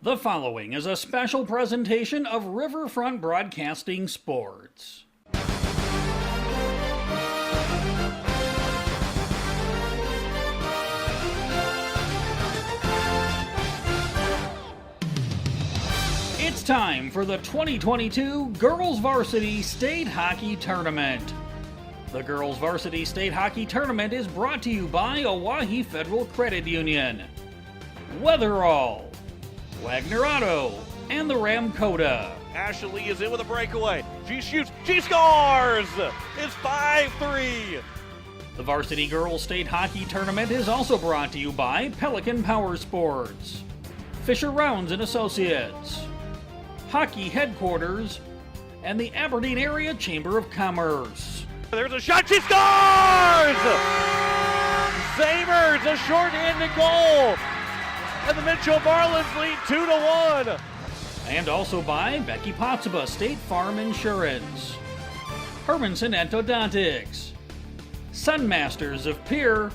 The following is a special presentation of Riverfront Broadcasting Sports. It's time for the 2022 Girls Varsity State Hockey Tournament. The Girls Varsity State Hockey Tournament is brought to you by Oahe Federal Credit Union, Weatherall, Wagner Auto, and the Ramkota. Ashley is in with a breakaway. She shoots. She scores! It's 5-3. The Varsity Girls State Hockey Tournament is also brought to you by Pelican Power Sports, Fisher Rounds and Associates, Hockey Headquarters, and the Aberdeen Area Chamber of Commerce. There's a shot. She scores! Sabres, a short-handed goal. And the Mitchell Marlins lead 2-1. And also by Becky Potsuba State Farm Insurance, Hermanson Endodontics, Sunmasters of Pierre,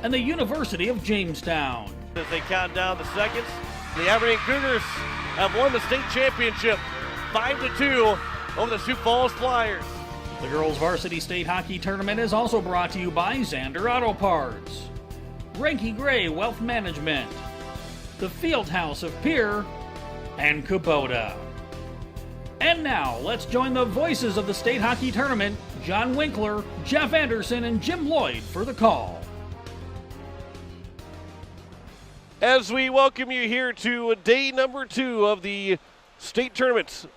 and the University of Jamestown. As they count down the seconds, the Aberdeen Cougars have won the state championship 5-2 over the Sioux Falls Flyers. The Girls Varsity State Hockey Tournament is also brought to you by Xander Auto Parts, Ranky Gray Wealth Management, the Fieldhouse of Pierre, and Kubota. And now, let's join the voices of the State Hockey Tournament, John Winkler, Jeff Anderson, and Jim Lloyd for the call. As we welcome you here to day number 2 of the state tournament,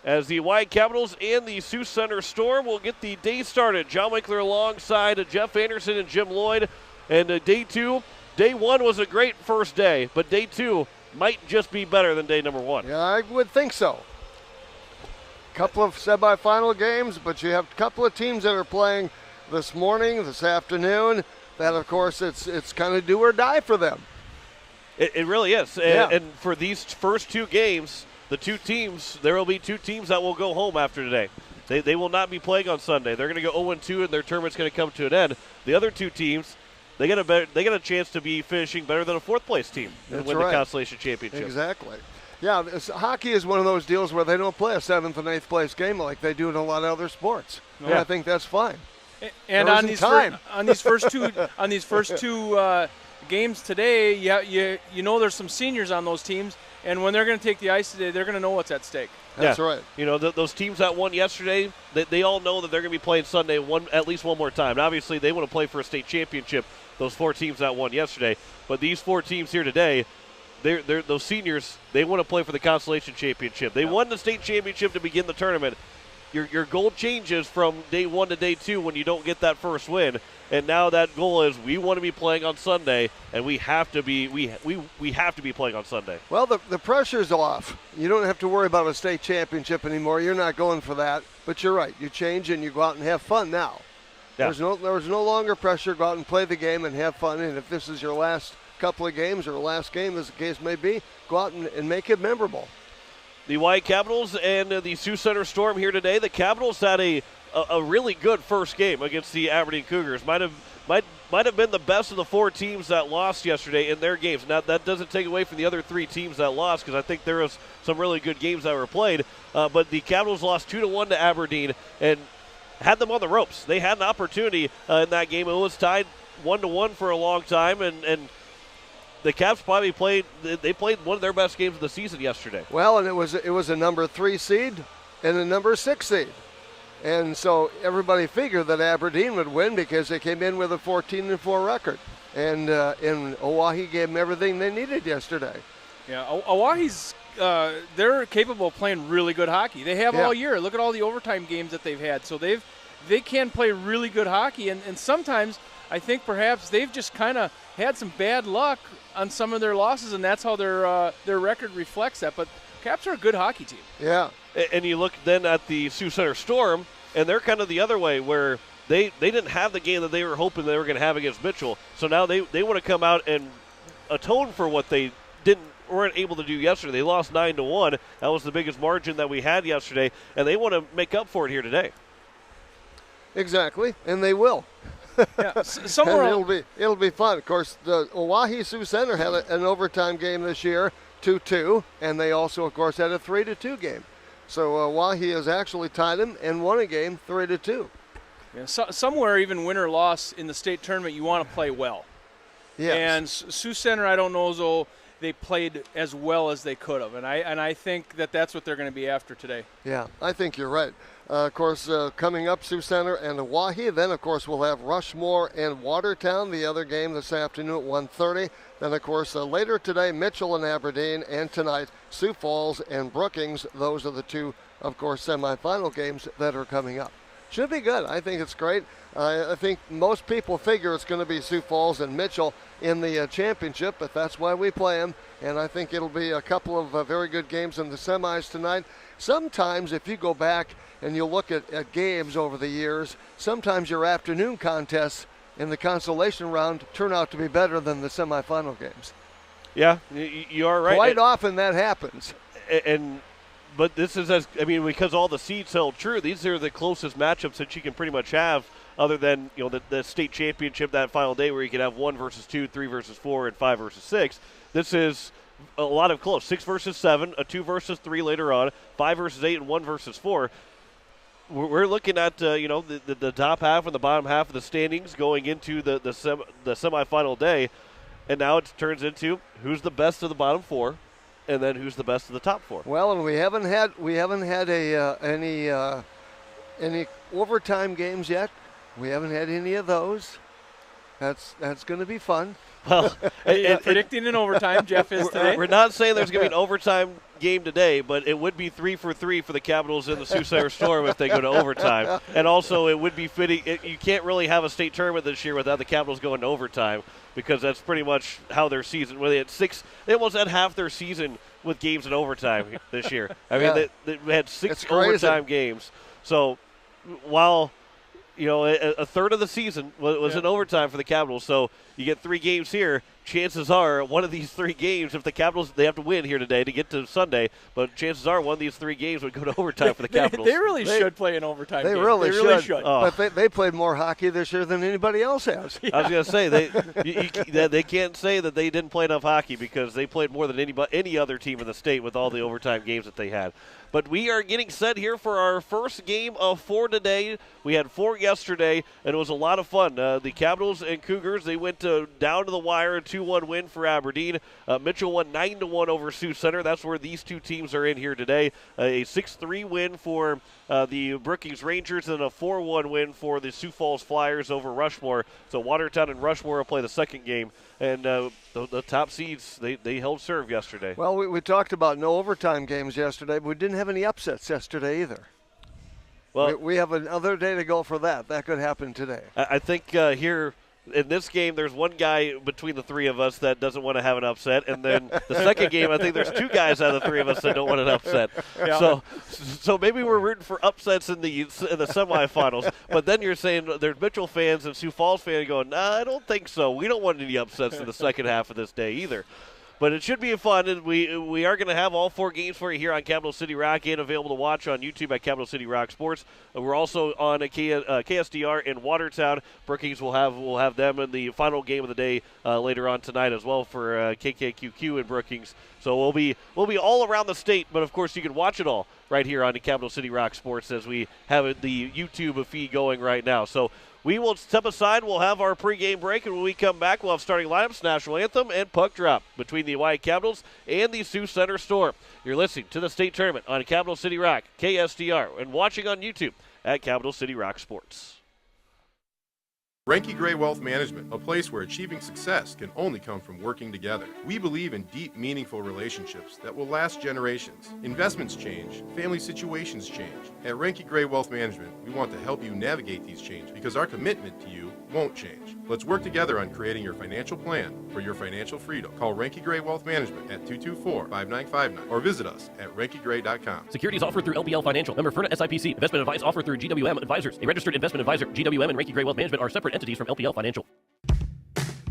as the White Capitals and the Sioux Center Storm will get the day started. John Winkler alongside Jeff Anderson and Jim Lloyd. And day 2, day 1 was a great first day, but day 2 might just be better than day number 1. Yeah, I would think so. Couple of semifinal games, but you have a couple of teams that are playing this morning, this afternoon. That, of course, it's kind of do or die for them. It really is. Yeah. And for these first 2 games, there will be 2 teams that will go home after today. They will not be playing on Sunday. They're going to go 0-2, and their tournament's going to come to an end. The other 2 teams, they get a chance to be finishing better than a 4th place team and win the Consolation Championship. Exactly. Yeah, hockey is one of those deals where they don't play a 7th and 8th place game like they do in a lot of other sports. And I think that's fine. And on these first two games today, you know there's some seniors on those teams, and when they're going to take the ice today, they're going to know what's at stake. That's right. You know, those teams that won yesterday, they all know that they're going to be playing Sunday at least one more time. And obviously, they want to play for a state championship, those 4 teams that won yesterday. But these 4 teams here today, they're those seniors, they want to play for the Consolation Championship. They won the state championship to begin the tournament. Your goal changes from day 1 to day 2 when you don't get that first win. And now that goal is we want to be playing on Sunday, and we have to be playing on Sunday. Well, the pressure's off. You don't have to worry about a state championship anymore. You're not going for that. But you're right. You change and you go out and have fun now. Yeah. There's no longer pressure. Go out and play the game and have fun. And if this is your last couple of games or last game, as the case may be, go out and make it memorable. The White Capitals and the Sioux Center Storm here today. The Capitals had a really good first game against the Aberdeen Cougars. Might have been the best of the 4 teams that lost yesterday in their games. Now, that doesn't take away from the other 3 teams that lost, because I think there was some really good games that were played. But the Capitals lost 2-1 to Aberdeen and had them on the ropes. They had an opportunity in that game. It was tied 1-1 for a long time, and the Caps probably played one of their best games of the season yesterday. Well, and it was a number 3 seed and a number 6 seed. And so everybody figured that Aberdeen would win because they came in with a 14-4 record. And Oahe gave them everything they needed yesterday. Yeah, Oahe's they're capable of playing really good hockey. They have all year. Look at all the overtime games that they've had. So they can play really good hockey. And sometimes I think perhaps they've just kind of had some bad luck on some of their losses, and that's how their record reflects that. But Caps are a good hockey team. Yeah. And you look then at the Sioux Center Storm, and they're kind of the other way, where they didn't have the game that they were hoping they were going to have against Mitchell. So now they want to come out and atone for what they weren't able to do yesterday. They lost 9-1. That was the biggest margin that we had yesterday, and they want to make up for it here today. Exactly, and they will. Yeah, somewhere and it'll be fun. Of course, the Oahe Sioux Center had an overtime game this year. 2-2, and they also, of course, had a 3-2 game. So Oahe has actually tied him and won a game 3-2. Yeah, somewhere, even win or loss in the state tournament, you want to play well. Yes. And Sioux Center, I don't know as though they played as well as they could have, and I think that's what they're going to be after today. Yeah, I think you're right. Of course, coming up, Sioux Center and Oahe. Then, of course, we'll have Rushmore and Watertown, the other game this afternoon at 1:30. Then, of course, later today, Mitchell and Aberdeen, and tonight, Sioux Falls and Brookings. Those are the two, of course, semifinal games that are coming up. Should be good. I think it's great. I think most people figure it's going to be Sioux Falls and Mitchell in the championship, but that's why we play them. And I think it'll be a couple of very good games in the semis tonight. Sometimes, if you go back and you look at games over the years, sometimes your afternoon contests in the consolation round turn out to be better than the semifinal games. Yeah, you are right. Quite often that happens. But this is because all the seeds held true, these are the closest matchups that you can pretty much have, other than the state championship that final day where you could have 1 versus 2, 3 versus 4, and 5 versus 6. This is a lot of close. 6 versus 7, a 2 versus 3 later on, 5 versus 8, and 1 versus 4. We're looking at the top half and the bottom half of the standings going into the semifinal day, and now it turns into who's the best of the bottom 4. And then who's the best of the top 4? Well, and we haven't had any overtime games yet. We haven't had any of those. That's going to be fun. Well, predicting an overtime, Jeff is today. We're not saying there's going to be an overtime game today, but it would be 3 for 3 for the Capitals in the Sioux Center Storm if they go to overtime. And also, it would be fitting. You can't really have a state tournament this year without the Capitals going to overtime, because that's pretty much how their season. Well, they almost had half their season with games in overtime this year. I mean, they had 6 overtime games. So while a third of the season was in overtime for the Capitals, so you get 3 games here. Chances are one of these 3 games, if the Capitals, they have to win here today to get to Sunday, but chances are one of these 3 games would go to overtime for the Capitals. They really should play an overtime game. They really should. Oh. But they played more hockey this year than anybody else has. I was going to say, they can't say that they didn't play enough hockey, because they played more than any other team in the state with all the overtime games that they had. But we are getting set here for our first game of 4 today. We had 4 yesterday, and it was a lot of fun. The Capitals and Cougars, they went down to the wire, a 2-1 win for Aberdeen. Mitchell won 9-1 over Sioux Center. That's where these two teams are in here today. A 6-3 win for the Brookings Rangers, and a 4-1 win for the Sioux Falls Flyers over Rushmore. So Watertown and Rushmore will play the second game. And the top seeds, they held serve yesterday. Well, we talked about no overtime games yesterday, but we didn't have any upsets yesterday either. Well, we have another day to go for that. That could happen today. I think here in this game, there's one guy between the 3 of us that doesn't want to have an upset. And then the second game, I think there's 2 guys out of the 3 of us that don't want an upset. Yeah. So maybe we're rooting for upsets in the semifinals. But then you're saying there's Mitchell fans and Sioux Falls fans going, nah, I don't think so. We don't want any upsets in the second half of this day either. But it should be fun, and we are going to have all 4 games for you here on Capital City Rock, and available to watch on YouTube at Capital City Rock Sports. We're also on a KSDR in Watertown. Brookings will have them in the final game of the day later on tonight as well for KKQQ in Brookings. So we'll be all around the state, but of course you can watch it all right here on the Capital City Rock Sports as we have the YouTube feed going right now. So we will step aside. We'll have our pregame break, and when we come back, we'll have starting lineups, national anthem, and puck drop between the Oahe Capitals and the Sioux Center Storm. You're listening to the state tournament on Capital City Rock, KSDR, and watching on YouTube at Capital City Rock Sports. Renke Gray Wealth Management, a place where achieving success can only come from working together. We believe in deep, meaningful relationships that will last generations. Investments change, family situations change. At Renke Gray Wealth Management, we want to help you navigate these changes because our commitment to you won't change. Let's work together on creating your financial plan for your financial freedom. Call Renke Gray Wealth Management at 224-5959 or visit us at renkegray.com. Securities offered through LPL Financial. Member FIRNA SIPC. Investment advice offered through GWM Advisors. A registered investment advisor. GWM and Renke Gray Wealth Management are separate entities from LPL Financial.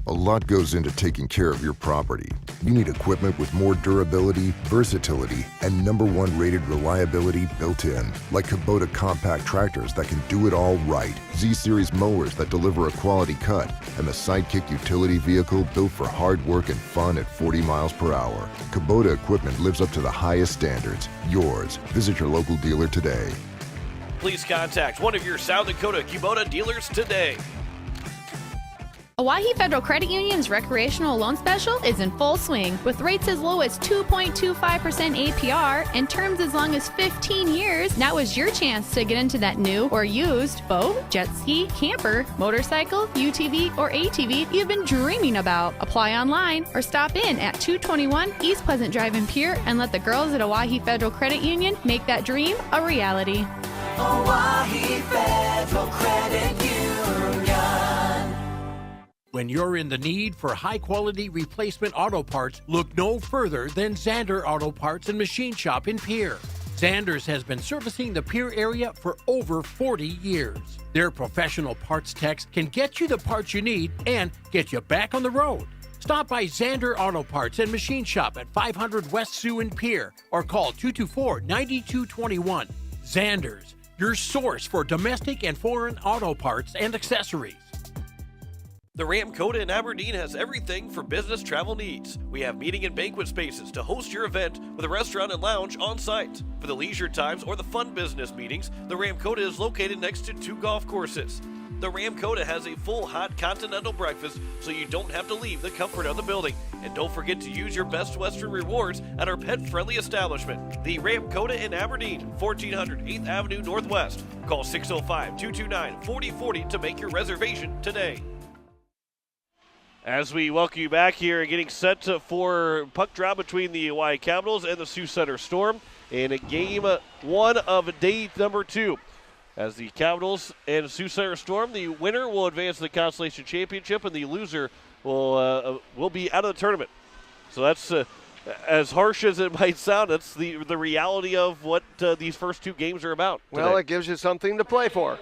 A lot goes into taking care of your property. You need equipment with more durability, versatility, and #1 rated reliability built in, like Kubota compact tractors that can do it all right, Z-Series mowers that deliver a quality cut, and the Sidekick utility vehicle built for hard work and fun at 40 miles per hour. Kubota equipment lives up to the highest standards. Yours. Visit your local dealer today. Please contact one of your South Dakota Kubota dealers today. Oahe Federal Credit Union's recreational loan special is in full swing with rates as low as 2.25% APR and terms as long as 15 years. Now is your chance to get into that new or used boat, jet ski, camper, motorcycle, UTV, or ATV you've been dreaming about. Apply online or stop in at 221 East Pleasant Drive in Pierre and let the girls at Oahe Federal Credit Union make that dream a reality. Oahe Federal Credit Union. When you're in the need for high-quality replacement auto parts, look no further than Zander Auto Parts and Machine Shop in Pierre. Zander's has been servicing the Pierre area for over 40 years. Their professional parts techs can get you the parts you need and get you back on the road. Stop by Zander Auto Parts and Machine Shop at 500 West Sioux in Pierre or call 224-9221. Zander's, your source for domestic and foreign auto parts and accessories. The Ramcota in Aberdeen has everything for business travel needs. We have meeting and banquet spaces to host your event with a restaurant and lounge on site. For the leisure times or the fun business meetings, the Ramcota is located next to 2 golf courses. The Ramcota has a full hot continental breakfast, so you don't have to leave the comfort of the building. And don't forget to use your Best Western rewards at our pet-friendly establishment. The Ramcota in Aberdeen, 1400 8th Avenue Northwest. Call 605-229-4040 to make your reservation today. As we welcome you back here and getting set for puck drop between the Oahe Capitals and the Sioux Center Storm in game 1 of day number 2. As the Capitals and Sioux Center Storm, the winner will advance to the Consolation Championship and the loser will be out of the tournament. So that's as harsh as it might sound. That's the reality of what these first 2 games are about today. Well, it gives you something to play for.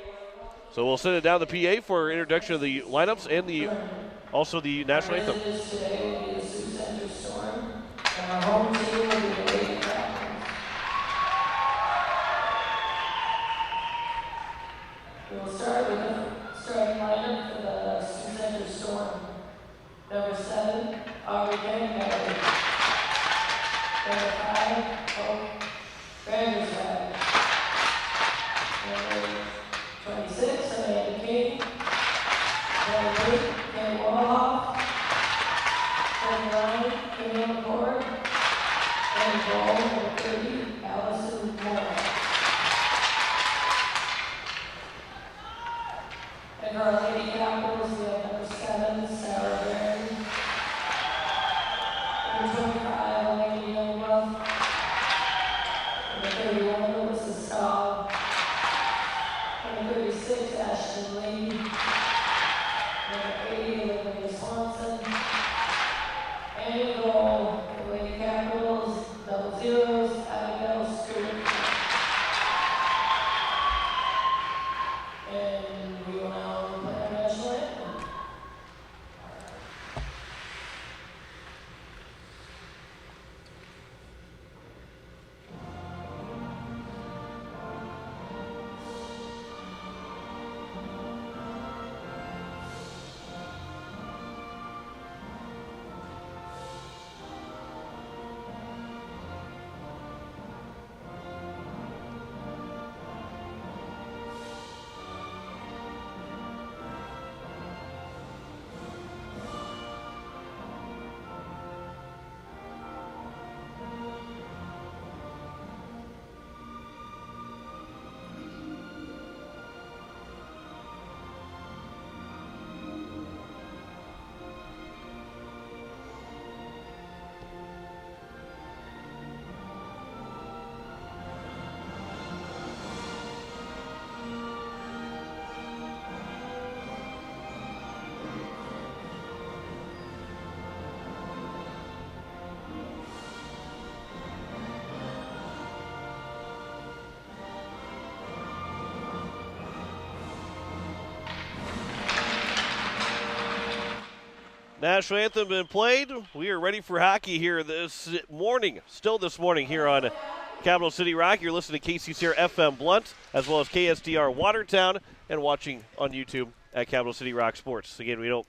So we'll send it down to PA for introduction of the lineups and also the national anthem. Today will be the Sioux Center Storm, and our home team will be the Lady Falcons. We'll start with the starting lineup for the Sioux Center Storm. Number 7, Aubrey Kenneally. Number 5, Hope Vanderside. Number 26, Amanda King. Number 8, Ken Wallhoff. National anthem been played. We are ready for hockey here this morning, here on Capital City Rock. You're listening to KCCR FM Blunt, as well as KSDR Watertown, and watching on YouTube at Capital City Rock Sports. Again, we don't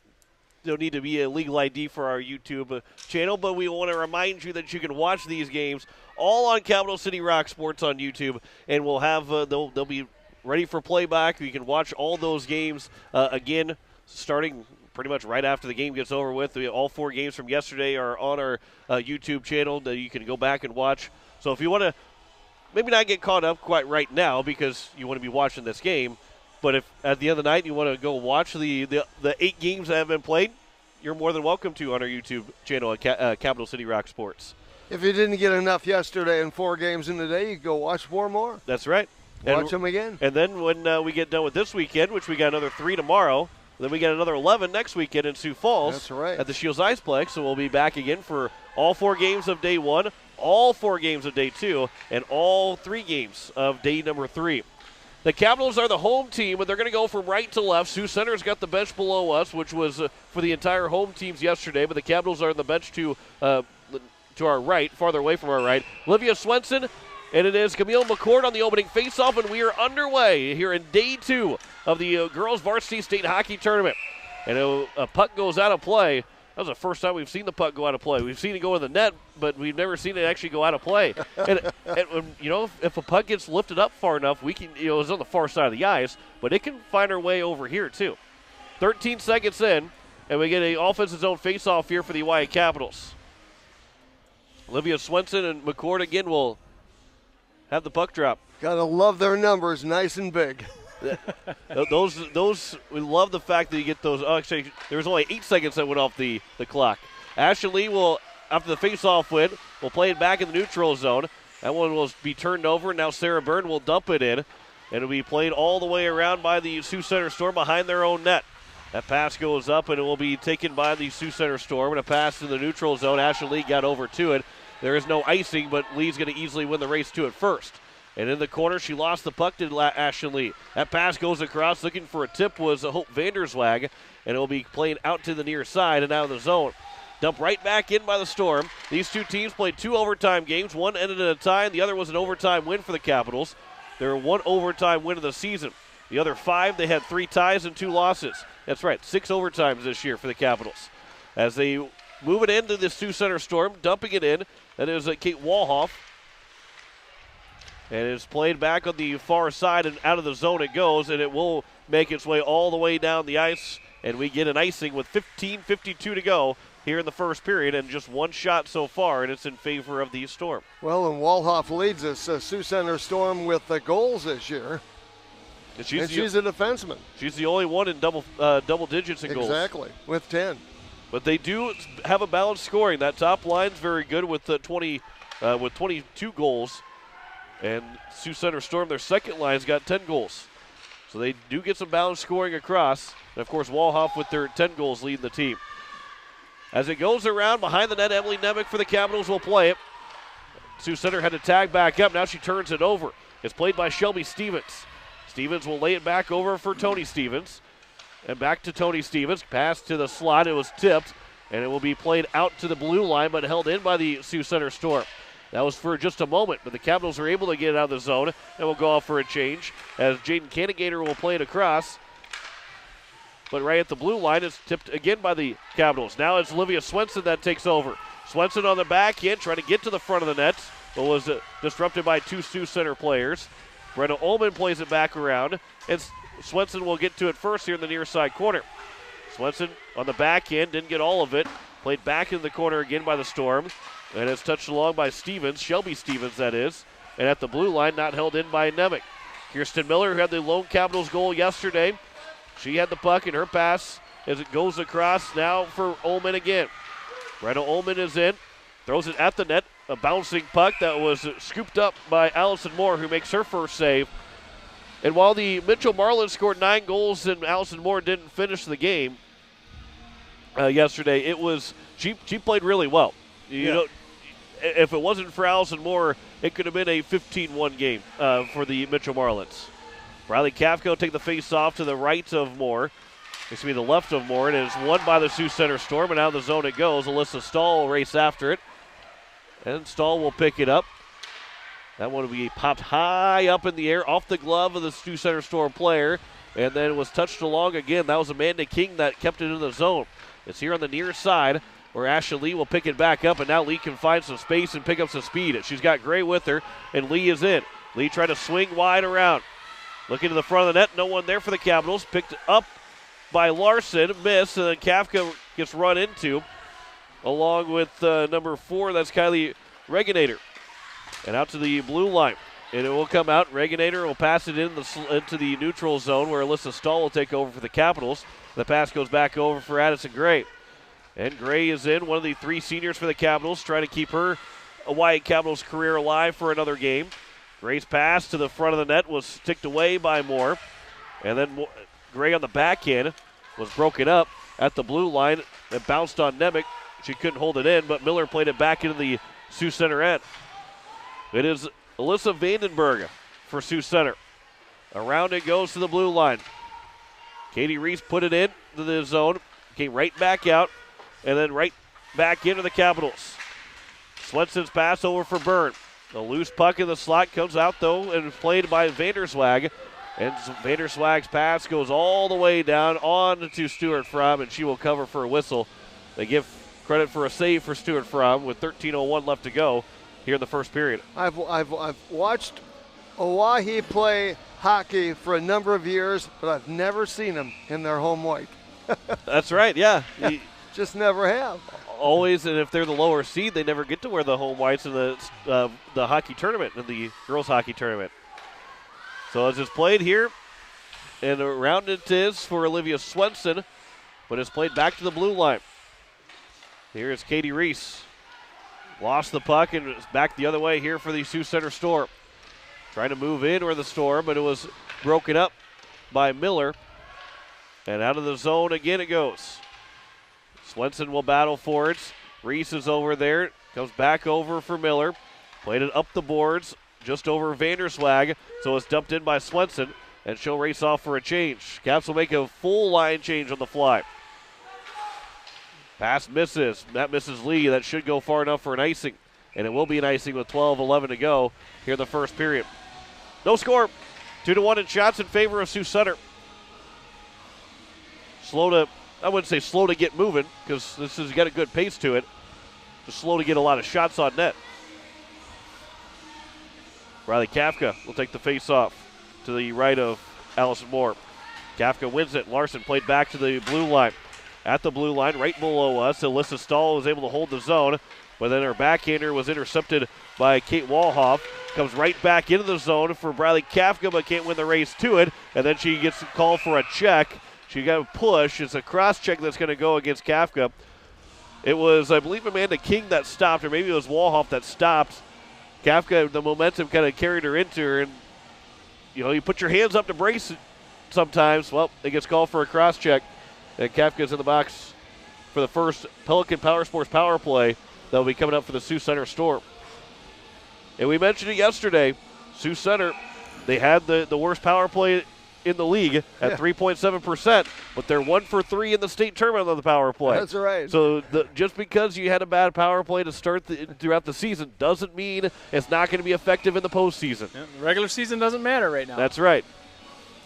need to be a legal ID for our YouTube channel, but we want to remind you that you can watch these games all on Capital City Rock Sports on YouTube, and we'll have they'll be ready for playback. You can watch all those games again, starting pretty much right after the game gets over with. All 4 games from yesterday are on our YouTube channel that you can go back and watch. So if you want to maybe not get caught up quite right now because you want to be watching this game, but if at the end of the night you want to go watch the 8 games that have been played, you're more than welcome to on our YouTube channel at Capital City Rock Sports. If you didn't get enough yesterday and 4 games in a day, you can go watch 4 more. That's right. Watch them again. And then when we get done with this weekend, which we got another 3 tomorrow, then we got another 11 next weekend in Sioux Falls. That's right. At the Shields Iceplex. So we'll be back again for all 4 games of day 1, all 4 games of day 2, and all 3 games of day number 3. The Capitals are the home team, and they're going to go from right to left. Sioux Center's got the bench below us, which was for the entire home teams yesterday, but the Capitals are on the bench to our right, farther away from our right. Olivia Swenson, and it is Camille McCord on the opening faceoff, and we are underway here in day 2 of the girls varsity state hockey tournament. And a puck goes out of play. That was the first time we've seen the puck go out of play. We've seen it go in the net, but we've never seen it actually go out of play. and if a puck gets lifted up far enough, we can, it's on the far side of the ice, but it can find our way over here too. 13 seconds in, and we get an offensive zone faceoff here for the Oahe Capitals. Olivia Swenson and McCord again will have the puck drop. Gotta love their numbers, nice and big. Those we love the fact that you get those. Oh, actually, there was only 8 seconds that went off the clock. Ashley will, after the face-off win, will play it back in the neutral zone. That one will be turned over. Now Sarah Byrne will dump it in, and it'll be played all the way around by the Sioux Center Storm behind their own net. That pass goes up, and it will be taken by the Sioux Center Storm. And a pass in the neutral zone. Ashley got over to it. There is no icing, but Lee's going to easily win the race to it first. And in the corner, she lost the puck to Ashley. That pass goes across. Looking for a tip was Hope Vanderswag, and it will be played out to the near side and out of the zone. Dumped right back in by the Storm. These 2 teams played 2 overtime games. One ended in a tie, and the other was an overtime win for the Capitals. Their 1 overtime win of the season. The other 5, they had 3 ties and 2 losses. That's right, 6 overtimes this year for the Capitals. As they move it into the Sioux Center Storm, dumping it in. That is Kate Walhoff. And it's played back on the far side, and out of the zone it goes, and it will make its way all the way down the ice. And we get an icing with 15:52 to go here in the first period, and just 1 shot so far, and it's in favor of the Storm. Well, and Walhoff leads us, Sioux Center Storm, with the goals this year. And she's a defenseman. She's the only one in double digits in goals. Exactly, with 10. But they do have a balanced scoring. That top line's very good with 22 goals. And Sioux Center Storm, their second line's got 10 goals. So they do get some balanced scoring across. And, of course, Walhoff with their 10 goals leading the team. As it goes around behind the net, Emily Nemec for the Capitals will play it. Sioux Center had to tag back up. Now she turns it over. It's played by Shelby Stevens. Stevens will lay it back over for Tony Stevens. And back to Tony Stevens. Pass to the slot. It was tipped. And it will be played out to the blue line, but held in by the Sioux Center Storm. That was for just a moment, but the Capitals are able to get it out of the zone, and will go off for a change as Jaden Canagator will play it across. But right at the blue line, it's tipped again by the Capitals. Now it's Olivia Swenson that takes over. Swenson on the back end, trying to get to the front of the net, but was disrupted by 2 Sioux Center players. Brenna Ullman plays it back around, and Swenson will get to it first here in the near side corner. Swenson on the back end, didn't get all of it. Played back in the corner again by the Storm. And it's touched along by Stevens, Shelby Stevens that is. And at the blue line, not held in by Nemec. Kirsten Miller, who had the lone Capitals goal yesterday. She had the puck in her pass as it goes across now for Ullman again. Brenna Ullman is in, throws it at the net. A bouncing puck that was scooped up by Allison Moore, who makes her first save. And while the Mitchell Marlins scored 9 goals and Allison Moore didn't finish the game yesterday, it was she played really well. You know, if it wasn't for Allison Moore, it could have been a 15-1 game for the Mitchell Marlins. Riley Kafko take the face off to the right of Moore. This will be the left of Moore, and it's won by the Sioux Center Storm, and out of the zone it goes. Alyssa Stahl will race after it, and Stahl will pick it up. That one will be popped high up in the air off the glove of the Sioux Center Storm player, and then it was touched along again. That was Amanda King that kept it in the zone. It's here on the near side where Ashley Lee will pick it back up, and now Lee can find some space and pick up some speed. She's got Gray with her, and Lee is in. Lee tried to swing wide around. Looking to the front of the net, no one there for the Capitals. Picked up by Larson, miss, and then Kafka gets run into, along with number 4, that's Kylie Reginator. And out to the blue line. And it will come out. Reginator will pass it into the neutral zone where Alyssa Stahl will take over for the Capitals. The pass goes back over for Addison Gray. And Gray is in, one of the 3 seniors for the Capitals, trying to keep her Hawaii Capitals career alive for another game. Gray's pass to the front of the net was ticked away by Moore. And then Gray on the backhand was broken up at the blue line. It bounced on Nemec. She couldn't hold it in, but Miller played it back into the Sioux Center end. It is Alyssa Vandenberg for Sioux Center. Around it goes to the blue line. Katie Reese put it in to the zone, came right back out, and then right back into the Capitals. Swenson's pass over for Byrne. The loose puck in the slot comes out, though, and is played by Vanderswag. And Vanderswag's pass goes all the way down on to Stuart Fromm, and she will cover for a whistle. They give credit for a save for Stuart Fromm with 13:01 left to go here in the first period. I've watched Oahe play hockey for a number of years, but I've never seen them in their home white. That's right, yeah. Just never have. Always, and if they're the lower seed, they never get to wear the home whites in the hockey tournament, in the girls hockey tournament. So as it's played here, and around it is for Olivia Swenson, but it's played back to the blue line. Here is Katie Reese. Lost the puck, and it's back the other way here for the Sioux Center Storm. Trying to move in or the Storm, but it was broken up by Miller. And out of the zone again it goes. Swenson will battle for it. Reese is over there. Comes back over for Miller. Played it up the boards, just over Vanderswag. So it's dumped in by Swenson, and she'll race off for a change. Caps will make a full line change on the fly. Pass misses. That misses Lee. That should go far enough for an icing. And it will be an icing with 12:11 to go here in the first period. No score. 2-1 in shots in favor of Sioux Center. I wouldn't say slow to get moving, because this has got a good pace to it. Just slow to get a lot of shots on net. Riley Kafka will take the face-off to the right of Allison Moore. Kafka wins it. Larson played back to the blue line. At the blue line, right below us, Alyssa Stahl was able to hold the zone, but then her backhander was intercepted by Kate Walhoff. Comes right back into the zone for Riley Kafka, but can't win the race to it, and then she gets called for a check. She got a push. It's a cross check that's going to go against Kafka. It was, I believe, Amanda King that stopped, or maybe it was Walhoff that stopped. Kafka, the momentum kind of carried her into her, and you put your hands up to brace it sometimes. Well, it gets called for a cross check, and Kafka's in the box for the first Pelican Power Sports power play that will be coming up for the Sioux Center Storm. And we mentioned it yesterday, Sioux Center, they had the worst power play in the league at 3.7%, but they're 1 for 3 in the state tournament on the power play. That's right. So just because you had a bad power play to start throughout the season doesn't mean it's not going to be effective in the postseason. Yeah, the regular season doesn't matter right now. That's right.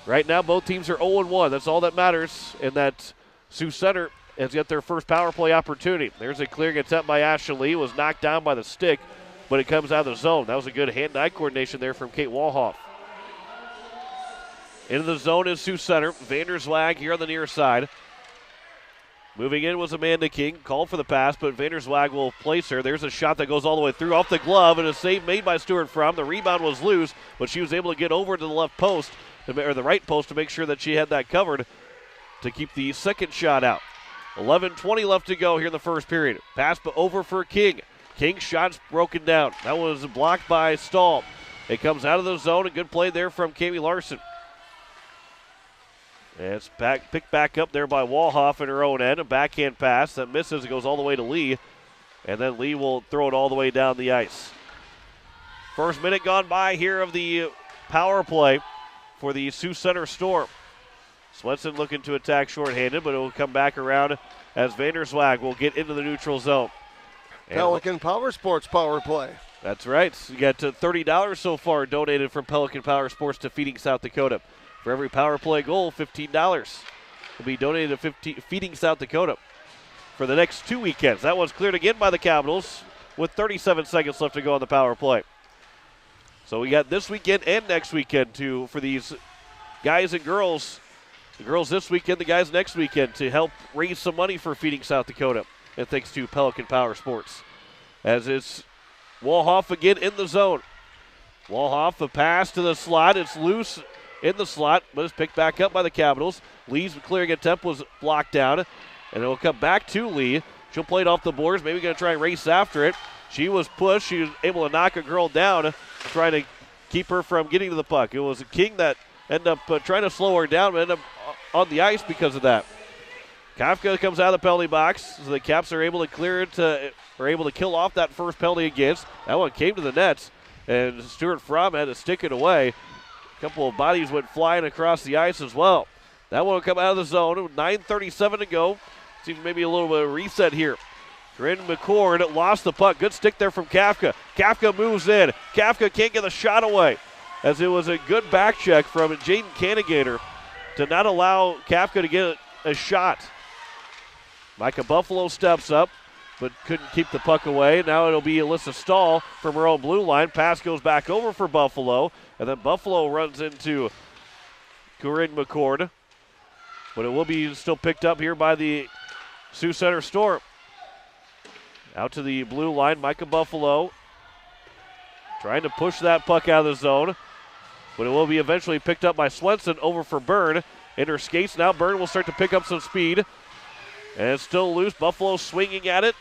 Right now, both teams are 0-1. That's all that matters, and that Sioux Center has got their first power play opportunity. There's a clearing attempt by Ashley Lee. Was knocked down by the stick, but it comes out of the zone. That was a good hand-eye coordination there from Kate Walhoff. Into the zone is Sioux Center. Vanderswag here on the near side. Moving in was Amanda King. Called for the pass, but Vanderswag will place her. There's a shot that goes all the way through off the glove, and a save made by Stuart Fromm. The rebound was loose, but she was able to get over to the left post, or the right post, to make sure that she had that covered to keep the second shot out. 11:20 left to go here in the first period. Pass over for King. King's shot's broken down. That was blocked by Stahl. It comes out of the zone. A good play there from Kami Larson. And it's picked back up there by Walhoff in her own end. A backhand pass that misses. It goes all the way to Lee. And then Lee will throw it all the way down the ice. First minute gone by here of the power play for the Sioux Center Storm. Swenson looking to attack shorthanded, but it will come back around as Vanderswag will get into the neutral zone. Pelican Power Sports power play. That's right. You got $30 so far donated from Pelican Power Sports to Feeding South Dakota. For every power play goal, $15 will be donated to Feeding South Dakota for the next 2 weekends. That one's cleared again by the Capitals with 37 seconds left to go on the power play. So we got this weekend and next weekend for these guys and girls. The girls this weekend, the guys next weekend, to help raise some money for Feeding South Dakota. And thanks to Pelican Power Sports. As it's Walhoff again in the zone. Walhoff, a pass to the slot. It's loose in the slot, but it's picked back up by the Capitals. Lee's clearing attempt was blocked down, and it will come back to Lee. She'll play it off the boards, maybe going to try and race after it. She was pushed. She was able to knock a girl down, trying to keep her from getting to the puck. It was a King that ended up trying to slow her down, but ended up on the ice because of that. Kafka comes out of the penalty box, so the Caps are able to clear it, are able to kill off that first penalty against. That one came to the nets, and Stuart Fromm had to stick it away. A couple of bodies went flying across the ice as well. That one will come out of the zone. 9:37 to go. Seems maybe a little bit of reset here. Corinne McCord lost the puck. Good stick there from Kafka. Kafka moves in. Kafka can't get the shot away, as it was a good back check from Jaden Cannigator to not allow Kafka to get a shot. Micah Buffalo steps up, but couldn't keep the puck away. Now it'll be Alyssa Stahl from her own blue line. Pass goes back over for Buffalo, and then Buffalo runs into Corinne McCord. But it will be still picked up here by the Sioux Center Storm. Out to the blue line, Micah Buffalo trying to push that puck out of the zone, but it will be eventually picked up by Swenson over for Byrne. In her skates now, Byrne will start to pick up some speed. And it's still loose. Buffalo swinging at it,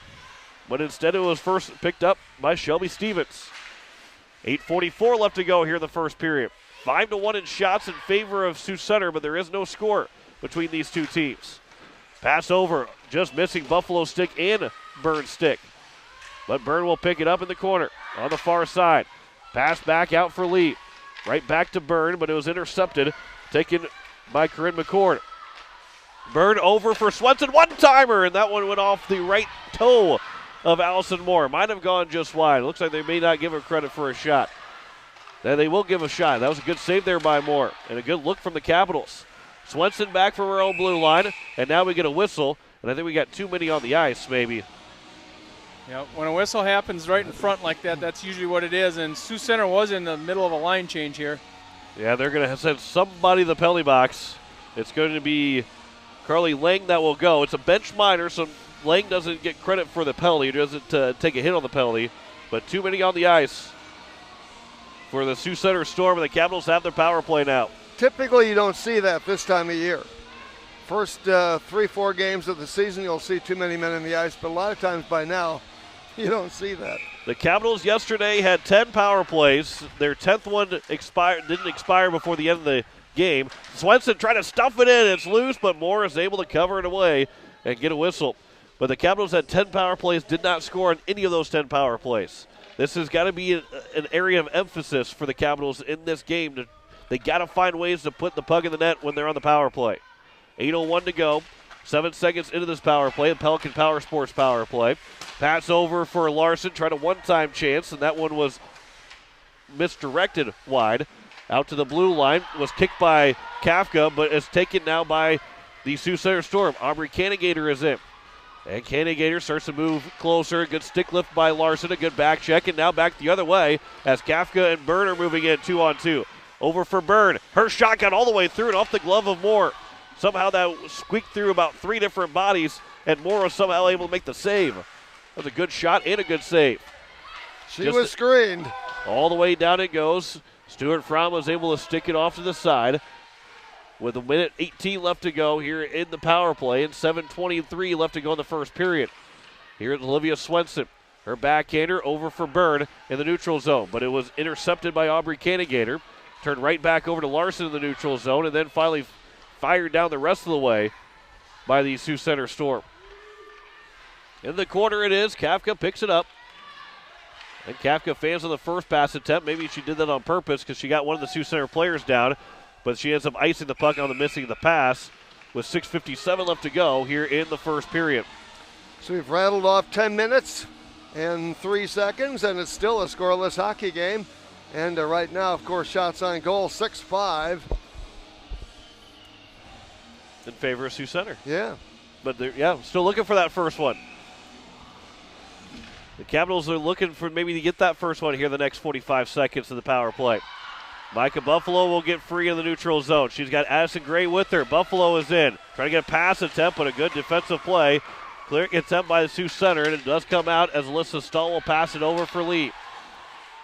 but instead it was first picked up by Shelby Stevens. 8:44 left to go here in the first period. 5-1 in shots in favor of Sioux Center, but there is no score between these two teams. Pass over, just missing Buffalo's stick and Byrne's stick. But Byrne will pick it up in the corner on the far side. Pass back out for Lee. Right back to Byrne, but it was intercepted, taken by Corinne McCord. Byrne over for Swenson, one-timer, and that one went off the right toe of Allison Moore. Might have gone just wide. Looks like they may not give her credit for a shot. Then they will give a shot. That was a good save there by Moore, and a good look from the Capitals. Swenson back from her own blue line, and now we get a whistle, and I think we got too many on the ice, maybe. Yeah, when a whistle happens right in front like that, that's usually what it is, and Sioux Center was in the middle of a line change here. Yeah, they're going to send somebody to the penalty box. It's going to be Carly Lang that will go. It's a bench minor, so Lang doesn't get credit for the penalty. He doesn't take a hit on the penalty, but too many on the ice for the Sioux Center Storm, and the Capitals have their power play now. Typically, you don't see that this time of year. First 3-4 games of the season, you'll see too many men in the ice, but a lot of times by now, you don't see that. The Capitals yesterday had 10 power plays. Their 10th one didn't expire before the end of the game. Swenson trying to stuff it in. It's loose, but Moore is able to cover it away and get a whistle. But the Capitals had 10 power plays, did not score on any of those 10 power plays. This has got to be an area of emphasis for the Capitals in this game. They got to find ways to put the puck in the net when they're on the power play. 8:01 to go. 7 seconds into this power play, the Pelican Power Sports power play. Pass over for Larson, tried a one-time chance, and that one was misdirected wide. Out to the blue line, was kicked by Kafka, but is taken now by the Sioux Center Storm. Aubrey Cannigator is in. And Cannigator starts to move closer. Good stick lift by Larson, a good back check, and now back the other way as Kafka and Byrne are moving in 2-on-2. Over for Byrne. Her shot got all the way through and off the glove of Moore. Somehow that squeaked through about 3 different bodies, and Moore was somehow able to make the save. That was a good shot and a good save. She was screened. All the way down it goes. Stuart Fromm was able to stick it off to the side with 1:18 left to go here in the power play and 7:23 left to go in the first period. Here's Olivia Swenson. Her backhander over for Byrne in the neutral zone, but it was intercepted by Aubrey Cannigator. Turned right back over to Larson in the neutral zone, and then finally fired down the rest of the way by the Sioux Center Storm. In the corner it is. Kafka picks it up. And Kafka fans on the first pass attempt. Maybe she did that on purpose because she got one of the Sioux Center players down. but she ends up icing the puck on the missing the pass with 6:57 left to go here in the first period. So we've rattled off 10 minutes and 3 seconds, and it's still a scoreless hockey game. And right now, of course, shots on goal, 6-5. In favor of Sioux Center. Yeah. But still looking for that first one. The Capitals are looking for maybe to get that first one here the next 45 seconds of the power play. Micah Buffalo will get free in the neutral zone. She's got Addison Gray with her. Buffalo is in. Trying to get a pass attempt, but a good defensive play. Clear attempt by the Sioux Center, and it does come out as Alyssa Stahl will pass it over for Lee.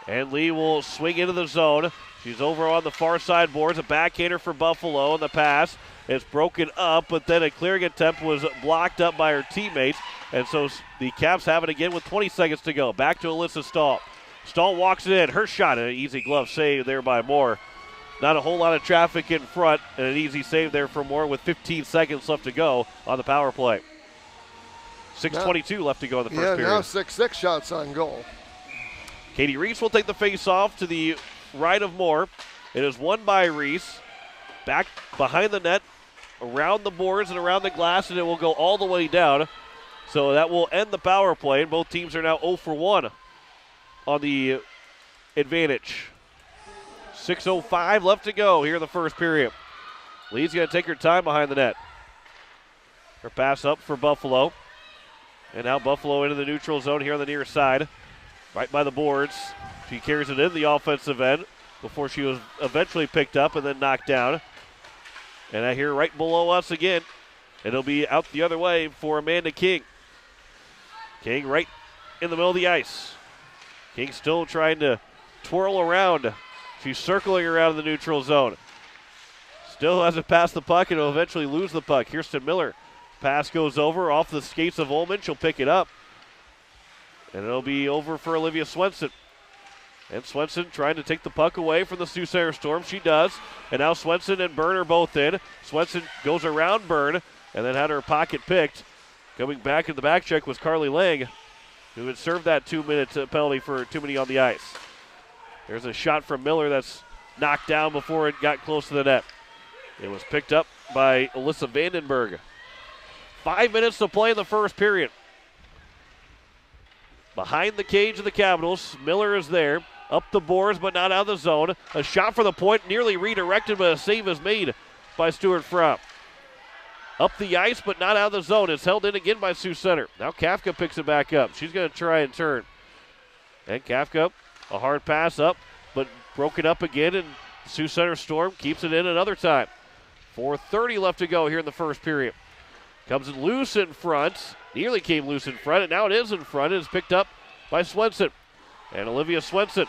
And Lee will swing into the zone. She's over on the far side boards. A backhander for Buffalo on the pass. It's broken up, but then a clearing attempt was blocked up by her teammates. And so the Caps have it again with 20 seconds to go. Back to Alyssa Stahl. Stahl walks it in. Her shot, an easy glove save there by Moore. Not a whole lot of traffic in front, and an easy save there for Moore with 15 seconds left to go on the power play. 6:22 left to go in the first period. Yeah, now 6-6 shots on goal. Katie Reese will take the face-off to the right of Moore. It is won by Reese. Back behind the net, around the boards and around the glass, and it will go all the way down. So that will end the power play, and both teams are now 0 for 1 on the advantage. 6:05 left to go here in the first period. Lee's going to take her time behind the net. Her pass up for Buffalo. And now Buffalo into the neutral zone here on the near side. Right by the boards. She carries it in the offensive end before she was eventually picked up and then knocked down. And I hear right below us again. It'll be out the other way for Amanda King. King right in the middle of the ice. King still trying to twirl around. She's circling around in the neutral zone. Still hasn't passed the puck and will eventually lose the puck. Kirsten Miller. Pass goes over off the skates of Ullman. She'll pick it up. And it'll be over for Olivia Swenson. And Swenson trying to take the puck away from the Sioux Center Storm. She does. And now Swenson and Byrne are both in. Swenson goes around Byrne and then had her pocket picked. Coming back in the back check was Carly Lang, who had served that 2-minute penalty for too many on the ice. There's a shot from Miller that's knocked down before it got close to the net. It was picked up by Alyssa Vandenberg. 5 minutes to play in the first period. Behind the cage of the Capitals, Miller is there. Up the boards, but not out of the zone. A shot for the point, nearly redirected, but a save is made by Stuart Fromm. Up the ice, but not out of the zone. It's held in again by Sioux Center. Now Kafka picks it back up. She's going to try and turn. And Kafka, a hard pass up, but broken up again, and Sioux Center Storm keeps it in another time. 4:30 left to go here in the first period. Comes in loose in front. Nearly came loose in front, and now it is in front. It is picked up by Swenson. And Olivia Swenson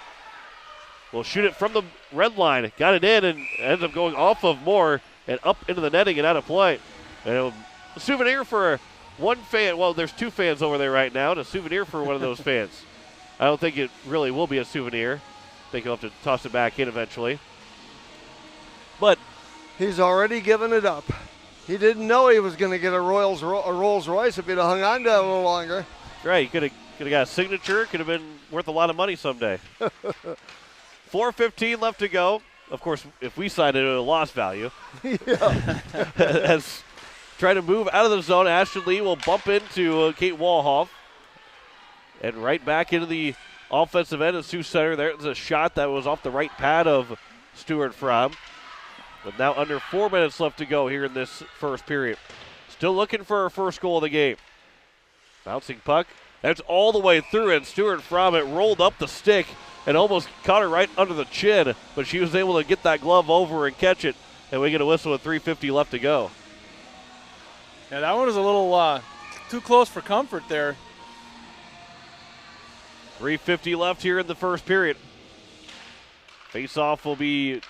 will shoot it from the red line. Got it in and ends up going off of Moore and up into the netting and out of play. And a souvenir for one fan. Well, there's two fans over there right now, and a souvenir for one of those fans. I don't think it really will be a souvenir. I think he'll have to toss it back in eventually. But he's already given it up. He didn't know he was going to get a Rolls Royce if he'd have hung on to it a little longer. Right, he could have got a signature. Could have been worth a lot of money someday. 4:15 left to go. Of course, if we signed it, it would have lost value. Yeah. As trying to move out of the zone, Ashton Lee will bump into Kate Walhoff. And right back into the offensive end of Sioux Center. There's a shot that was off the right pad of Stuart Fromm. But now under 4 minutes left to go here in this first period. Still looking for her first goal of the game. Bouncing puck. That's all the way through, and Stuart Fromm, it rolled up the stick and almost caught her right under the chin, but she was able to get that glove over and catch it, and we get a whistle with 3:50 left to go. Yeah, that one was a little too close for comfort there. 3:50 left here in the first period. Face-off will be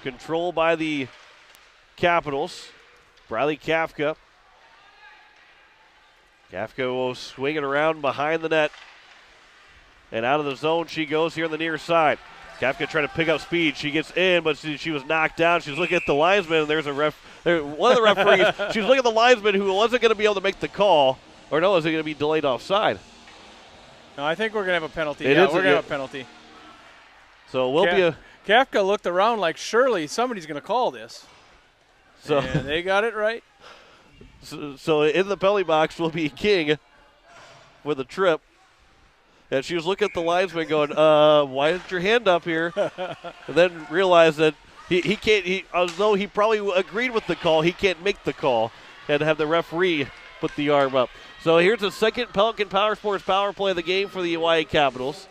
controlled by the Capitals. Briley Kafka. Kafka will swing it around behind the net. And out of the zone she goes here on the near side. Kafka trying to pick up speed. She gets in, but she was knocked down. She's looking at the linesman, and there's one of the referees. She's looking at the linesman who wasn't going to be able to make the call. Or no, is it going to be delayed offside? No, I think we're going to have a penalty. We're going to have a penalty. So it will be a... Kafka looked around like, surely somebody's going to call this. So and they got it right. So in the penalty box will be King with a trip. And she was looking at the linesman going, why isn't your hand up here? And then realized that he can't, although he probably agreed with the call, he can't make the call. Had to have the referee put the arm up. So here's the second Pelican Power Sports power play of the game for the Oahe Capitals.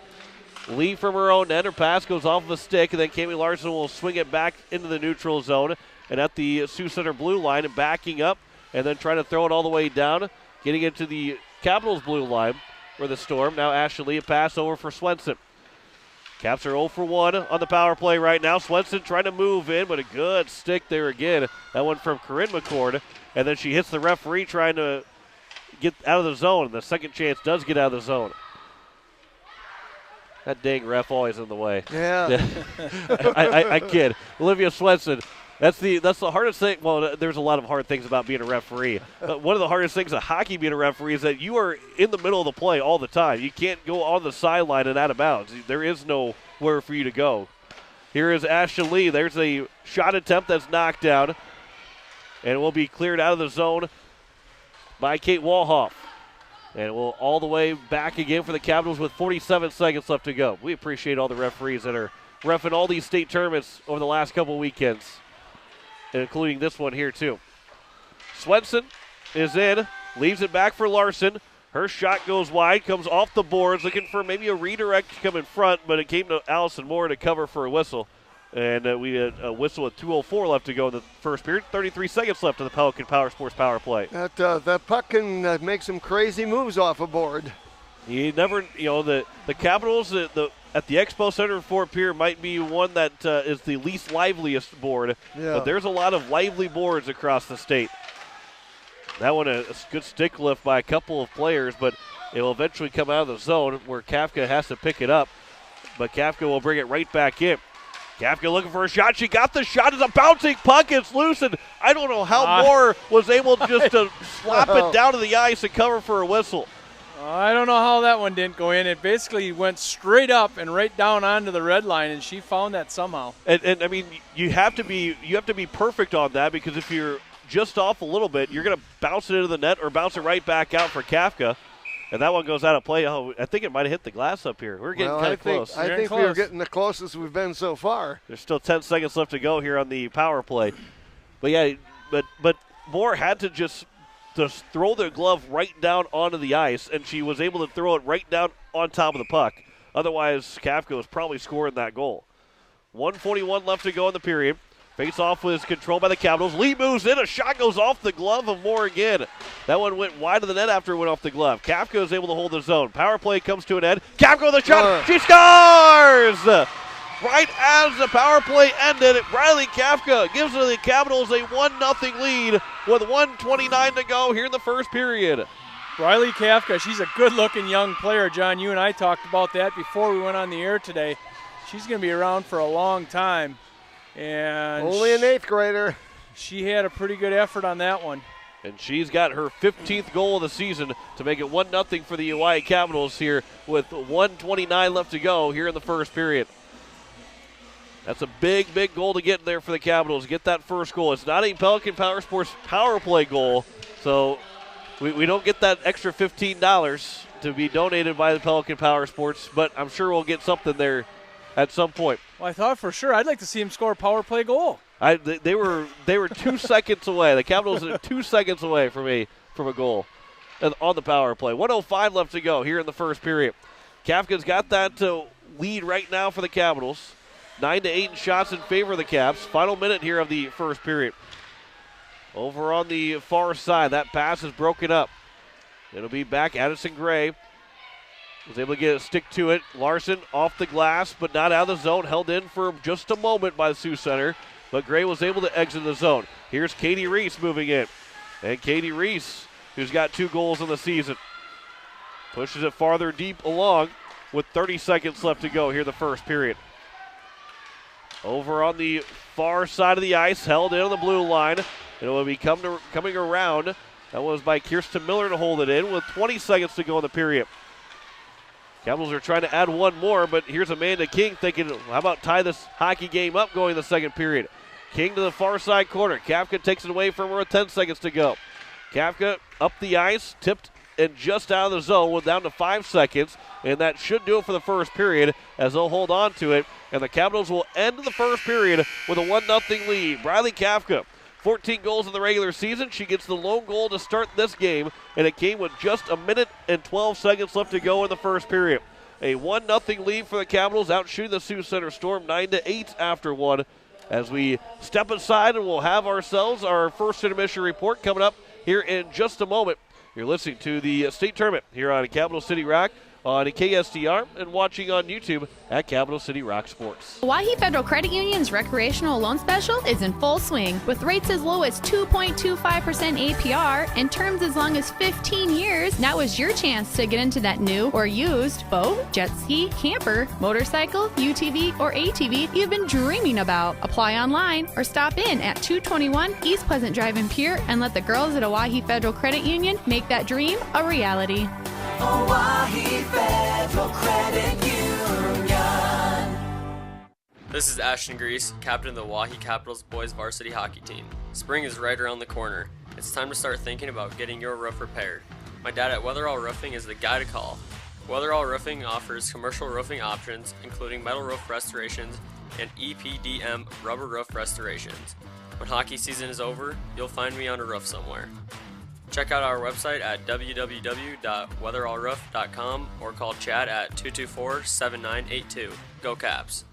Lee from her own end. Her pass goes off of a stick, and then Kami Larson will swing it back into the neutral zone. And at the Sioux Center blue line and backing up, and then trying to throw it all the way down, getting into the Capitals blue line for the Storm. Now Ashley, a pass over for Swenson. Caps are 0 for 1 on the power play right now. Swenson trying to move in, but a good stick there again. That one from Corinne McCord. And then she hits the referee trying to get out of the zone. The second chance does get out of the zone. That dang ref always in the way. Yeah. I kid. Olivia Swenson. That's the hardest thing. Well, there's a lot of hard things about being a referee. One of the hardest things of hockey being a referee is that you are in the middle of the play all the time. You can't go on the sideline and out of bounds. There is nowhere for you to go. Here is Ashley Lee. There's a shot attempt that's knocked down. And it will be cleared out of the zone by Kate Walhoff. And we'll all the way back again for the Capitals with 47 seconds left to go. We appreciate all the referees that are reffing all these state tournaments over the last couple weekends, including this one here too. Swenson is in, leaves it back for Larson. Her shot goes wide, comes off the boards, looking for maybe a redirect to come in front, but it came to Allison Moore to cover for a whistle. And we had a whistle with 2:04 left to go in the first period. 33 seconds left in the Pelican Power Sports power play. That puck can make some crazy moves off a board. He never, the Capitals at the Expo Center in Fort Pierre might be one that is the least liveliest board. Yeah. But there's a lot of lively boards across the state. That one, a good stick lift by a couple of players, but it will eventually come out of the zone where Kafka has to pick it up. But Kafka will bring it right back in. Kafka looking for a shot. She got the shot. It's a bouncing puck. It's loose, and I don't know how Moore was able just to slap it down to the ice and cover for a whistle. I don't know how that one didn't go in. It basically went straight up and right down onto the red line, and she found that somehow. And I mean, you have to be perfect on that, because if you're just off a little bit, you're going to bounce it into the net or bounce it right back out for Kafka. And that one goes out of play. Oh, I think it might have hit the glass up here. We're getting kind of close. I think we're getting the closest we've been so far. There's still 10 seconds left to go here on the power play. But yeah, but Moore had to just throw the glove right down onto the ice, and she was able to throw it right down on top of the puck. Otherwise, Kafka was probably scoring that goal. 1:41 left to go in the period. Face-off was controlled by the Capitals. Lee moves in. A shot goes off the glove of Moore again. That one went wide of the net after it went off the glove. Kafka is able to hold the zone. Power play comes to an end. Kafka with a shot. She scores! Right as the power play ended, Riley Kafka gives the Capitals a 1-0 lead with 1:29 to go here in the first period. Riley Kafka, she's a good-looking young player. John, you and I talked about that before we went on the air today. She's going to be around for a long time. And only an 8th grader. She had a pretty good effort on that one. And she's got her 15th goal of the season to make it 1-0 for the Oahe Capitals here with 1:29 left to go here in the first period. That's a big goal to get there for the Capitals. Get that first goal. It's not a Pelican Power Sports power play goal, so we don't get that extra $15 to be donated by the Pelican Power Sports, but I'm sure we'll get something there at some point. Well, I thought for sure I'd like to see him score a power play goal. They were 2 seconds away. The Capitals are 2 seconds away from a goal on the power play. 1:05 left to go here in the first period. Kafka's got that lead right now for the Capitals. 9-8 in shots in favor of the Caps. Final minute here of the first period. Over on the far side, that pass is broken up. It'll be back. Addison Gray was able to get a stick to it. Larson off the glass, but not out of the zone. Held in for just a moment by the Sioux Center, but Gray was able to exit the zone. Here's Katie Reese moving in. And Katie Reese, who's got 2 goals in the season, pushes it farther deep along with 30 seconds left to go here in the first period. Over on the far side of the ice, held in on the blue line. It will be coming around. That was by Kirsten Miller to hold it in with 20 seconds to go in the period. Capitals are trying to add one more, but here's Amanda King thinking, how about tie this hockey game up going the second period. King to the far side corner. Kafka takes it away from her with 10 seconds to go. Kafka up the ice, tipped and just out of the zone with down to 5 seconds, and that should do it for the first period as they'll hold on to it, and the Capitals will end the first period with a 1-0 lead. Briley Kafka, 14 goals in the regular season. She gets the lone goal to start this game, and it came with just a minute and 12 seconds left to go in the first period. A 1-0 lead for the Capitals, outshooting the Sioux Center Storm 9-8 after one. As we step aside, and we'll have ourselves our first intermission report coming up here in just a moment. You're listening to the state tournament here on Capital City Rock on KSTR and watching on YouTube at Capital City Rock Sports. Oahe Federal Credit Union's recreational loan special is in full swing with rates as low as 2.25% APR and terms as long as 15 years. Now is your chance to get into that new or used boat, jet ski, camper, motorcycle, UTV, or ATV you've been dreaming about. Apply online or stop in at 221 East Pleasant Drive in Pierre and let the girls at Oahe Federal Credit Union make that dream a reality. Oahe Federal Credit Union. This is Ashton Grease, captain of the Oahe Capitals boys varsity hockey team. Spring is right around the corner. It's time to start thinking about getting your roof repaired. My dad at Weatherall Roofing is the guy to call. Weatherall Roofing offers commercial roofing options, including metal roof restorations and EPDM rubber roof restorations. When hockey season is over, you'll find me on a roof somewhere. Check out our website at www.weatherallroof.com or call Chad at 224-7982. Go Caps.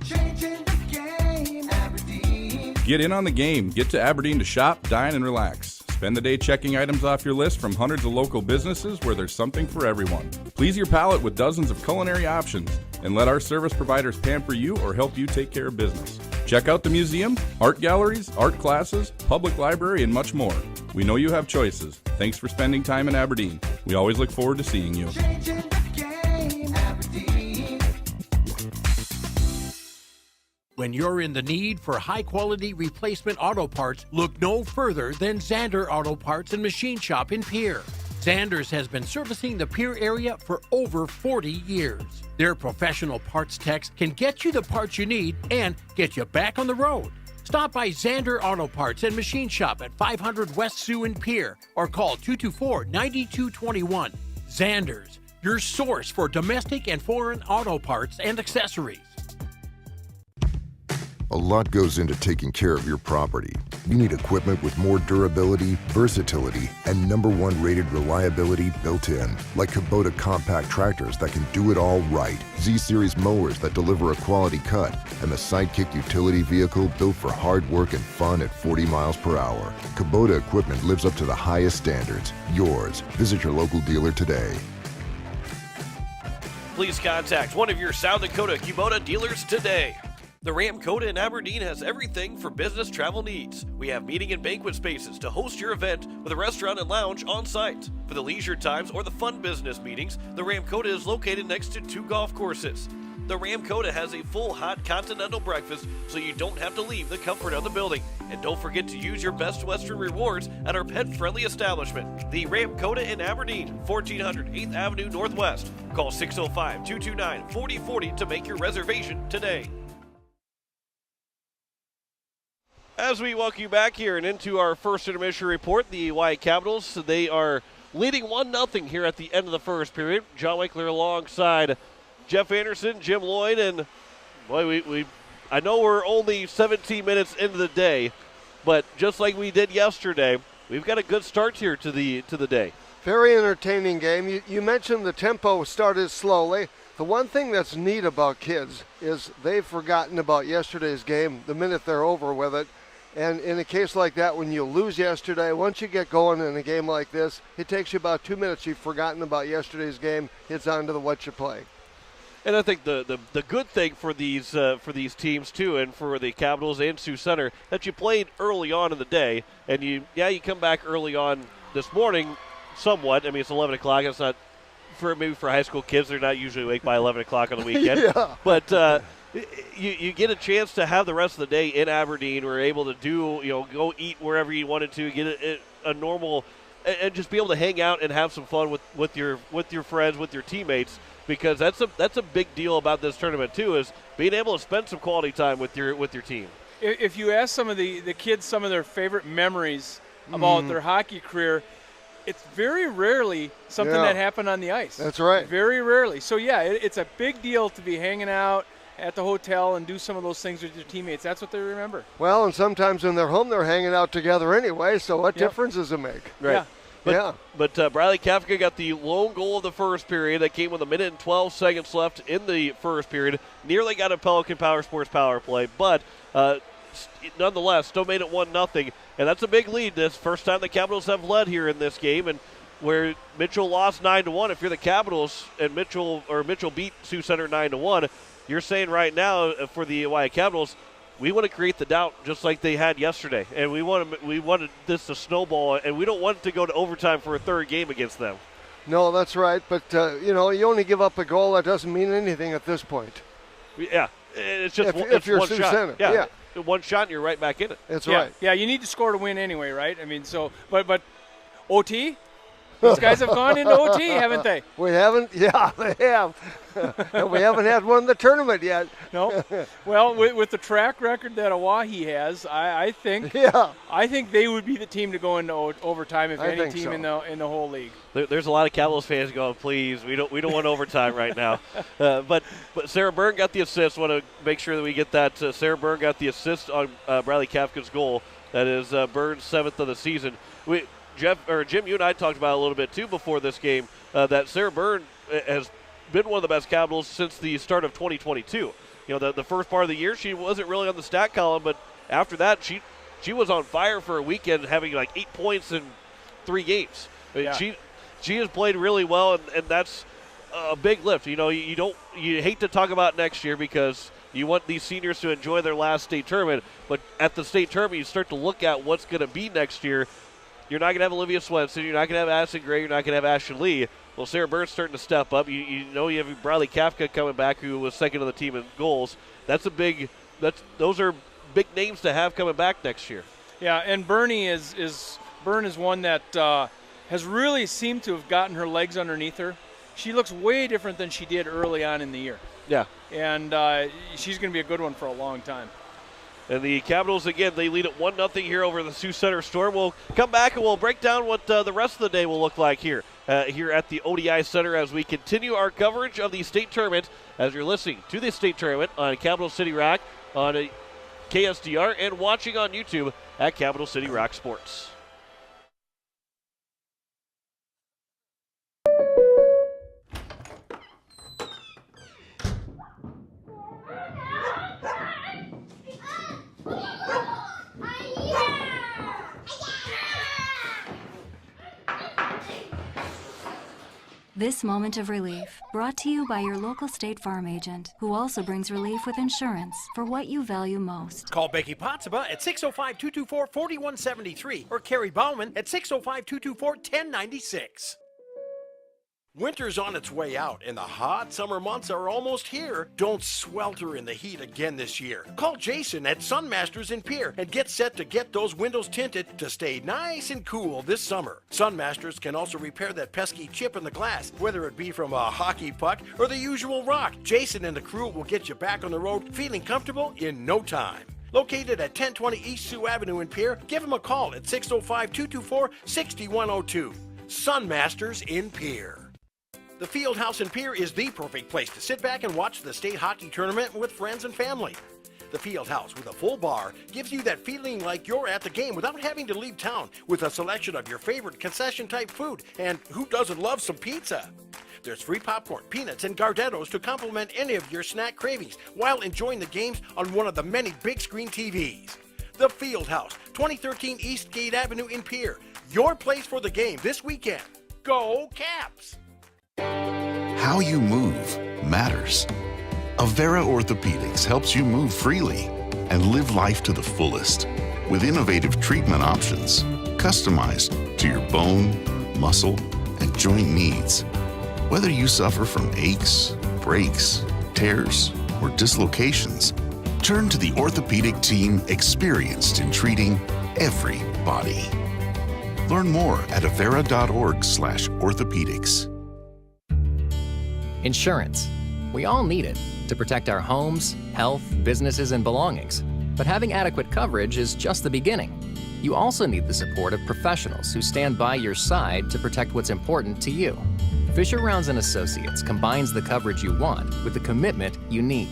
Changing the game, Aberdeen. Get in on the game. Get to Aberdeen to shop, dine, and relax. Spend the day checking items off your list from hundreds of local businesses where there's something for everyone. Please your palate with dozens of culinary options, and let our service providers pamper you or help you take care of business. Check out the museum, art galleries, art classes, public library, and much more. We know you have choices. Thanks for spending time in Aberdeen. We always look forward to seeing you. Changing the game, Aberdeen. When you're in the need for high-quality replacement auto parts, look no further than Zander Auto Parts and Machine Shop in Pierre. Zanders has been servicing the Pierre area for over 40 years. Their professional parts techs can get you the parts you need and get you back on the road. Stop by Zander Auto Parts and Machine Shop at 500 West Sioux in Pierre or call 224-9221. Zanders, your source for domestic and foreign auto parts and accessories. A lot goes into taking care of your property. You need equipment with more durability, versatility, and #1 rated reliability built in, like Kubota compact tractors that can do it all right, Z-Series mowers that deliver a quality cut, and the Sidekick utility vehicle built for hard work and fun at 40 miles per hour. Kubota equipment lives up to the highest standards. Yours. Visit your local dealer today. Please contact one of your South Dakota Kubota dealers today. The Ram Coda in Aberdeen has everything for business travel needs. We have meeting and banquet spaces to host your event with a restaurant and lounge on site. For the leisure times or the fun business meetings, the Ram Coda is located next to 2 golf courses. The Ram Coda has a full hot continental breakfast, so you don't have to leave the comfort of the building. And don't forget to use your Best Western rewards at our pet-friendly establishment. The Ram Coda in Aberdeen, 1400 8th Avenue Northwest. Call 605-229-4040 to make your reservation today. As we welcome you back here and into our first intermission report, the Oahe Capitals, they are leading 1-0 here at the end of the first period. John Winkler alongside Jeff Anderson, Jim Lloyd, and boy, I know we're only 17 minutes into the day, but just like we did yesterday, we've got a good start here to the day. Very entertaining game. You mentioned the tempo started slowly. The one thing that's neat about kids is they've forgotten about yesterday's game the minute they're over with it. And in a case like that, when you lose yesterday, once you get going in a game like this, it takes you about 2 minutes. You've forgotten about yesterday's game. It's on to what you play. And I think the good thing for these teams too, and for the Capitals and Sioux Center, that you played early on in the day, and you come back early on this morning, somewhat. I mean, it's 11 o'clock. It's not maybe for high school kids. They're not usually awake by 11 o'clock on the weekend. Yeah. But you get a chance to have the rest of the day in Aberdeen. We're able to go eat wherever you wanted to, get a normal and just be able to hang out and have some fun with your friends, with your teammates, because that's a big deal about this tournament too, is being able to spend some quality time with your team. If you ask some of the kids some of their favorite memories about their hockey career, it's very rarely something that happened on the ice. That's right. Very rarely. So, yeah, it's a big deal to be hanging out at the hotel and do some of those things with your teammates. That's what they remember. Well, and sometimes when they're home, they're hanging out together anyway, so what difference does it make? Right. Yeah. But Bradley Kafka got the lone goal of the first period. That came with 1 minute and 12 seconds left in the first period. Nearly got a Pelican Power Sports power play, but nonetheless, still made it 1-0, and that's a big lead. This first time the Capitals have led here in this game, and where Mitchell lost 9-1. If you're the Capitals and Mitchell beat Sioux Center 9-1, you're saying right now for the Oahe Capitals, we want to create the doubt just like they had yesterday, and we wanted this to snowball, and we don't want it to go to overtime for a third game against them. No, that's right, but you only give up a goal, that doesn't mean anything at this point. Yeah, it's just if you're one Sioux shot. Center. Yeah. One shot and you're right back in it. That's right. Yeah, you need to score to win anyway, right? I mean, so but OT. These guys have gone into OT, haven't they? We haven't? Yeah, they have. And we haven't had one in the tournament yet. No. Well, with the track record that Oahe has, I think they would be the team to go into overtime if any team in the whole league. There's a lot of Capitals fans going, please, we don't want overtime right now. But Sarah Byrne got the assist. Want to make sure that we get that. Sarah Byrne got the assist on Bradley Kafka's goal. That is Byrne's 7th of the season. Jim, you and I talked about it a little bit too before this game, that Sarah Byrne has been one of the best Capitals since the start of 2022. The first part of the year she wasn't really on the stat column, but after that she was on fire for a weekend, having like 8 points in 3 games. Yeah. She has played really well, and that's a big lift. You hate to talk about next year because you want these seniors to enjoy their last state tournament, but at the state tournament you start to look at what's going to be next year. You're not going to have Olivia Swenson. You're not going to have Addison Gray. You're not going to have Ashley Lee. Well, Sarah Byrne's starting to step up. You have Bradley Kafka coming back, who was second on the team in goals. Those are big names to have coming back next year. Yeah, and Byrne is one that has really seemed to have gotten her legs underneath her. She looks way different than she did early on in the year. Yeah. And she's going to be a good one for a long time. And the Capitals, again, they lead at 1-0 here over the Sioux Center Storm. We'll come back and we'll break down what the rest of the day will look like here at the ODI Center as we continue our coverage of the state tournament as you're listening to the state tournament on Capital City Rock, on KSDR, and watching on YouTube at Capital City Rock Sports. This moment of relief, brought to you by your local State Farm agent, who also brings relief with insurance for what you value most. Call Becky Pottsaba at 605-224-4173 or Carrie Bauman at 605-224-1096. Winter's on its way out, and the hot summer months are almost here. Don't swelter in the heat again this year. Call Jason at Sunmasters in Pierre and get set to get those windows tinted to stay nice and cool this summer. Sunmasters can also repair that pesky chip in the glass, whether it be from a hockey puck or the usual rock. Jason and the crew will get you back on the road feeling comfortable in no time. Located at 1020 East Sioux Avenue in Pierre, give them a call at 605-224-6102. Sunmasters in Pierre. The Fieldhouse in Pierre is the perfect place to sit back and watch the state hockey tournament with friends and family. The Fieldhouse with a full bar gives you that feeling like you're at the game without having to leave town, with a selection of your favorite concession-type food, and who doesn't love some pizza? There's free popcorn, peanuts, and Gardettos to complement any of your snack cravings while enjoying the games on one of the many big-screen TVs. The Fieldhouse, 2013 East Gate Avenue in Pierre. Your place for the game this weekend. Go Caps! How you move matters. Avera Orthopedics helps you move freely and live life to the fullest with innovative treatment options customized to your bone, muscle, and joint needs. Whether you suffer from aches, breaks, tears, or dislocations, turn to the orthopedic team experienced in treating every body. Learn more at avera.org/orthopedics. Insurance. We all need it to protect our homes, health, businesses, and belongings. But having adequate coverage is just the beginning. You also need the support of professionals who stand by your side to protect what's important to you. Fisher Rounds & Associates combines the coverage you want with the commitment you need.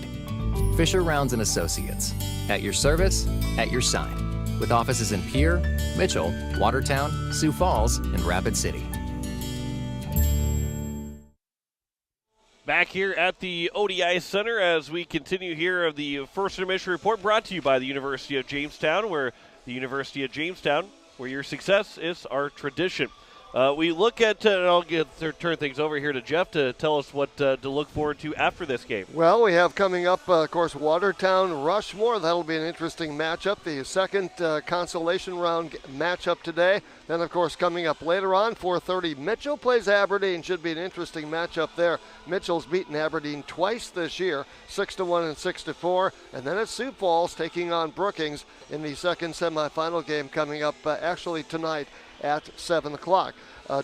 Fisher Rounds & Associates. At your service, at your side. With offices in Pierre, Mitchell, Watertown, Sioux Falls, and Rapid City. Back here at the ODI Center as we continue here of the first intermission report brought to you by the University of Jamestown, where your success is our tradition. We look at, and I'll turn things over here to Jeff to tell us what to look forward to after this game. Well, we have coming up, of course, Watertown, Rushmore. That'll be an interesting matchup. The second consolation round matchup today. Then, of course, coming up later on, 4:30, Mitchell plays Aberdeen. Should be an interesting matchup there. Mitchell's beaten Aberdeen twice this year, 6-1 and 6-4. And then it's Sioux Falls taking on Brookings in the second semifinal game coming up actually tonight at 7 o'clock.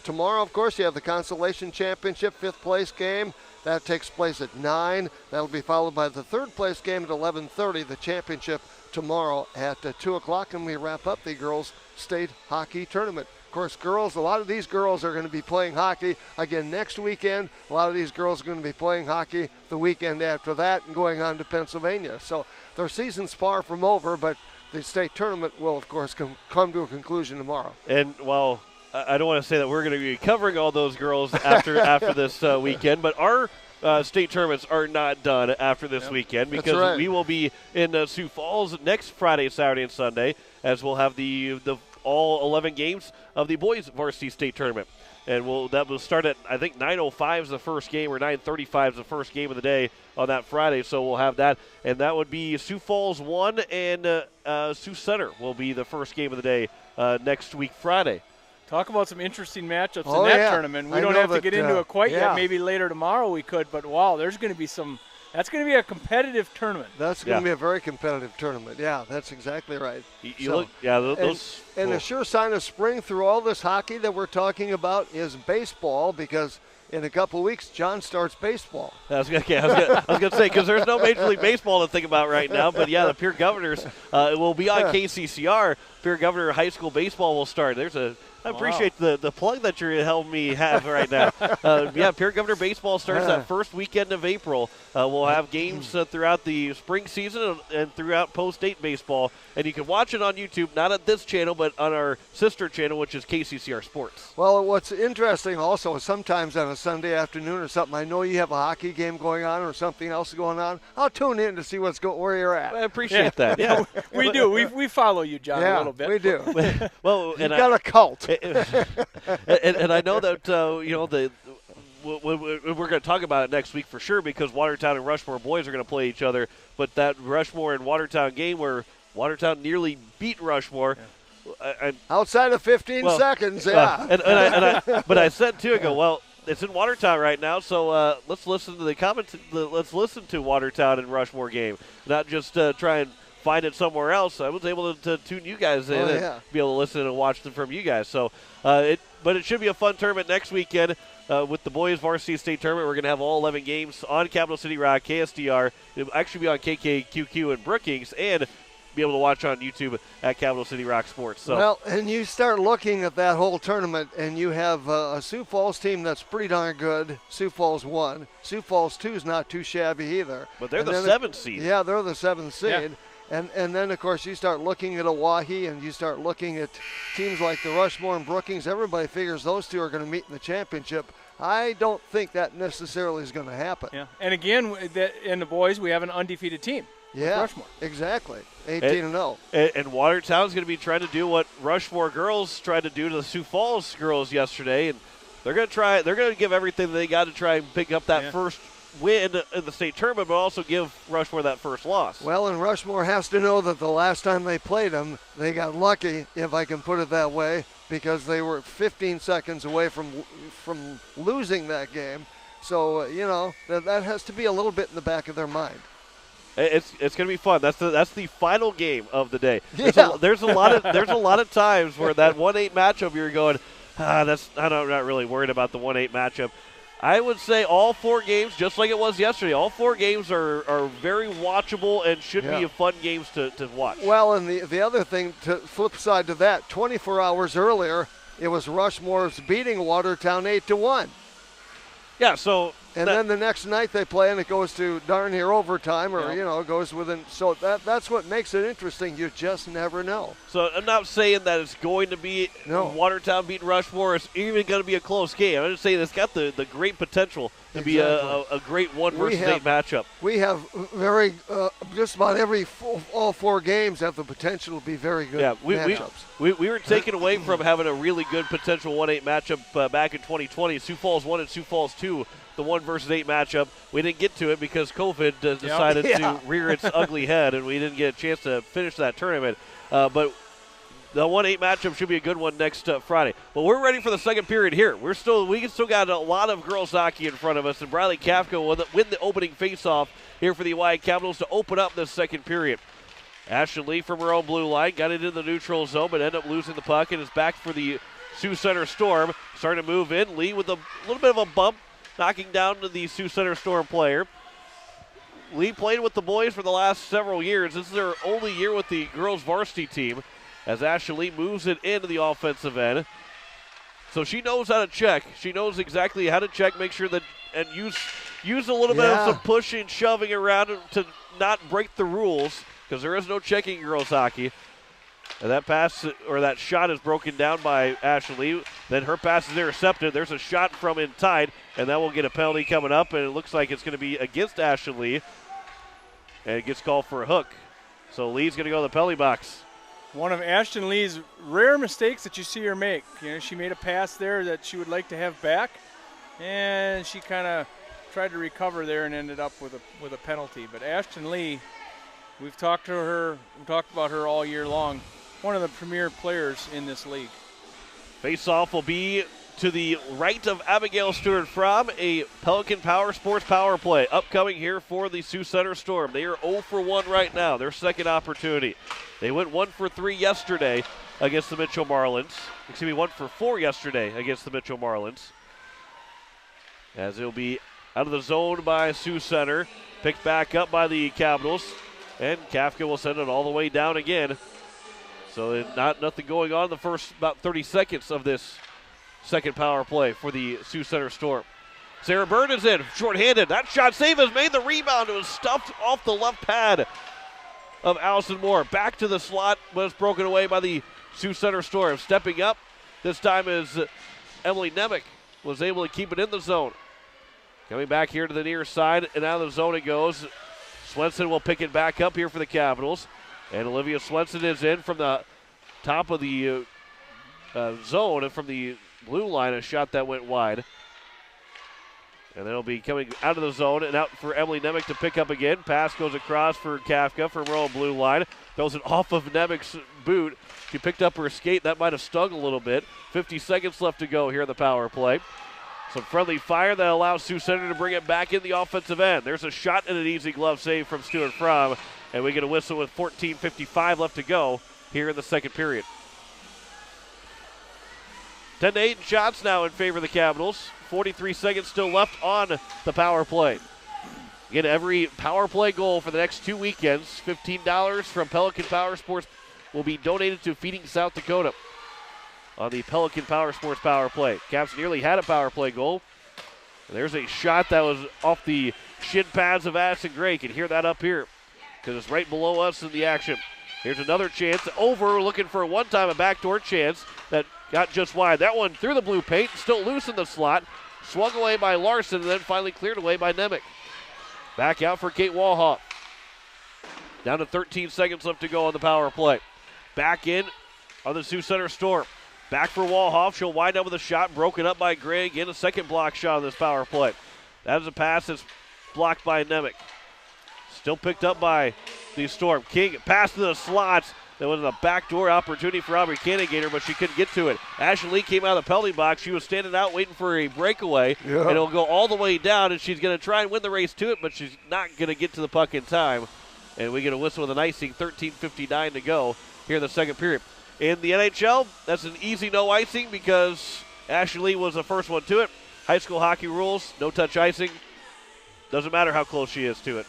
Tomorrow, of course, you have the Consolation Championship 5th place game. That takes place at 9. That'll be followed by the 3rd place game at 11:30, the championship tomorrow at 2 o'clock, and we wrap up the girls' state hockey tournament. Of course, girls, a lot of these girls are going to be playing hockey again next weekend. A lot of these girls are going to be playing hockey the weekend after that and going on to Pennsylvania. So their season's far from over, but the state tournament will, of course, come to a conclusion tomorrow. And while I don't want to say that we're going to be covering all those girls after this weekend, but our state tournaments are not done after this weekend because we will be in Sioux Falls next Friday, Saturday, and Sunday, as we'll have the all 11 games of the boys varsity state tournament. And that will start at, I think, 9:05 is the first game, or 9:35 is the first game of the day on that Friday. So we'll have that. And that would be Sioux Falls 1 and Sioux Center will be the first game of the day next week, Friday. Talk about some interesting matchups in that tournament. We don't have to get into it quite yet. Maybe later tomorrow we could. But, wow, there's going to be some – that's going to be a competitive tournament. That's going to be a very competitive tournament. Yeah, that's exactly right. And a sure sign of spring through all this hockey that we're talking about is baseball, because in a couple of weeks, John starts baseball. I was going to say, because there's no Major League Baseball to think about right now. But, yeah, the Pierre Governors will be on KCCR. Pierre Governor High School Baseball will start. I appreciate the plug that you're helping me have right now. Pierre Governor Baseball starts that first weekend of April. We'll have games throughout the spring season and throughout post-state baseball. And you can watch it on YouTube, not at this channel, but on our sister channel, which is KCCR Sports. Well, what's interesting also is sometimes on a Sunday afternoon or something, I know you have a hockey game going on or something else going on. I'll tune in to see where you're at. I appreciate that. Yeah, we do. We follow you, John, a little bit. We do. Well, you've got a cult. and I know that we're going to talk about it next week for sure, because Watertown and Rushmore boys are going to play each other. But that Rushmore and Watertown game where Watertown nearly beat Rushmore. Outside of 15 seconds, but I said too, I go, well, it's in Watertown right now, so let's listen to the comments. Let's listen to Watertown and Rushmore game, not just try and find it somewhere else. I was able to tune you guys in and be able to listen and watch them from you guys. So, but it should be a fun tournament next weekend with the boys varsity state tournament. We're going to have all 11 games on Capital City Rock, KSDR. It'll actually be on KKQQ and Brookings, and be able to watch on YouTube at Capital City Rock Sports. So. Well, and you start looking at that whole tournament, and you have a Sioux Falls team that's pretty darn good. Sioux Falls 1. Sioux Falls 2 is not too shabby either. But they're the 7th seed. Yeah, they're the 7th seed. Yeah. And then, of course, you start looking at Oahe, and you start looking at teams like the Rushmore and Brookings. Everybody figures those two are going to meet in the championship. I don't think that necessarily is going to happen. Yeah. And again, in the boys, we have an undefeated team. Yeah, Rushmore. Exactly. 18-0. And Watertown's going to be trying to do what Rushmore girls tried to do to the Sioux Falls girls yesterday, and they're going to try. They're going to give everything they got to try and pick up that first win in the state tournament, but also give Rushmore that first loss. Well, and Rushmore has to know that the last time they played them, they got lucky, if I can put it that way, because they were 15 seconds away from losing that game. So, that has to be a little bit in the back of their mind. It's going to be fun. That's the final game of the day. Yeah. There's a lot of times where that 1-8 matchup you're going, I'm not really worried about the 1-8 matchup. I would say all 4 games, just like it was yesterday, all 4 games are very watchable and should be fun games to watch. Well, and the other thing, to flip side to that, 24 hours earlier, it was Rushmore's beating Watertown 8-1. Yeah, so. And then the next night they play and it goes to darn near overtime, or it goes within. So that's what makes it interesting. You just never know. So I'm not saying that it's going to be Watertown beating Rushmore. It's even going to be a close game. I'm just saying it's got the great potential to be a great 1 versus 8 matchup. We have just about all 4 games have the potential to be very good matchups. We were taken away from having a really good potential 1-8 matchup back in 2020. Sioux Falls 1 and Sioux Falls 2. The 1 versus 8 matchup. We didn't get to it because COVID decided to rear its ugly head, and we didn't get a chance to finish that tournament. But the 1-8 matchup should be a good one next Friday. But we're ready for the second period here. We still got a lot of girls hockey in front of us, and Briley Kafka will win the opening faceoff here for the Oahe Capitals to open up this second period. Ashton Lee from her own blue line got it in the neutral zone, but ended up losing the puck, and is back for the Sioux Center Storm. Starting to move in. Lee with a little bit of a bump, knocking down to the Sioux Center Storm player. Lee played with the boys for the last several years. This is their only year with the girls varsity team as Ashley Lee moves it into the offensive end. So she knows how to check. She knows exactly how to check, make sure that, and use a little bit of some pushing, shoving around to not break the rules, because there is no checking girls hockey. And that pass, or that shot, is broken down by Ashley Lee. Then her pass is intercepted. There's a shot from in tight, and that will get a penalty coming up, and it looks like it's going to be against Ashley Lee. And it gets called for a hook. So Lee's going to go to the penalty box. One of Ashton Lee's rare mistakes that you see her make. She made a pass there that she would like to have back, and she kind of tried to recover there and ended up with a penalty. But Ashton Lee, we've talked about her all year long. One of the premier players in this league. Face-off will be to the right of Abigail Stewart-Fromm, a Pelican Power Sports power play upcoming here for the Sioux Center Storm. They are 0 for 1 right now, their second opportunity. They went 1 for 3 yesterday against the Mitchell Marlins. 1 for 4 yesterday against the Mitchell Marlins. As it'll be out of the zone by Sioux Center, picked back up by the Capitals, and Kafka will send it all the way down again. So nothing going on in the first about 30 seconds of this second power play for the Sioux Center Storm. Sarah Byrne is in, shorthanded. That shot save has made the rebound. It was stuffed off the left pad of Allison Moore. Back to the slot, but it's broken away by the Sioux Center Storm. Stepping up this time is Emily Nemec, was able to keep it in the zone. Coming back here to the near side, and out of the zone it goes. Swenson will pick it back up here for the Capitals. And Olivia Swenson is in from the top of the zone, and from the blue line, a shot that went wide. And they'll be coming out of the zone and out for Emily Nemec to pick up again. Pass goes across for Kafka from her own blue line. Throws it off of Nemec's boot. She picked up her skate. That might have stung a little bit. 50 seconds left to go here in the power play. Some friendly fire that allows Sioux Center to bring it back in the offensive end. There's a shot and an easy glove save from Stewart-Fromm. And we get a whistle with 14:55 left to go here in the second period. 10-8 shots now in favor of the Capitals. 43 seconds still left on the power play. Again, every power play goal for the next 2 weekends, $15 from Pelican Power Sports, will be donated to Feeding South Dakota on the Pelican Power Sports power play. Caps nearly had a power play goal. And there's a shot that was off the shin pads of Addison Gray. You can hear that up here because it's right below us in the action. Here's another chance. Over, looking for a one-time, a backdoor chance that got just wide. That one through the blue paint, still loose in the slot. Swung away by Larson and then finally cleared away by Nemec. Back out for Kate Walhoff. Down to 13 seconds left to go on the power play. Back in on the Sioux Center Storm. Back for Walhoff. She'll wind up with a shot broken up by Gray. Again, a second block shot on this power play. That is a pass that's blocked by Nemec. Still picked up by the Storm. King pass to the slots. There was a backdoor opportunity for Aubrey Canagater, but she couldn't get to it. Ashley Lee came out of the penalty box. She was standing out waiting for a breakaway, and it'll go all the way down, and she's going to try and win the race to it, but she's not going to get to the puck in time. And we get a whistle with an icing, 13:59 to go here in the second period. In the NHL, that's an easy no icing because Ashley was the first one to it. High school hockey rules, no touch icing. Doesn't matter how close she is to it.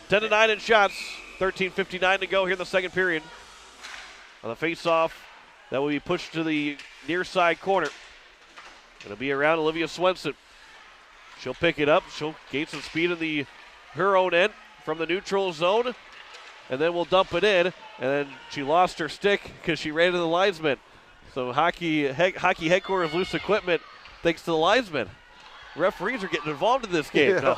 10-9 in shots, 13:59 to go here in the second period. On the face-off, that will be pushed to the near side corner. It'll be around Olivia Swenson. She'll pick it up. She'll gain some speed in her own end from the neutral zone. And then we'll dump it in. And then she lost her stick because she ran into the linesman. So hockey headquarters loose equipment thanks to the linesman. Referees are getting involved in this game. Yeah.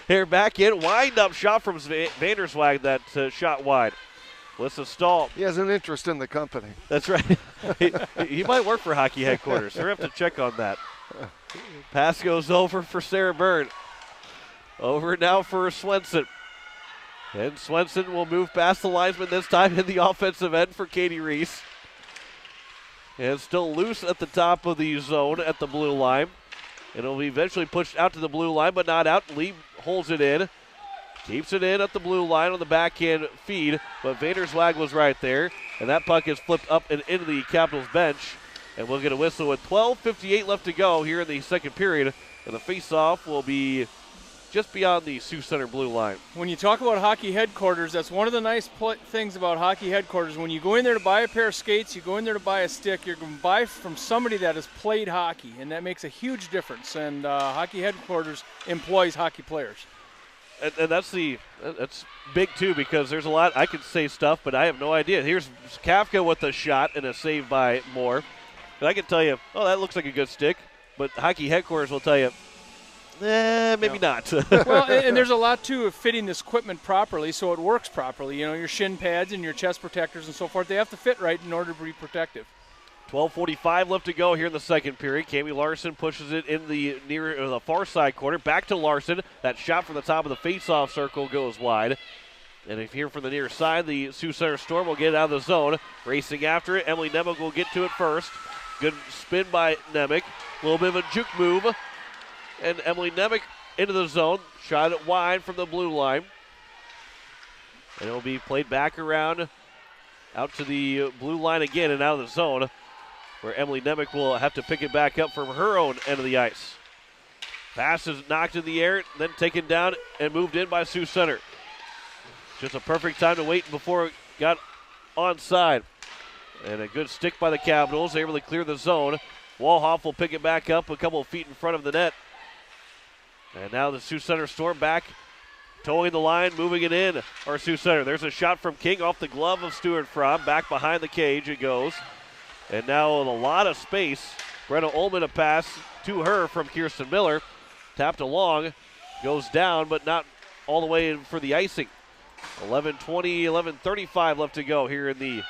Here back in. Wind-up shot from Vanderswag. That shot wide. Melissa Stahl. He has an interest in the company. That's right. he might work for hockey headquarters. We're going to have to check on that. Pass goes over for Sarah Byrne. Over now for Swenson. And Swenson will move past the linesman this time in the offensive end for Katie Reese. And still loose at the top of the zone at the blue line. It'll be eventually pushed out to the blue line, but not out. Lee holds it in. Keeps it in at the blue line on the backhand feed, but Vanderswag was right there. And that puck is flipped up and into the Capitals bench. And we'll get a whistle with 12:58 left to go here in the second period. And the face-off will be just beyond the Sioux Center blue line. When you talk about hockey headquarters, that's one of the nice things about hockey headquarters. When you go in there to buy a pair of skates, you go in there to buy a stick, you're going to buy from somebody that has played hockey, and that makes a huge difference. And hockey headquarters employs hockey players. And that's big, too, because there's a lot. I could say stuff, but I have no idea. Here's Kafka with a shot and a save by Moore. And I can tell you, oh, that looks like a good stick. But hockey headquarters will tell you, maybe not. Well, and there's a lot, too, of fitting this equipment properly so it works properly. You know, your shin pads and your chest protectors and so forth, they have to fit right in order to be protective. 12:45 left to go here in the second period. Cami Larson pushes it in the far side corner. Back to Larson. That shot from the top of the face-off circle goes wide. And if here from the near side, the Sioux Center Storm will get it out of the zone. Racing after it. Emily Nemec will get to it first. Good spin by Nemec. A little bit of a juke move. And Emily Nemec into the zone. Shot it wide from the blue line. And it'll be played back around out to the blue line again and out of the zone, where Emily Nemec will have to pick it back up from her own end of the ice. Pass is knocked in the air, then taken down and moved in by Sioux Center. Just a perfect time to wait before it got onside. And a good stick by the Capitals, able to clear the zone. Walhoff will pick it back up a couple of feet in front of the net. And now the Sioux Center Storm back, towing the line, moving it in. Or Sioux Center. There's a shot from King off the glove of Stuart Fromm. Back behind the cage it goes. And now with a lot of space, Brenna Ullman a pass to her from Kirsten Miller. Tapped along, goes down, but not all the way in for the icing. 11:20, 11:35 left to go here in the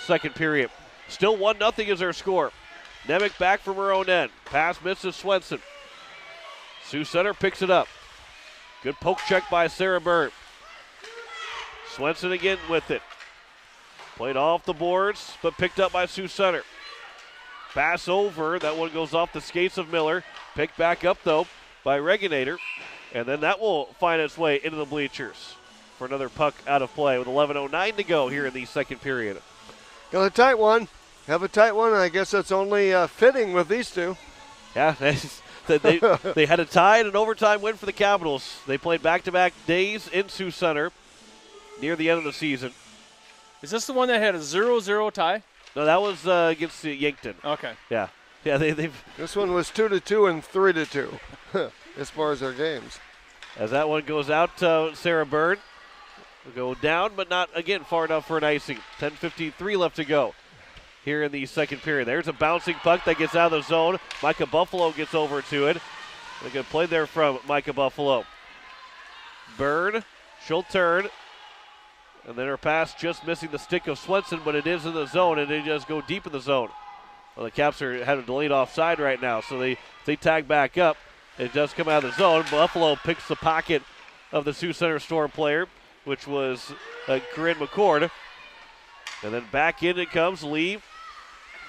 second period. Still 1-0 is their score. Nemec back from her own end. Pass misses Swenson. Sioux Center picks it up. Good poke check by Sarah Byrne. Swenson again with it. Played off the boards, but picked up by Sioux Center. Pass over. That one goes off the skates of Miller. Picked back up, though, by Regenator. And then that will find its way into the bleachers for another puck out of play with 11:09 to go here in the second period. Got a tight one. Have a tight one, and I guess that's only fitting with these two. Yeah, they had a tie and an overtime win for the Capitals. They played back-to-back days in Sioux Center near the end of the season. Is this the one that had a 0-0 tie? No, that was against Yankton. Okay. Yeah. Yeah, they've. This one was 2-2 and 3-2 as far as their games. As that one goes out to Sarah Byrne. Will go down, but not, again, far enough for an icing. 10:53 left to go here in the second period. There's a bouncing puck that gets out of the zone. Micah Buffalo gets over to it. A good play there from Micah Buffalo. Byrne, she'll turn. And then her pass just missing the stick of Swenson, but it is in the zone, and they just go deep in the zone. Well, the Caps are having a delayed offside right now, so they tag back up. It does come out of the zone. Buffalo picks the pocket of the Sioux Center Storm player, which was Corinne McCord. And then back in it comes Lee.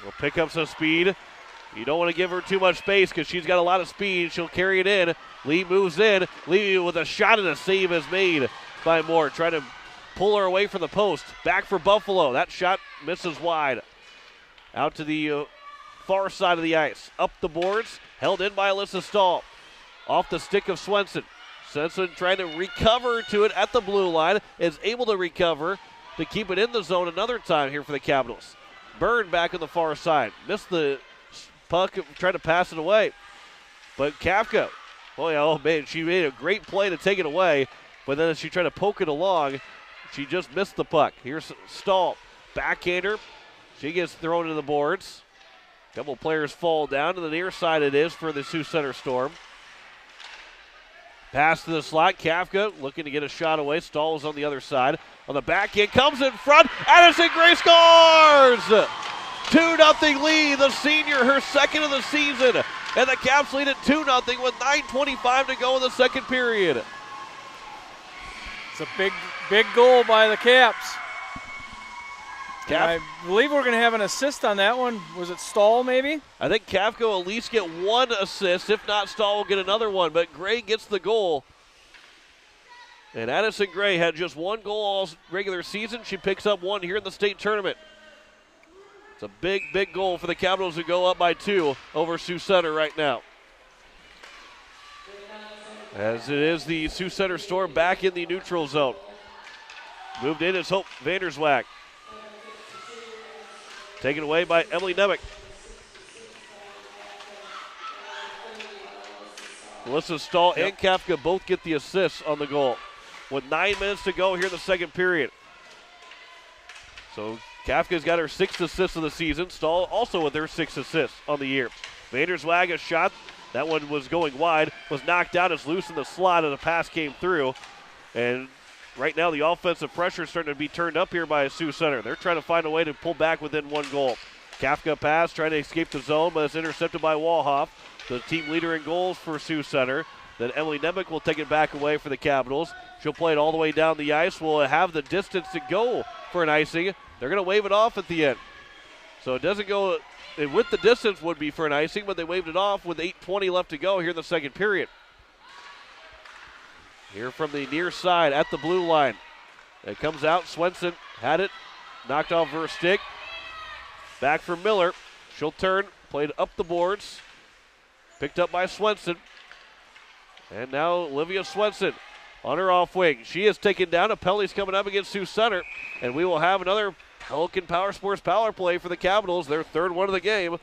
Will pick up some speed. You don't want to give her too much space because she's got a lot of speed. She'll carry it in. Lee moves in. Lee with a shot and a save is made by Moore. Trying to pull her away from the post. Back for Buffalo. That shot misses wide. Out to the far side of the ice. Up the boards. Held in by Alyssa Stahl. Off the stick of Swenson. Swenson trying to recover to it at the blue line. Is able to recover to keep it in the zone another time here for the Capitals. Byrne back on the far side. Missed the puck, trying to pass it away. But Kafka, oh man, she made a great play to take it away. But then as she tried to poke it along, she just missed the puck. Here's Stahl. Backhander. She gets thrown to the boards. A couple players fall down. To the near side it is for the Sioux Center Storm. Pass to the slot. Kafka looking to get a shot away. Stahl is on the other side. On the back end, comes in front. Addison Gray scores! 2-0 lead. The senior, her second of the season. And the Caps lead at 2-0 with 9:25 to go in the second period. It's a big goal by the Caps. I believe we're going to have an assist on that one. Was it Stahl, maybe? I think Kafka will at least get one assist. If not, Stahl will get another one. But Gray gets the goal. And Addison Gray had just one goal all regular season. She picks up one here in the state tournament. It's a big, big goal for the Capitals to go up by 2 over Sioux Center right now. As it is the Sioux Center Storm back in the neutral zone. Moved in is Hope Vanderswag. Taken away by Emily Nemec. Alyssa Stahl and Kafka both get the assists on the goal. With 9 minutes to go here in the second period. So Kafka's got her 6th assist of the season. Stahl also with her 6th assist on the year. Vanderswag a shot. That one was going wide. Was knocked out. It's loose in the slot and the pass came through. And right now the offensive pressure is starting to be turned up here by Sioux Center. They're trying to find a way to pull back within one goal. Kafka pass, trying to escape the zone, but it's intercepted by Walhoff, the team leader in goals for Sioux Center. Then Emily Nemec will take it back away for the Capitals. She'll play it all the way down the ice. Will have the distance to go for an icing. They're going to wave it off at the end. So it doesn't go, with the distance would be for an icing, but they waved it off with 8:20 left to go here in the second period. Here from the near side at the blue line. It comes out. Swenson had it. Knocked off her stick. Back for Miller. She'll turn. Played up the boards. Picked up by Swenson. And now Olivia Swenson on her off wing. She is taken down. A penalty's coming up against Sioux Center. And we will have another Pelican Power Sports power play for the Capitals. Their third one of the game.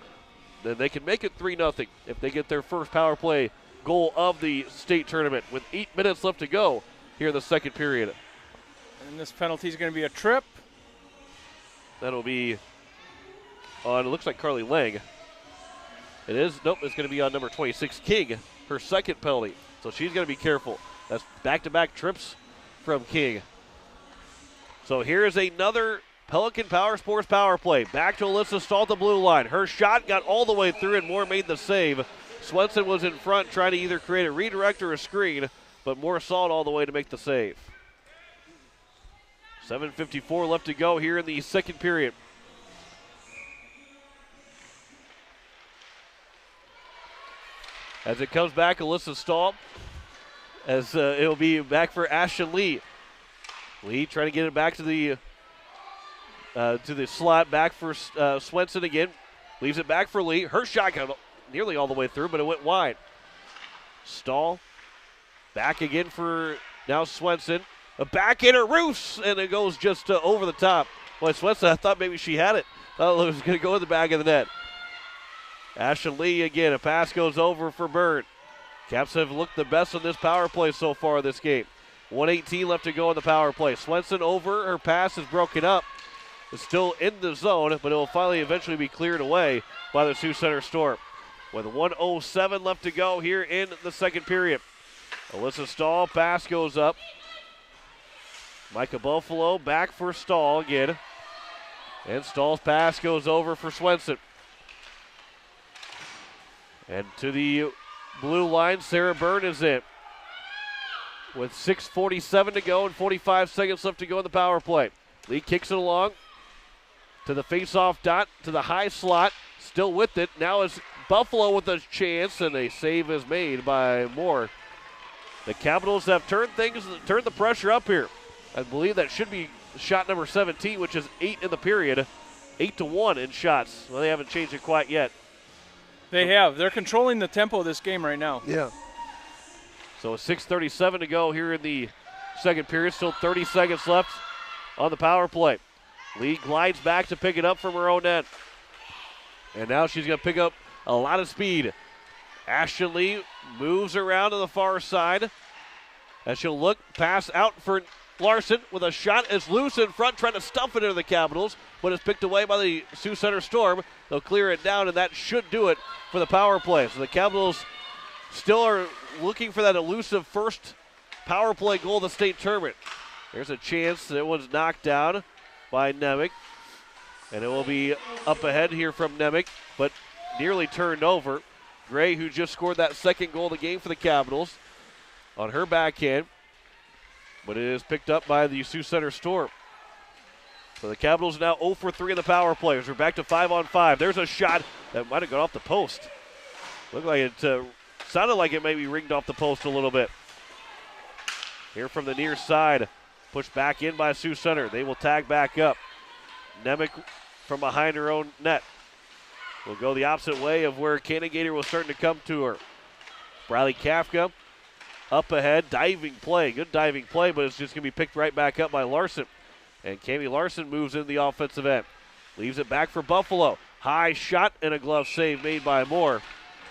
Then they can make it 3-0 if they get their first power play goal of the state tournament with 8 minutes left to go here in the second period. And this penalty is going to be a trip. That'll be on, it looks like Carly Lang. It is, nope, it's going to be on number 26, King, her second penalty. So she's going to be careful. That's back-to-back trips from King. So here's another Pelican Power Sports power play. Back to Alyssa Stahl at the blue line. Her shot got all the way through and Moore made the save. Swenson was in front trying to either create a redirect or a screen, but Moore saw it all the way to make the save. 7:54 left to go here in the second period. As it comes back, Alyssa Stahl, as it'll be back for Ashton Lee. Lee trying to get it back to the slot, back for Swenson again. Leaves it back for Lee. Her shot got nearly all the way through, but it went wide. Stahl back again for now Swenson. A backhander, Roos, and it goes just over the top. Boy, Swenson, I thought maybe she had it. Thought it was going to go in the back of the net. Ashton Lee again, a pass goes over for Byrne. Caps have looked the best on this power play so far this game. 1:18 left to go in the power play. Swenson over, her pass is broken up. It's still in the zone, but it will finally eventually be cleared away by the Sioux Center Storm. With 1:07 left to go here in the second period. Alyssa Stahl, pass goes up. Micah Buffalo back for Stahl again. And Stahl's pass goes over for Swenson. And to the blue line, Sarah Byrne is in. With 6:47 to go and 45 seconds left to go in the power play. Lee kicks it along to the face-off dot, to the high slot. Still with it. Now is Buffalo with a chance, and a save is made by Moore. The Capitals have turned the pressure up here. I believe that should be shot number 17, which is 8 in the period. 8-1 in shots. Well, they haven't changed it quite yet. They have. They're controlling the tempo of this game right now. Yeah. So 6:37 to go here in the second period. Still 30 seconds left on the power play. Lee glides back to pick it up from her own net. And now she's going to pick up a lot of speed. Ashton Lee moves around to the far side as she'll look pass out for Larson with a shot. It's loose in front, trying to stuff it into the Capitals, but it's picked away by the Sioux Center Storm. They'll clear it down, and that should do it for the power play. So the Capitals still are looking for that elusive first power play goal of the state tournament. There's a chance that one's knocked down by Nemec, and it will be up ahead here from Nemec, but nearly turned over. Gray, who just scored that second goal of the game for the Capitals, on her backhand, but it is picked up by the Sioux Center Storm. So the Capitals now 0 for 3 in the power play. We're back to 5-on-5. There's a shot that might have gone off the post. Looked like it sounded like it maybe ringed off the post a little bit. Here from the near side, pushed back in by Sioux Center. They will tag back up. Nemec from behind her own net will go the opposite way of where Canagator was starting to come to her. Bradley Kafka up ahead, diving play. Good diving play, but it's just going to be picked right back up by Larson. And Cami Larson moves into the offensive end. Leaves it back for Buffalo. High shot and a glove save made by Moore.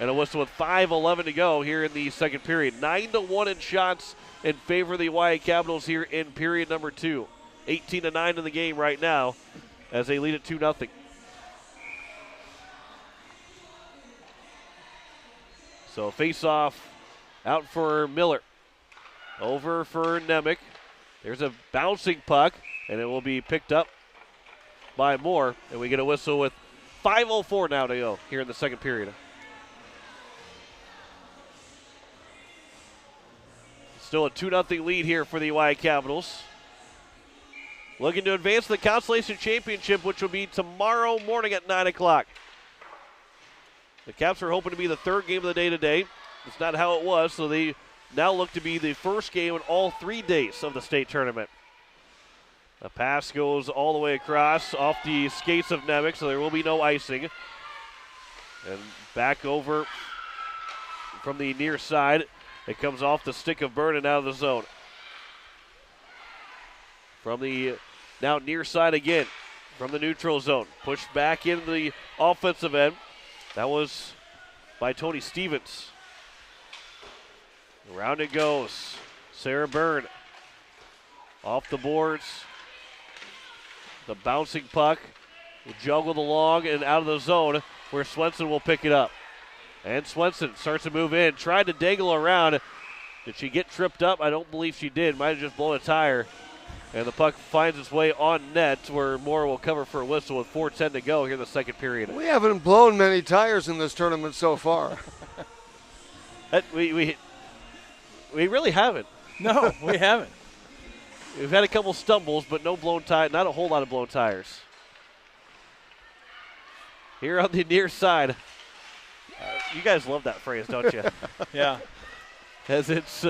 And a whistle with 5:11 to go here in the second period. 9-1 in shots in favor of the Oahe Capitals here in period number 2. 18-9 in the game right now as they lead it 2-0. So face-off out for Miller. Over for Nemec. There's a bouncing puck, and it will be picked up by Moore. And we get a whistle with 5:04 now to go here in the second period. Still a 2-0 lead here for the Oahe Capitals. Looking to advance to the Consolation Championship, which will be tomorrow morning at 9 o'clock. The Caps are hoping to be the third game of the day today. It's not how it was, so they now look to be the first game in all 3 days of the state tournament. The pass goes all the way across off the skates of Nemec, so there will be no icing. And back over from the near side. It comes off the stick of Byrne and out of the zone. From the now near side again, from the neutral zone. Pushed back into the offensive end. That was by Tony Stevens. Around it goes. Sarah Byrne. Off the boards. The bouncing puck. Juggled along and out of the zone where Swenson will pick it up. And Swenson starts to move in. Tried to dangle around. Did she get tripped up? I don't believe she did. Might have just blown a tire. And the puck finds its way on net where Moore will cover for a whistle with 4:10 to go here in the second period. We haven't blown many tires in this tournament so far. We really haven't. No, we haven't. We've had a couple stumbles, but no blown tire. Not a whole lot of blown tires. Here on the near side. You guys love that phrase, don't you? Yeah. As it's.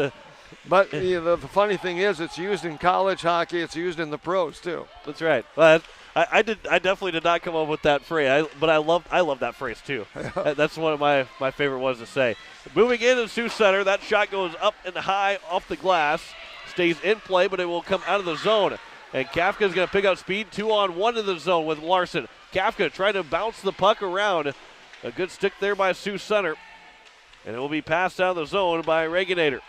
But the funny thing is, it's used in college hockey. It's used in the pros too. That's right. But I definitely did not come up with that phrase. But I love that phrase too. That's one of my favorite ones to say. Moving into Sioux Center, that shot goes up and high off the glass, stays in play, but it will come out of the zone. And Kafka is going to pick up speed. 2-on-1 in the zone with Larson. Kafka trying to bounce the puck around. A good stick there by Sioux Center. And it will be passed out of the zone by Reganator.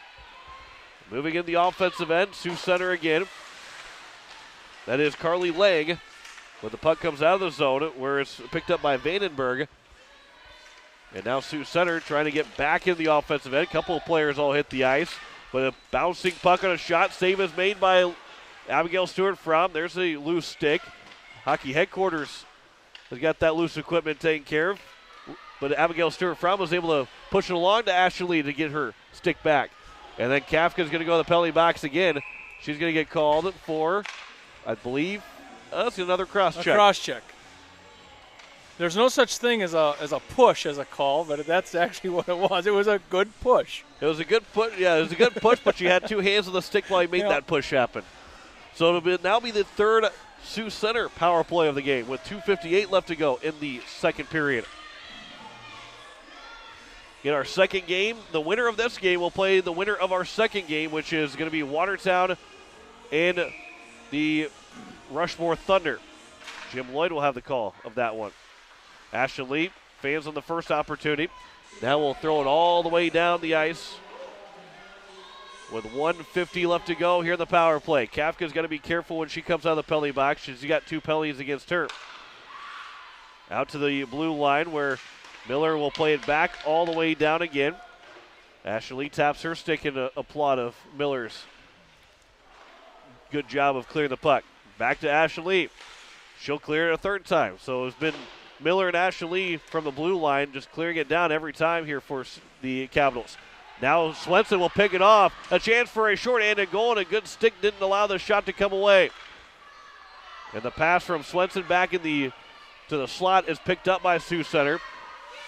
Moving in the offensive end, Sioux Center again. That is Carly Lang. But the puck comes out of the zone where it's picked up by Vandenberg. And now Sioux Center trying to get back in the offensive end. A couple of players all hit the ice. But a bouncing puck on a shot. Save is made by Abigail Stewart-Fromm. There's a loose stick. Hockey headquarters has got that loose equipment taken care of. But Abigail Stewart-Fromm was able to push it along to Ashley to get her stick back. And then Kafka's going to go to the penalty box again. She's going to get called for, I believe, that's another cross check. A cross check. There's no such thing as a push as a call, but that's actually what it was. It was a good push. It was a good push. Yeah, it was a good push, but you had two hands on the stick while you made that push happen. So it'll now be the third Sioux Center power play of the game with 2:58 left to go in the second period. In our second game, the winner of this game will play the winner of our second game, which is going to be Watertown and the Rushmore Thunder. Jim Lloyd will have the call of that one. Ashton Lee, fans on the first opportunity. Now we'll throw it all the way down the ice with 1:50 left to go here in the power play. Kafka's got to be careful when she comes out of the penalty box. She's got 2 penalties against her. Out to the blue line where Miller will play it back all the way down again. Ashton Lee taps her stick in applaud of Miller's good job of clearing the puck. Back to Ashton Lee. She'll clear it a third time. So it's been Miller and Ashton Lee from the blue line just clearing it down every time here for the Capitals. Now Swenson will pick it off. A chance for a short-handed goal, and a good stick didn't allow the shot to come away. And the pass from Swenson back to the slot is picked up by Sioux Center.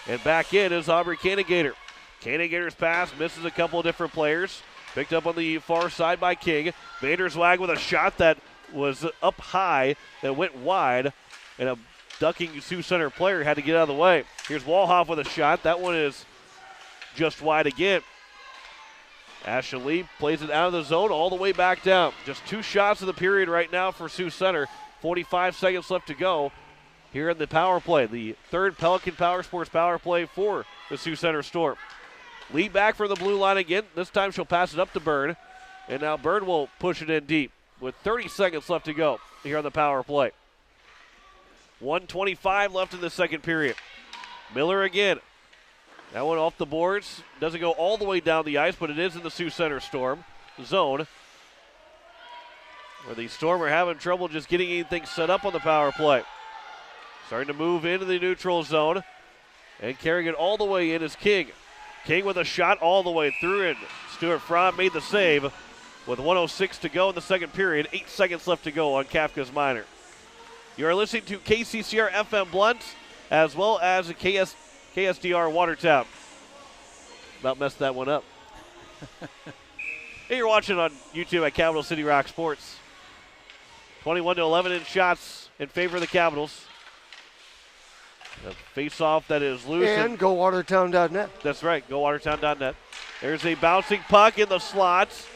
And back in is Aubrey Canagator. Canagator's pass misses a couple of different players. Picked up on the far side by King. Vanderswag with a shot that was up high that went wide, and a ducking Sioux Center player had to get out of the way. Here's Walhoff with a shot. That one is just wide again. Ashton Lee plays it out of the zone all the way back down. Just 2 shots of the period right now for Sioux Center. 45 seconds left to go here in the power play. The third Pelican Power Sports power play for the Sioux Center Storm. Lee back from the blue line again. This time she'll pass it up to Byrne. And now Byrne will push it in deep with 30 seconds left to go here on the power play. 1:25 left in the second period. Miller again. That one off the boards. Doesn't go all the way down the ice, but it is in the Sioux Center Storm zone, where the Storm are having trouble just getting anything set up on the power play. Starting to move into the neutral zone, and carrying it all the way in is King. King with a shot all the way through, and Stuart Fromm made the save with 1:06 to go in the second period. 8 seconds left to go on Kafka's Minor. You are listening to KCCR FM Blunt, as well as KSDR Watertown. About messed that one up. Hey, you're watching on YouTube at Capital City Rock Sports. 21-11 in shots in favor of the Capitals. A face-off that is loose. And GoWatertown.net. That's right, GoWatertown.net. There's a bouncing puck in the slots.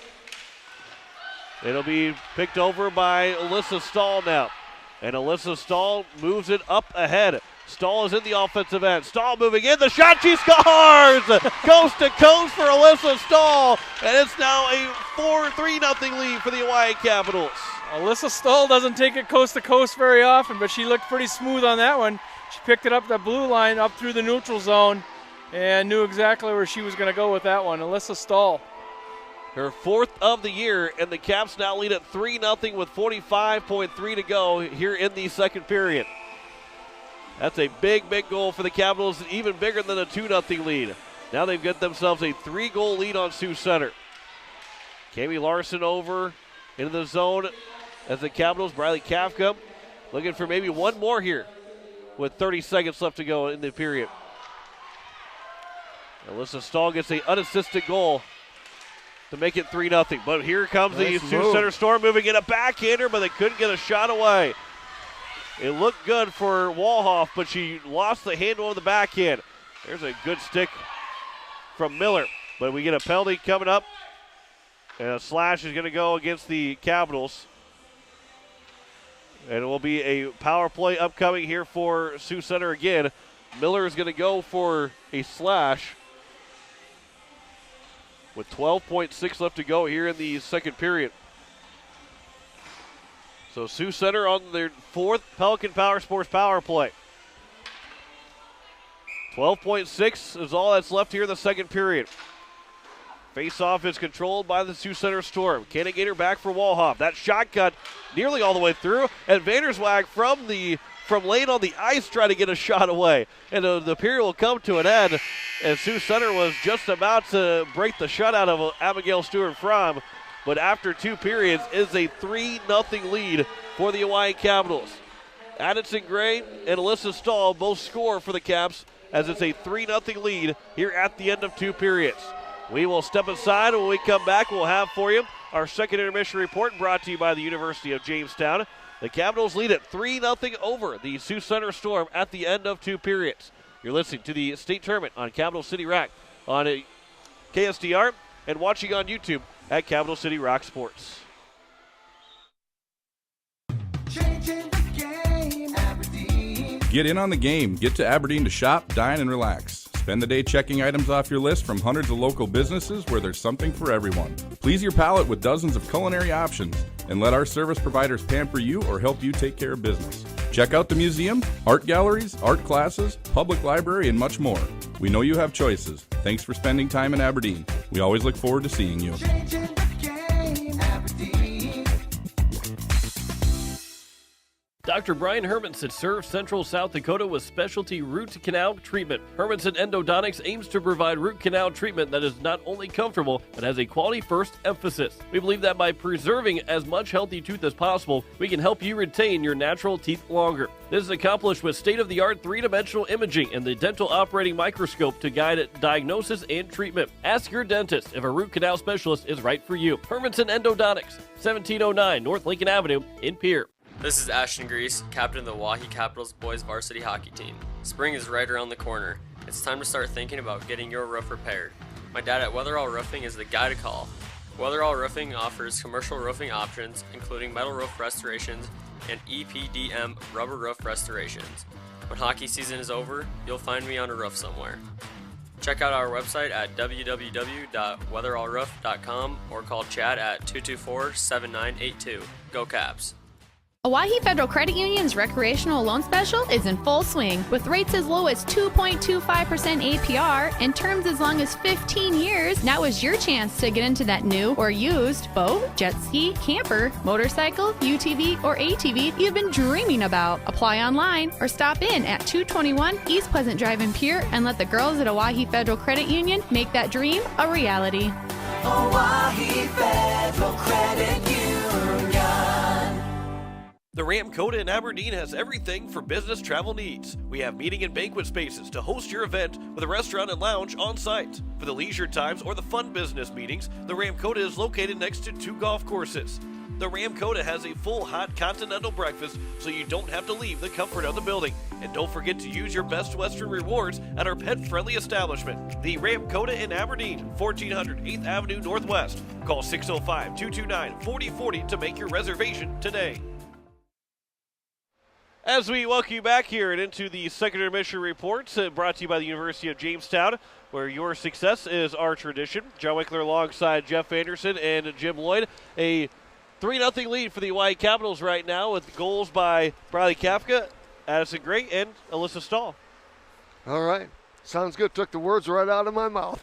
It'll be picked over by Alyssa Stahl now. And Alyssa Stahl moves it up ahead. Stahl is in the offensive end. Stahl moving in. The shot, she scores! Coast to coast for Alyssa Stahl. And it's now a 4-3-0 lead for the Hawaii Capitals. Alyssa Stahl doesn't take it coast to coast very often, but she looked pretty smooth on that one. She picked it up the blue line, up through the neutral zone, and knew exactly where she was going to go with that one. Alyssa Stahl. Her 4th of the year, and the Caps now lead at 3-0 with 45.3 to go here in the second period. That's a big, big goal for the Capitals, even bigger than a 2-0 lead. Now they've got themselves a 3-goal lead on Sioux Center. Cami Larson over into the zone as the Capitals. Briley Kafka looking for maybe one more here with 30 seconds left to go in the period. Alyssa Stahl gets an unassisted goal to make it 3-0. But here comes the Sioux Center Storm moving in a backhander, but they couldn't get a shot away. It looked good for Walhoff, but she lost the handle of the backhand. There's a good stick from Miller. But we get a penalty coming up, and a slash is going to go against the Capitals. And it will be a power play upcoming here for Sioux Center again. Miller is going to go for a slash with 12.6 left to go here in the second period. So Sioux Center on their 4th Pelican Power Sports power play. 12.6 is all that's left here in the second period. Face-off is controlled by the Sioux Center Storm. Canagator back for Walhoff. That shot got nearly all the way through, and Vanderswag from lane on the ice trying to get a shot away. And the period will come to an end, and Sioux Center was just about to break the shutout of Abigail Stewart-Fromm, but after 2 periods is a 3-0 lead for the Hawaii Capitals. Addison Gray and Alyssa Stahl both score for the Caps as it's a 3-0 lead here at the end of 2 periods. We will step aside, and when we come back, we'll have for you our second intermission report brought to you by the University of Jamestown. The Capitals lead it 3-0 over the Sioux Center Storm at the end of 2 periods. You're listening to the state tournament on Capital City Rock on KSDR and watching on YouTube at Capital City Rock Sports. Changing the game, Aberdeen. Get in on the game. Get to Aberdeen to shop, dine, and relax. Spend the day checking items off your list from hundreds of local businesses where there's something for everyone. Please your palate with dozens of culinary options, and let our service providers pamper you or help you take care of business. Check out the museum, art galleries, art classes, public library, and much more. We know you have choices. Thanks for spending time in Aberdeen. We always look forward to seeing you. Changing the game, Aberdeen. Dr. Brian Hermanson serves Central South Dakota with specialty root canal treatment. Hermanson Endodontics aims to provide root canal treatment that is not only comfortable, but has a quality-first emphasis. We believe that by preserving as much healthy tooth as possible, we can help you retain your natural teeth longer. This is accomplished with state-of-the-art three-dimensional imaging and the dental operating microscope to guide diagnosis and treatment. Ask your dentist if a root canal specialist is right for you. Hermanson Endodontics, 1709 North Lincoln Avenue in Pierre. This is Ashton Grease, captain of the Oahe Capitals boys varsity hockey team. Spring is right around the corner. It's time to start thinking about getting your roof repaired. My dad at Weatherall Roofing is the guy to call. Weatherall Roofing offers commercial roofing options, including metal roof restorations and EPDM rubber roof restorations. When hockey season is over, you'll find me on a roof somewhere. Check out our website at www.weatherallroof.com or call Chad at 224-7982. Go Caps! Oahe Federal Credit Union's recreational loan special is in full swing with rates as low as 2.25% APR and terms as long as 15 years. Now is your chance to get into that new or used boat, jet ski, camper, motorcycle, UTV, or ATV you've been dreaming about. Apply online or stop in at 221 East Pleasant Drive in Pierre and let the girls at Oahe Federal Credit Union make that dream a reality. Oahe Federal Credit Union. The Ramcoda in Aberdeen has everything for business travel needs. We have meeting and banquet spaces to host your event with a restaurant and lounge on site. For the leisure times or the fun business meetings, the Ramcoda is located next to 2 golf courses. The Ramcoda has a full hot continental breakfast so you don't have to leave the comfort of the building. And don't forget to use your Best Western rewards at our pet-friendly establishment. The Ramcoda in Aberdeen, 1400 8th Avenue Northwest. Call 605-229-4040 to make your reservation today. As we welcome you back here and into the second intermission reports brought to you by the University of Jamestown, where your success is our tradition. John Wickler alongside Jeff Anderson and Jim Lloyd. A 3-0 lead for the Oahe Capitals right now with goals by Briley Kafka, Addison Gray, and Alyssa Stahl. All right. Sounds good. Took the words right out of my mouth.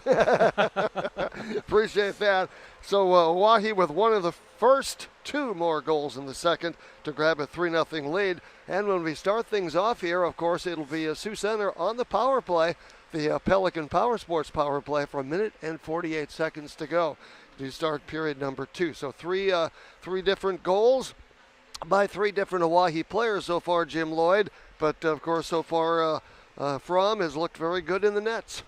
Appreciate that. So Oahe with one of the first 2 more goals in the second to grab a 3-0 lead. And when we start things off here, of course, it'll be a Sioux Center on the power play, the Pelican Power Sports power play for 1 minute and 48 seconds to go to start period number 2. So three different goals by 3 different Oahe players so far, Jim Lloyd. But, of course, so far Fromm has looked very good in the nets.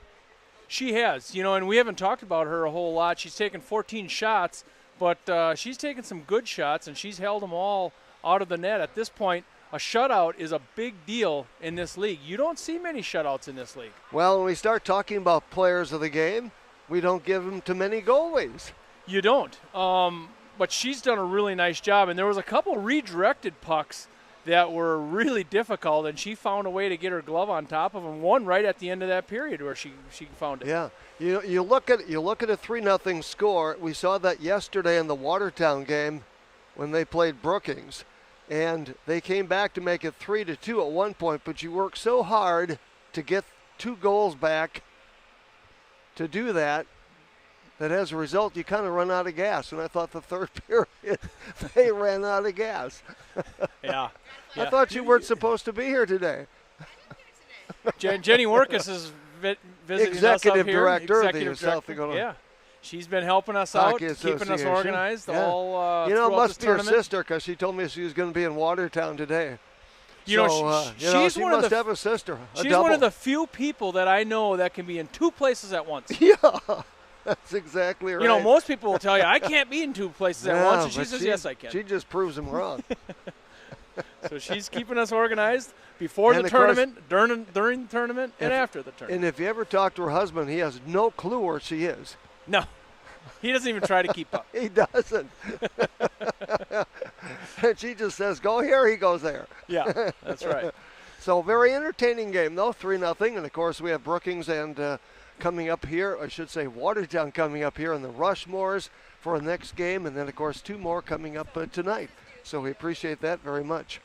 She has, and we haven't talked about her a whole lot. She's taken 14 shots, but she's taken some good shots, and she's held them all out of the net. At this point, a shutout is a big deal in this league. You don't see many shutouts in this league. Well, when we start talking about players of the game, we don't give them to many goalies. You don't. But she's done a really nice job, and there was a couple redirected pucks that were really difficult, and she found a way to get her glove on top of them. One right at the end of that period where she found it. Yeah, you look at a 3-0 score. We saw that yesterday in the Watertown game when they played Brookings, and they came back to make it 3-2 at one point. But you work so hard to get 2 goals back to do that as a result you kind of run out of gas. And I thought the third period they ran out of gas. Yeah. I thought you weren't supposed to be here today. Jenny Workus is visiting Executive us up here. Director of the South Dakota. Yeah. She's been helping us out, keeping us organized all it must the be her tournament. sister, because she told me she was going to be in Watertown today. You so, know, she's she one must of the, have a sister. She's one of the few people that I know that can be in 2 places at once. Yeah, that's exactly right. You know, most people will tell you, I can't be in 2 places at once, and she but says, yes, I can. She just proves them wrong. So she's keeping us organized before And the of course- tournament, during the tournament, and after the tournament. And if you ever talk to her husband, he has no clue where she is. No. He doesn't even try to keep up. He doesn't. And she just says, go here, he goes there. Yeah, that's right. So very entertaining game, though, 3-0. And, of course, we have Brookings and coming up here, I should say Watertown coming up here in the Rushmores for the next game. And then, of course, 2 more coming up tonight. So we appreciate that very much.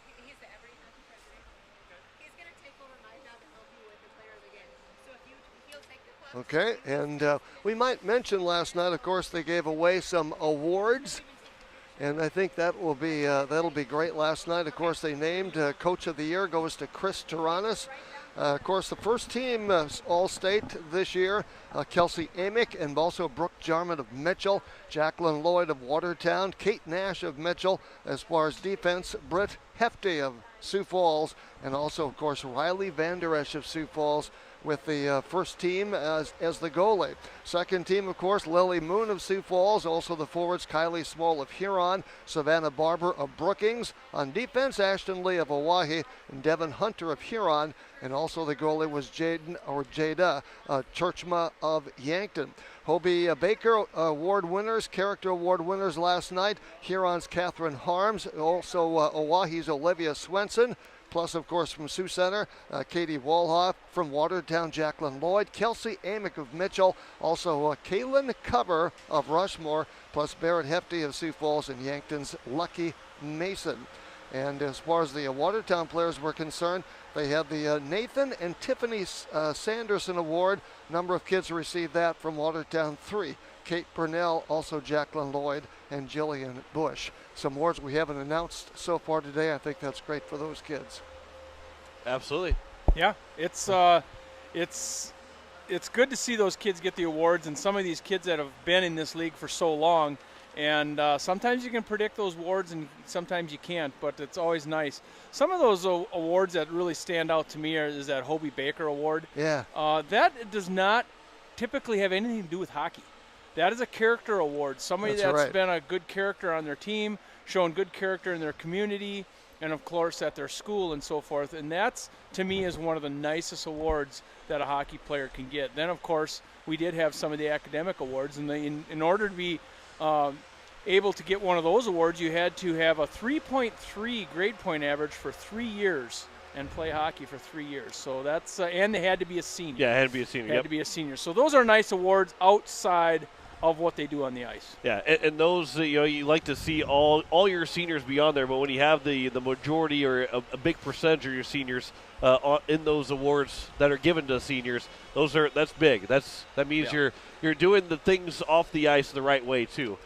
Okay, and we might mention last night, of course, they gave away some awards, and I think that will be that'll be great. Last night, of course, they named Coach of the Year goes to Chris Taranis. Of course, the first team All-State this year, Kelsey Amick, and also Brooke Jarman of Mitchell, Jacqueline Lloyd of Watertown, Kate Nash of Mitchell. As far as defense, Britt Hefty of Sioux Falls, and also, of course, Riley Van Der Esch of Sioux Falls with the first team as the goalie. Second team, of course, Lily Moon of Sioux Falls. Also the forwards, Kylie Small of Huron, Savannah Barber of Brookings. On defense, Ashton Lee of Oahe and Devin Hunter of Huron. And also the goalie was Jada Churchma of Yankton. Hobie Baker Award winners, Character Award winners last night. Huron's Catherine Harms, also Oahe's Olivia Swenson. Plus, of course, from Sioux Center, Katie Walhoff. From Watertown, Jacqueline Lloyd. Kelsey Amick of Mitchell. Also, Kaylin Cover of Rushmore. Plus, Barrett Hefty of Sioux Falls and Yankton's Lucky Mason. And as far as the Watertown players were concerned, they had the Nathan and Tiffany Sanderson Award. Number of kids received that from Watertown, 3. Kate Burnell, also Jacqueline Lloyd, and Jillian Bush. Some awards we haven't announced so far today. I think that's great for those kids. Absolutely. Yeah, it's good to see those kids get the awards, and some of these kids that have been in this league for so long. And sometimes you can predict those awards, and sometimes you can't. But it's always nice. Some of those awards that really stand out to me is that Hobie Baker Award. Yeah. That does not typically have anything to do with hockey. That is a character award. Somebody that's right. been a good character on their team, shown good character in their community, and of course at their school and so forth. And that's, to me, is one of the nicest awards that a hockey player can get. Then, of course, we did have some of the academic awards, and in order to be able to get one of those awards, you had to have a 3.3 grade point average for 3 years and play hockey for 3 years. So that's and they had to be a senior. Yeah, it had to be a senior. Had to be a senior. So those are nice awards outside of what they do on the ice. Yeah, and those, you like to see all your seniors be on there, but when you have the majority or a big percentage of your seniors in those awards that are given to seniors, that's big. That means you're doing the things off the ice the right way too,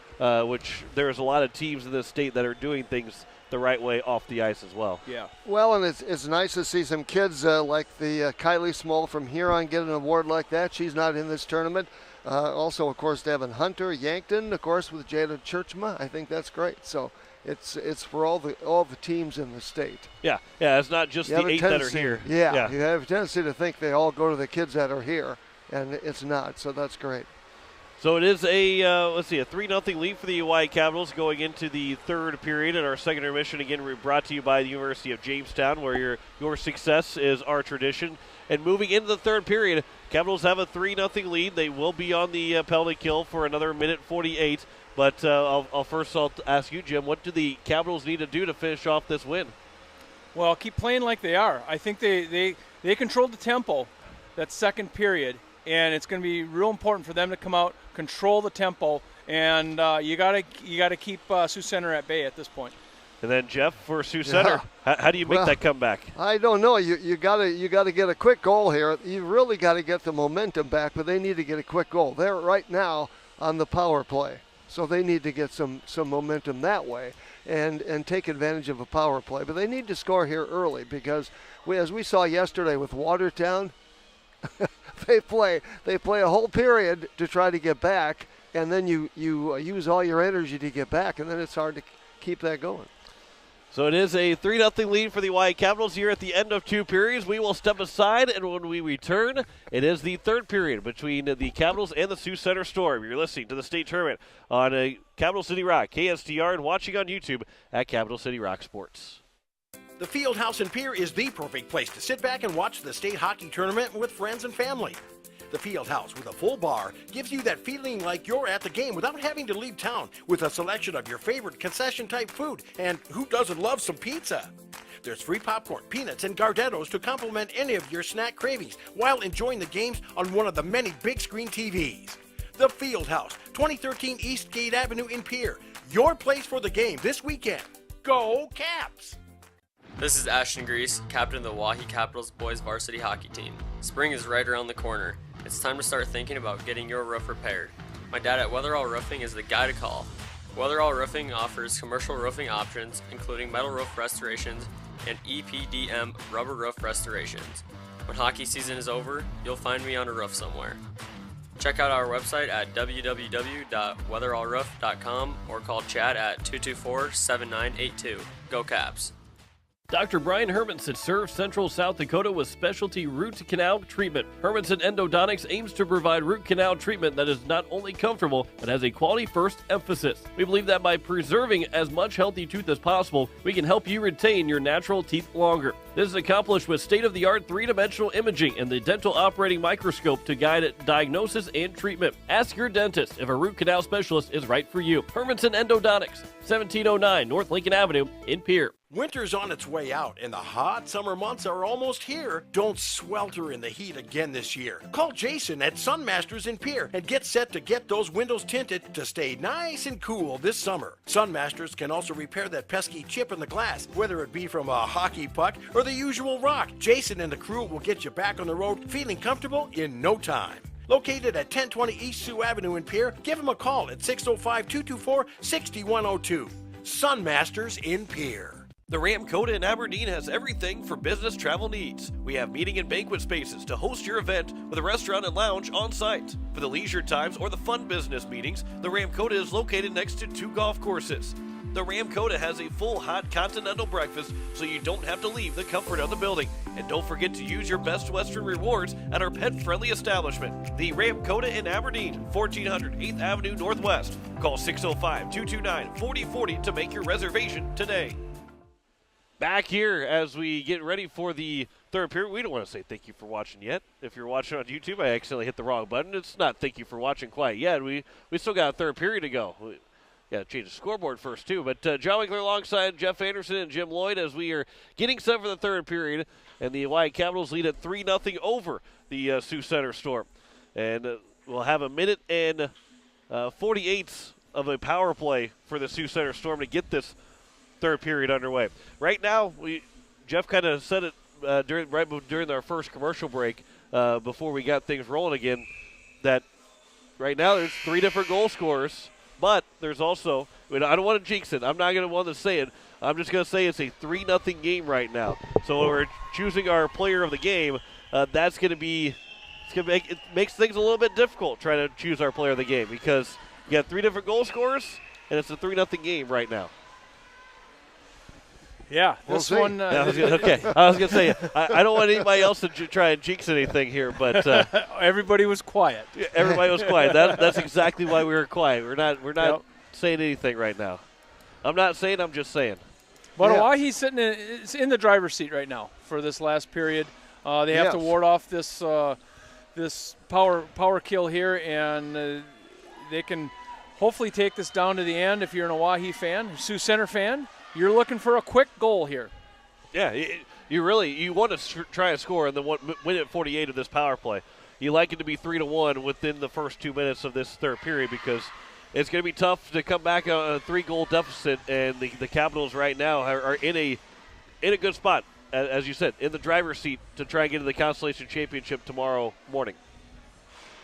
which there's a lot of teams in this state that are doing things the right way off the ice as well. Yeah. Well, and it's nice to see some kids like the Kylie Small from Huron get an award like that. She's not in this tournament. Also, of course, Devin Hunter, Yankton, of course, with Jada Churchma. I think that's great. So it's for all the teams in the state. Yeah, it's not just the 8 that are here. Yeah, you have a tendency to think they all go to the kids that are here, and it's not. So that's great. So it is a 3-0 lead for the Hawaii Capitals going into the third period. And our second intermission, again, we're brought to you by the University of Jamestown, where your success is our tradition. And moving into the third period, Capitals have a 3-0 lead. They will be on the penalty kill for another minute 48. But I'll ask you, Jim, what do the Capitals need to do to finish off this win? Well, keep playing like they are. I think they controlled the tempo that second period, and it's going to be real important for them to come out, control the tempo, and you gotta keep Sioux Center at bay at this point. And then Jeff for Sioux Center, how do you make that comeback? I don't know. You gotta get a quick goal here. You really got to get the momentum back, but they need to get a quick goal. They're right now on the power play, so they need to get some momentum that way and take advantage of a power play. But they need to score here early because as we saw yesterday with Watertown, they play a whole period to try to get back, and then you use all your energy to get back, and then it's hard to keep that going. So it is a 3-0 lead for the Oahe Capitals here at the end of 2 periods. We will step aside, and when we return, it is the 3rd period between the Capitals and the Sioux Center Storm. You're listening to the state tournament on Capital City Rock, KSTR, and watching on YouTube at Capital City Rock Sports. The Fieldhouse in Pierre is the perfect place to sit back and watch the state hockey tournament with friends and family. The Fieldhouse with a full bar gives you that feeling like you're at the game without having to leave town, with a selection of your favorite concession-type food, and who doesn't love some pizza? There's free popcorn, peanuts, and Gardettos to complement any of your snack cravings while enjoying the games on one of the many big-screen TVs. The Fieldhouse, 2013 East Gate Avenue in Pierre, your place for the game this weekend. Go Caps! This is Ashton Grease, captain of the Oahe Capitals boys varsity hockey team. Spring is right around the corner. It's time to start thinking about getting your roof repaired. My dad at Weatherall Roofing is the guy to call. Weatherall Roofing offers commercial roofing options, including metal roof restorations and EPDM rubber roof restorations. When hockey season is over, you'll find me on a roof somewhere. Check out our website at www.weatherallroof.com or call Chad at 224-7982. Go Caps! Dr. Brian Hermanson serves Central South Dakota with specialty root canal treatment. Hermanson Endodontics aims to provide root canal treatment that is not only comfortable, but has a quality-first emphasis. We believe that by preserving as much healthy tooth as possible, we can help you retain your natural teeth longer. This is accomplished with state-of-the-art three-dimensional imaging and the dental operating microscope to guide diagnosis and treatment. Ask your dentist if a root canal specialist is right for you. Hermanson Endodontics, 1709 North Lincoln Avenue in Pierre. Winter's on its way out, and the hot summer months are almost here. Don't swelter in the heat again this year. Call Jason at Sunmasters in Pierre and get set to get those windows tinted to stay nice and cool this summer. Sunmasters can also repair that pesky chip in the glass, whether it be from a hockey puck or the usual rock. Jason and the crew will get you back on the road feeling comfortable in no time. Located at 1020 East Sioux Avenue in Pierre, give them a call at 605-224-6102. Sunmasters in Pierre. The Ram Coda in Aberdeen has everything for business travel needs. We have meeting and banquet spaces to host your event with a restaurant and lounge on site. For the leisure times or the fun business meetings, the Ram Coda is located next to 2 golf courses. The Ram Coda has a full hot continental breakfast, so you don't have to leave the comfort of the building. And don't forget to use your Best Western rewards at our pet-friendly establishment. The Ram Coda in Aberdeen, 1400 8th Avenue Northwest. Call 605-229-4040 to make your reservation today. Back here as we get ready for the 3rd period. We don't want to say thank you for watching yet. If you're watching on YouTube, I accidentally hit the wrong button. It's not thank you for watching quite yet. We still got a 3rd period to go. We got to change the scoreboard first, too. But John Winkler alongside Jeff Anderson and Jim Lloyd as we are getting set for the 3rd period. And the Oahe Capitals lead at 3-0 over the Sioux Center Storm. And we'll have a minute and 48 of a power play for the Sioux Center Storm to get this 3rd period underway. Right now, Jeff kind of said it during our first commercial break before we got things rolling again, that right now there's 3 different goal scorers, but there's also, I don't want to jinx it. I'm not going to want to say it. I'm just going to say it's a 3-0 game right now. So when we're choosing our player of the game, that's going to be, it makes things a little bit difficult trying to choose our player of the game because you got 3 different goal scorers, and it's a 3-0 game right now. Yeah, this one. Okay, I was going to say, I don't want anybody else to try and jinx anything here, but everybody was quiet. Everybody was quiet. That's exactly why we were quiet. We're not saying anything right now. I'm not saying. I'm just saying. But Oahe's sitting in the driver's seat right now for this last period. They have to ward off this power kill here, and they can hopefully take this down to the end. If you're an Oahe fan, Sioux Center fan, you're looking for a quick goal here. Yeah, you want to try and score in the minute 48 of this power play. You like it to be 3-1 within the first 2 minutes of this 3rd period because it's going to be tough to come back on a 3-goal deficit, and the Capitals right now are in a good spot, as you said, in the driver's seat to try and get to the Consolation Championship tomorrow morning.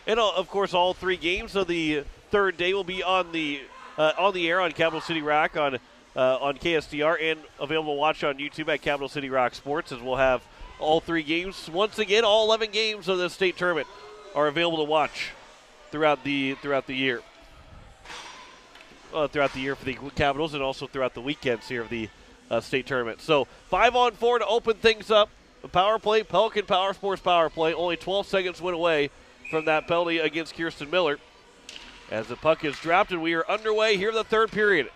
And of course, all 3 games of the 3rd day will be on the air on Capital City Rock on KSTR and available to watch on YouTube at Capital City Rock Sports, as we'll have all 3 games. Once again, all 11 games of the state tournament are available to watch throughout the year. Throughout the year for the Capitals, and also throughout the weekends here of the state tournament. So 5-on-4 to open things up. The power play, Pelican Power Sports power play. Only 12 seconds went away from that penalty against Kirsten Miller. As the puck is dropped, and we are underway here in the third period.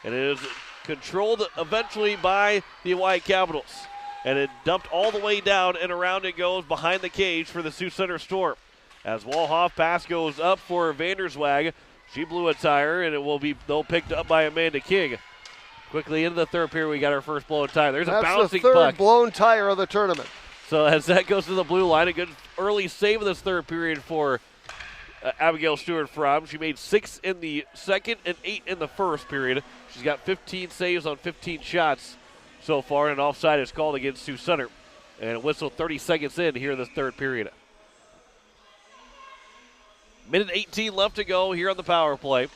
And it is controlled eventually by the Hawaii Capitals. And it dumped all the way down, and around it goes behind the cage for the Sioux Center Storm. As Walhoff pass goes up for Vanderswag. She blew a tire, and it will be picked up by Amanda King. Quickly into the third period, we got our first blown tire. There's a bouncing puck. That's the third blown tire of the tournament. So as that goes to the blue line, a good early save in this third period for Abigail Stewart-Fromm. She made 6 in the second and 8 in the first period. She's got 15 saves on 15 shots so far, and an offside is called against Sioux Center. And a whistle 30 seconds in here in the third period. Minute 18 left to go here on the power play.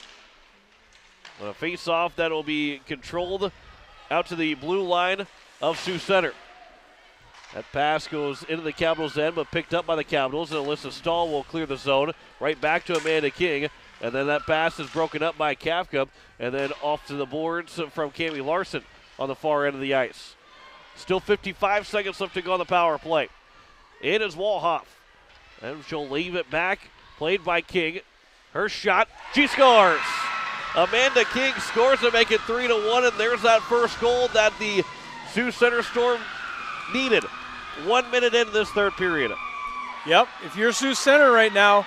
On a face-off that will be controlled out to the blue line of Sioux Center. That pass goes into the Capitals' end, but picked up by the Capitals, and Alyssa Stahl will clear the zone. Right back to Amanda King, and then that pass is broken up by Kafka, and then off to the boards from Cammie Larson on the far end of the ice. Still 55 seconds left to go on the power play. It is Walhoff, and she'll leave it back. Played by King. Her shot. She scores. Amanda King scores to make it 3-1, and there's that first goal that the Sioux Center Storm needed. 1 minute into this third period. Yep, if you're Sioux Center right now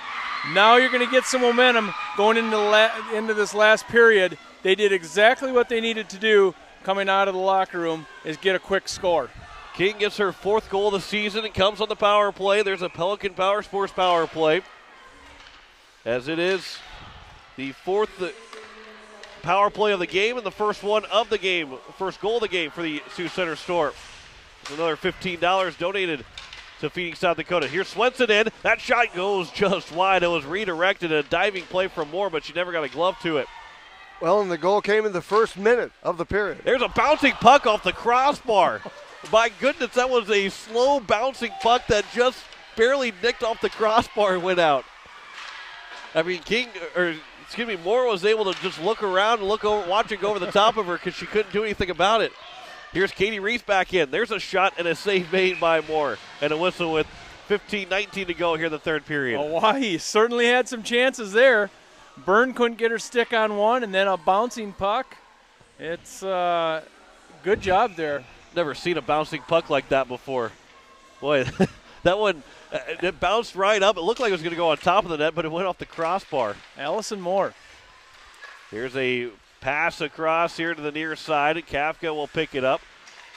you're going to get some momentum going into this last period. They did exactly what they needed to do coming out of the locker room, is get a quick score. King gets her 4th goal of the season and comes on the power play. There's a Pelican Power Sports power play, as it is the 4th power play of the game and the first one of the game, first goal of the game for the Sioux Center Storm. There's another $15 donated to Phoenix, South Dakota. Here's Swenson in. That shot goes just wide. It was redirected, a diving play from Moore, but she never got a glove to it. Well, and the goal came in the first minute of the period. There's a bouncing puck off the crossbar. My goodness, that was a slow bouncing puck that just barely nicked off the crossbar and went out. I mean, Moore was able to just look around and watch it go over the top of her because she couldn't do anything about it. Here's Katie Reese back in. There's a shot and a save made by Moore. And a whistle with 15-19 to go here in the third period. Hawaii certainly had some chances there. Byrne couldn't get her stick on one, and then a bouncing puck. It's good job there. Never seen a bouncing puck like that before. Boy, that one, it bounced right up. It looked like it was going to go on top of the net, but it went off the crossbar. Allison Moore. Here's a pass across here to the near side. Kafka will pick it up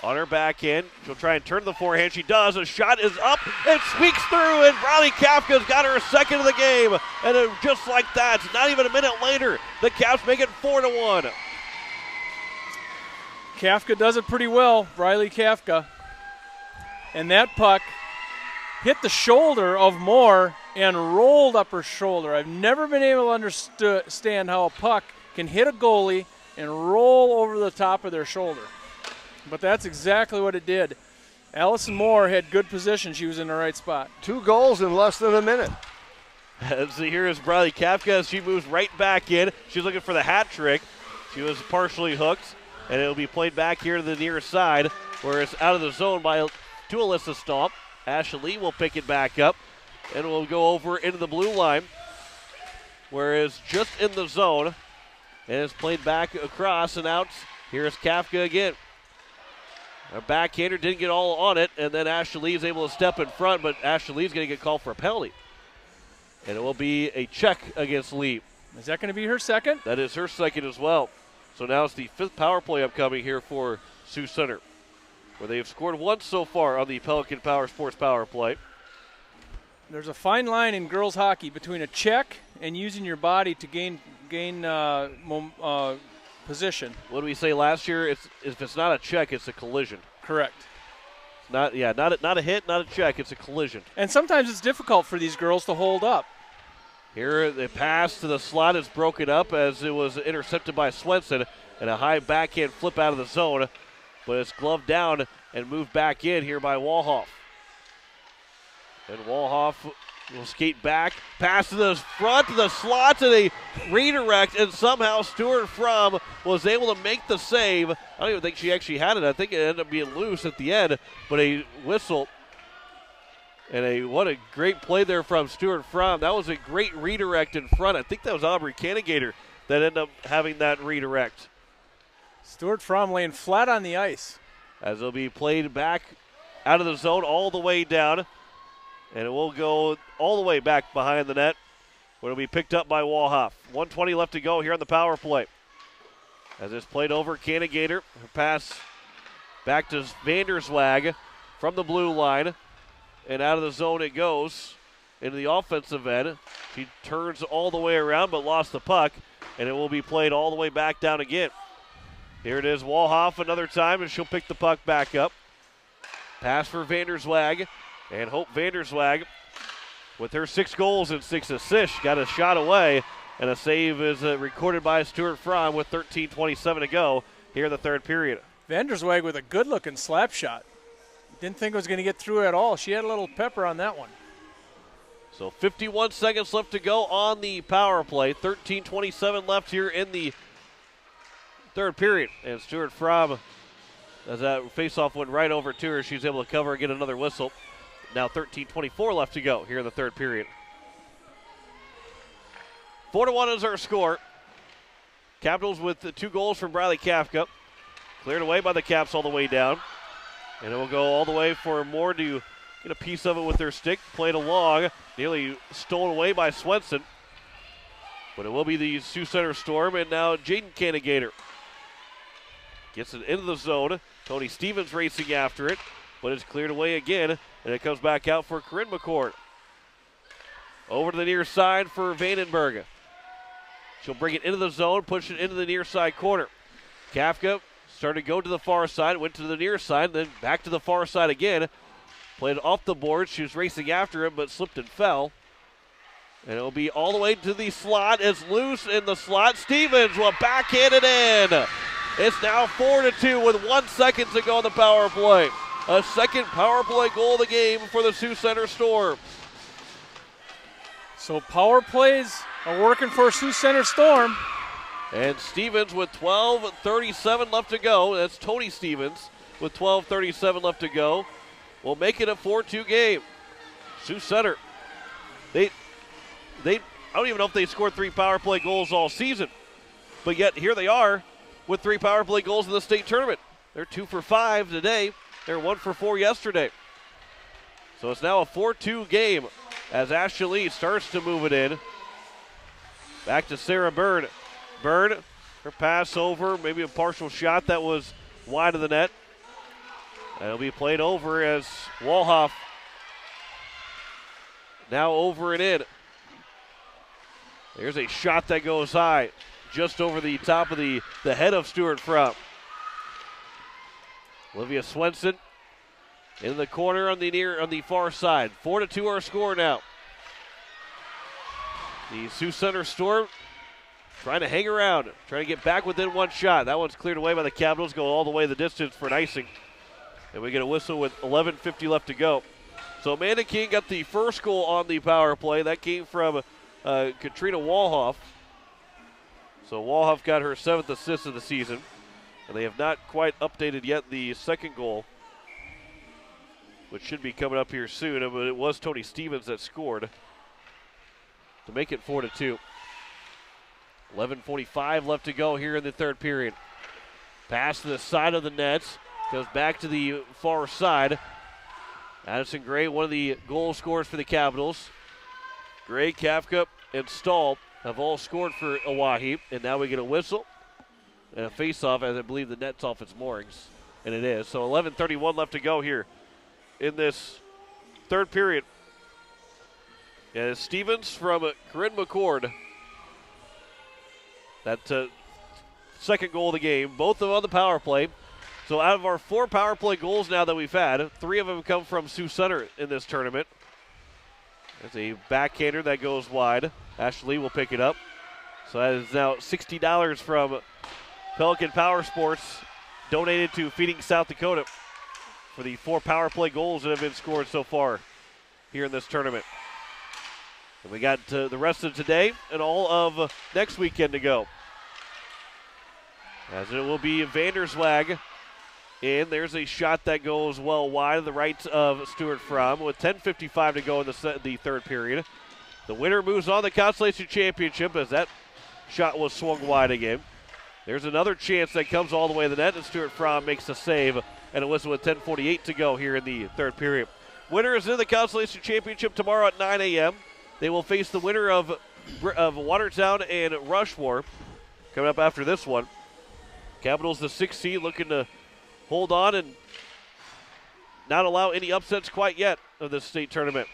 on her back end. She'll try and turn the forehand. She does. A shot is up and squeaks through, and Riley Kafka's got her second of the game. And just like that, not even a minute later, the Caps make it 4-1. Kafka does it pretty well, Riley Kafka. And that puck hit the shoulder of Moore and rolled up her shoulder. I've never been able to understand how a puck can hit a goalie and roll over the top of their shoulder. But that's exactly what it did. Allison Moore had good position. She was in the right spot. 2 goals in less than a minute. So here is Riley Kafka. She moves right back in. She's looking for the hat trick. She was partially hooked, and it'll be played back here to the near side, where it's out of the zone to Alyssa Stomp. Ashley will pick it back up, and will go over into the blue line, where it's just in the zone, and it's played back across and out. Here's Kafka again. A backhander didn't get all on it, and then Ashley is able to step in front, but Ashley's going to get called for a penalty. And it will be a check against Lee. Is that going to be her second? That is her second as well. So now it's the 5th power play upcoming here for Sioux Center, where they have scored once so far on the Pelican Power Sports power play. There's a fine line in girls hockey between a check and using your body to gain position. What did we say last year? If it's not a check, it's a collision. Correct. Not a hit, not a check. It's a collision. And sometimes it's difficult for these girls to hold up. Here the pass to the slot is broken up as it was intercepted by Swenson, and a high backhand flip out of the zone, but it's gloved down and moved back in here by Walhoff. And Walhoff will skate back, pass to the front to the slot, and a redirect, and somehow Stuart Fromm was able to make the save. I don't even think she actually had it. I think it ended up being loose at the end, but a whistle. And what a great play there from Stuart Fromm. That was a great redirect in front. I think that was Aubrey Cannigator that ended up having that redirect. Stuart Fromm laying flat on the ice. As it'll be played back out of the zone all the way down. And it will go all the way back behind the net, where it'll be picked up by Walhoff. 1:20 left to go here on the power play. As it's played over, Cannigator. Her pass back to Vanderswag from the blue line. And out of the zone it goes into the offensive end. She turns all the way around but lost the puck. And it will be played all the way back down again. Here it is, Walhoff another time, and she'll pick the puck back up. Pass for Vanderswag. And Hope Vanderswag, with her 6 goals and 6 assists, got a shot away. And a save is recorded by Stuart Fromm with 13:27 to go here in the third period. Vanderswag with a good-looking slap shot. Didn't think it was going to get through at all. She had a little pepper on that one. So 51 seconds left to go on the power play. 13:27 left here in the third period. And Stuart Fromm, as that faceoff went right over to her, she's able to cover and get another whistle. Now 13:24 left to go here in the third period. 4-1 is our score. Capitals with the 2 goals from Briley Kafka. Cleared away by the Caps all the way down. And it will go all the way for Moore to get a piece of it with their stick. Played along, nearly stolen away by Swenson. But it will be the Sioux Center Storm, and now Jaden Cannigator gets it into the zone. Tony Stevens racing after it, but it's cleared away again, and it comes back out for Corinne McCord. Over to the near side for Vandenberg. She'll bring it into the zone, push it into the near side corner. Kafka started to go to the far side, went to the near side, then back to the far side again. Played off the board. She was racing after him, but slipped and fell. And it'll be all the way to the slot. It's loose in the slot. Stevens will backhand it in. It's now 4-2 with 1 second to go on the power play. A second power play goal of the game for the Sioux Center Storm. So power plays are working for Sioux Center Storm. And Stevens with 12:37 left to go. That's Tony Stevens with 12:37 left to go. Will make it a 4-2 game. Sioux Center, they I don't even know if they scored 3 power play goals all season, but yet here they are with 3 power play goals in the state tournament. They're 2 for 5 today. They're 1 for 4 yesterday. So it's now a 4-2 game as Ashley Lee starts to move it in. Back to Sarah Byrne. Byrne, her pass over, maybe a partial shot that was wide of the net. It'll be played over as Walhoff now over and in. There's a shot that goes high, just over the top of the head of Stuart Fromm. Olivia Swenson in the corner on the far side. 4-2 our score now. The Sioux Center Storm trying to hang around, trying to get back within 1 shot. That one's cleared away by the Capitals, go all the way the distance for an icing. And we get a whistle with 11:50 left to go. So Amanda King got the first goal on the power play. That came from Katrina Walhoff. So Walhoff got her 7th assist of the season. And they have not quite updated yet the second goal, which should be coming up here soon. But it was Tony Stevens that scored to make it 4-2. 11:45 left to go here in the third period. Pass to the side of the nets. Goes back to the far side. Addison Gray, one of the goal scorers for the Capitals. Gray, Kafka, and Stahl have all scored for Oahe. And now we get a whistle and a face-off, as I believe the net's off its moorings. And it is. So 11:31 left to go here in this third period. And it's Stevens from Corinne McCord. That second goal of the game. Both of them on the power play. So out of our 4 power play goals now that we've had, 3 of them come from Sioux Center in this tournament. There's a backhander that goes wide. Ashley will pick it up. So that is now $60 from Pelican Power Sports, donated to Feeding South Dakota for the 4 power play goals that have been scored so far here in this tournament. And we got the rest of today and all of next weekend to go. As it will be Vanderswag in. There's a shot that goes well wide to the right of Stuart Fromm with 10:55 to go in the third period. The winner moves on the Consolation Championship as that shot was swung wide again. There's another chance that comes all the way to the net, and Stuart Fromm makes a save, and a whistle with 10:48 to go here in the third period. Winner is in the Consolation Championship tomorrow at 9 a.m. They will face the winner of Watertown and Rushmore coming up after this one. Capitals, the 6th seed, looking to hold on and not allow any upsets quite yet of this state tournament.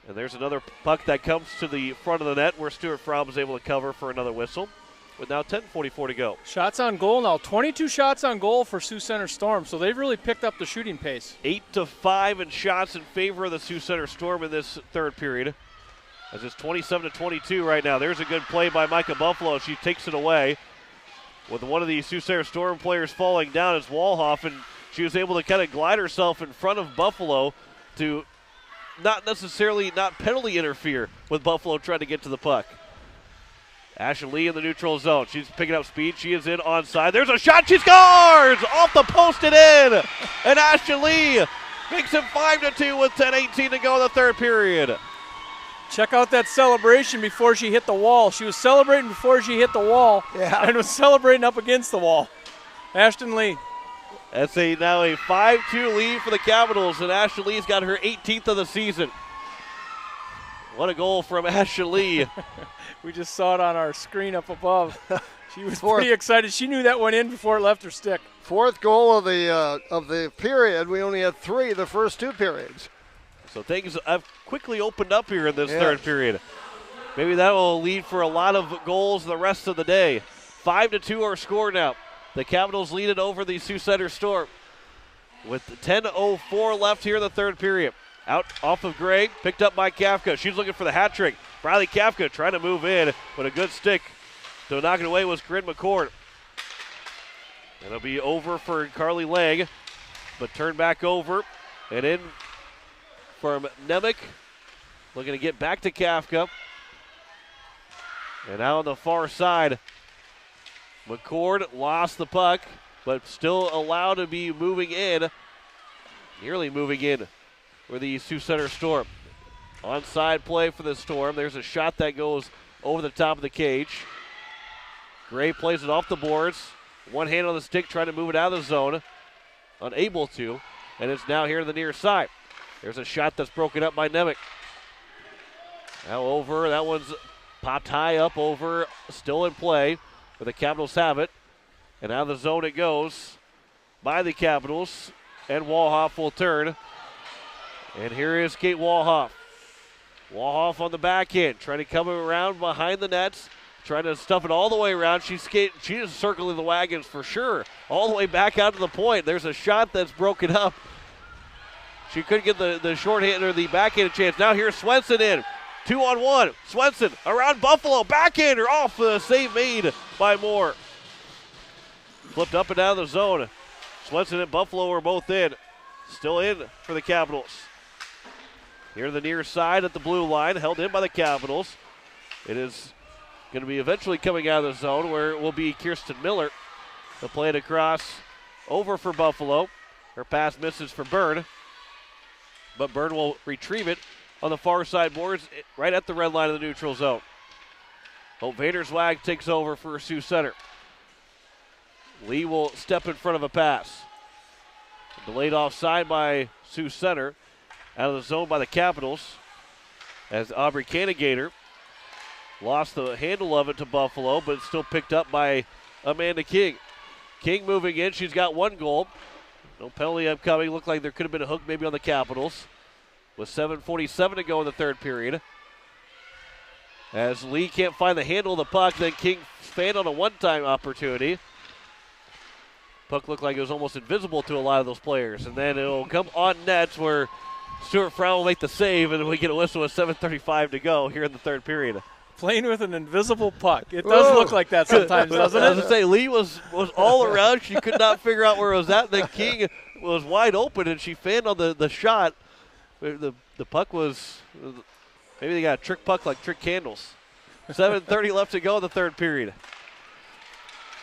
And there's another puck that comes to the front of the net where Stuart Fromm is able to cover for another whistle with now 10:44 to go. Shots on goal now. 22 shots on goal for Sioux Center Storm, so they've really picked up the shooting pace. 8-5 in shots in favor of the Sioux Center Storm in this third period. As it's 27-22 right now. There's a good play by Micah Buffalo. She takes it away with one of the Sioux Center Storm players falling down. It's Walhoff, and she was able to kind of glide herself in front of Buffalo to not penalty interfere with Buffalo trying to get to the puck. Ashley Lee in the neutral zone. She's picking up speed. She is in onside. There's a shot. She scores! Off the post and in! And Ashley Lee makes it 5-2 with 10:18 to go in the third period. Check out that celebration before she hit the wall. She was celebrating before she hit the wall and was celebrating up against the wall. Ashton Lee. That's now a 5-2 lead for the Capitals, and Ashley Lee's got her 18th of the season. What a goal from Ashley Lee. We just saw it on our screen up above. She was pretty excited. She knew that went in before it left her stick. Fourth goal of the period. We only had 3 the first 2 periods. So things have quickly opened up here in this third period. Maybe that will lead for a lot of goals the rest of the day. 5-2 our score now. The Capitals lead it over the Sioux Center Storm with 10:04 left here in the third period. Out off of Gray, picked up by Kafka. She's looking for the hat trick. Riley Kafka trying to move in with a good stick. To knock it away was Corinne McCord. It'll be over for Carly Lang, but turned back over and in from Nemec. Looking to get back to Kafka. And now on the far side, McCord lost the puck, but still allowed to be moving in. Nearly moving in for the Sioux Center Storm. Onside play for the Storm. There's a shot that goes over the top of the cage. Gray plays it off the boards. One hand on the stick trying to move it out of the zone. Unable to. And it's now here to the near side. There's a shot that's broken up by Nemec. Now over. That one's popped high up over. Still in play. But the Capitals have it. And out of the zone it goes by the Capitals. And Walhoff will turn. And here is Kate Walhoff. Walhoff on the back end. Trying to come around behind the nets. Trying to stuff it all the way around. She is circling the wagons for sure. All the way back out to the point. There's a shot that's broken up. She couldn't get the shorthand or the backhanded chance. Now here's Swenson in. 2-on-1. Swenson around Buffalo. Backhander off. The save made by Moore. Flipped up and down the zone. Swenson and Buffalo are both in. Still in for the Capitals. Here to the near side at the blue line. Held in by the Capitals. It is going to be eventually coming out of the zone where it will be Kirsten Miller. They'll play it across over for Buffalo. Her pass misses for Byrne. But Byrne will retrieve it on the far side boards right at the red line of the neutral zone. Hope Vanderswag takes over for Sioux Center. Lee will step in front of a pass. Delayed offside by Sioux Center. Out of the zone by the Capitals as Aubrey Cannigator lost the handle of it to Buffalo, but it's still picked up by Amanda King. King moving in. She's got 1 goal. No penalty upcoming. Looked like there could have been a hook maybe on the Capitals. With 7:47 to go in the third period. As Lee can't find the handle of the puck, then King fanned on a one-time opportunity. Puck looked like it was almost invisible to a lot of those players. And then it'll come on nets where Stuart Fromm will make the save, and we get a whistle with 7:35 to go here in the third period. Playing with an invisible puck. It does look like that sometimes, doesn't it? I was going to say, Lee was all around. She could not figure out where it was at. Then King was wide open, and she fanned on the shot. The puck was Maybe they got a trick puck like trick candles. 7:30 left to go in the third period.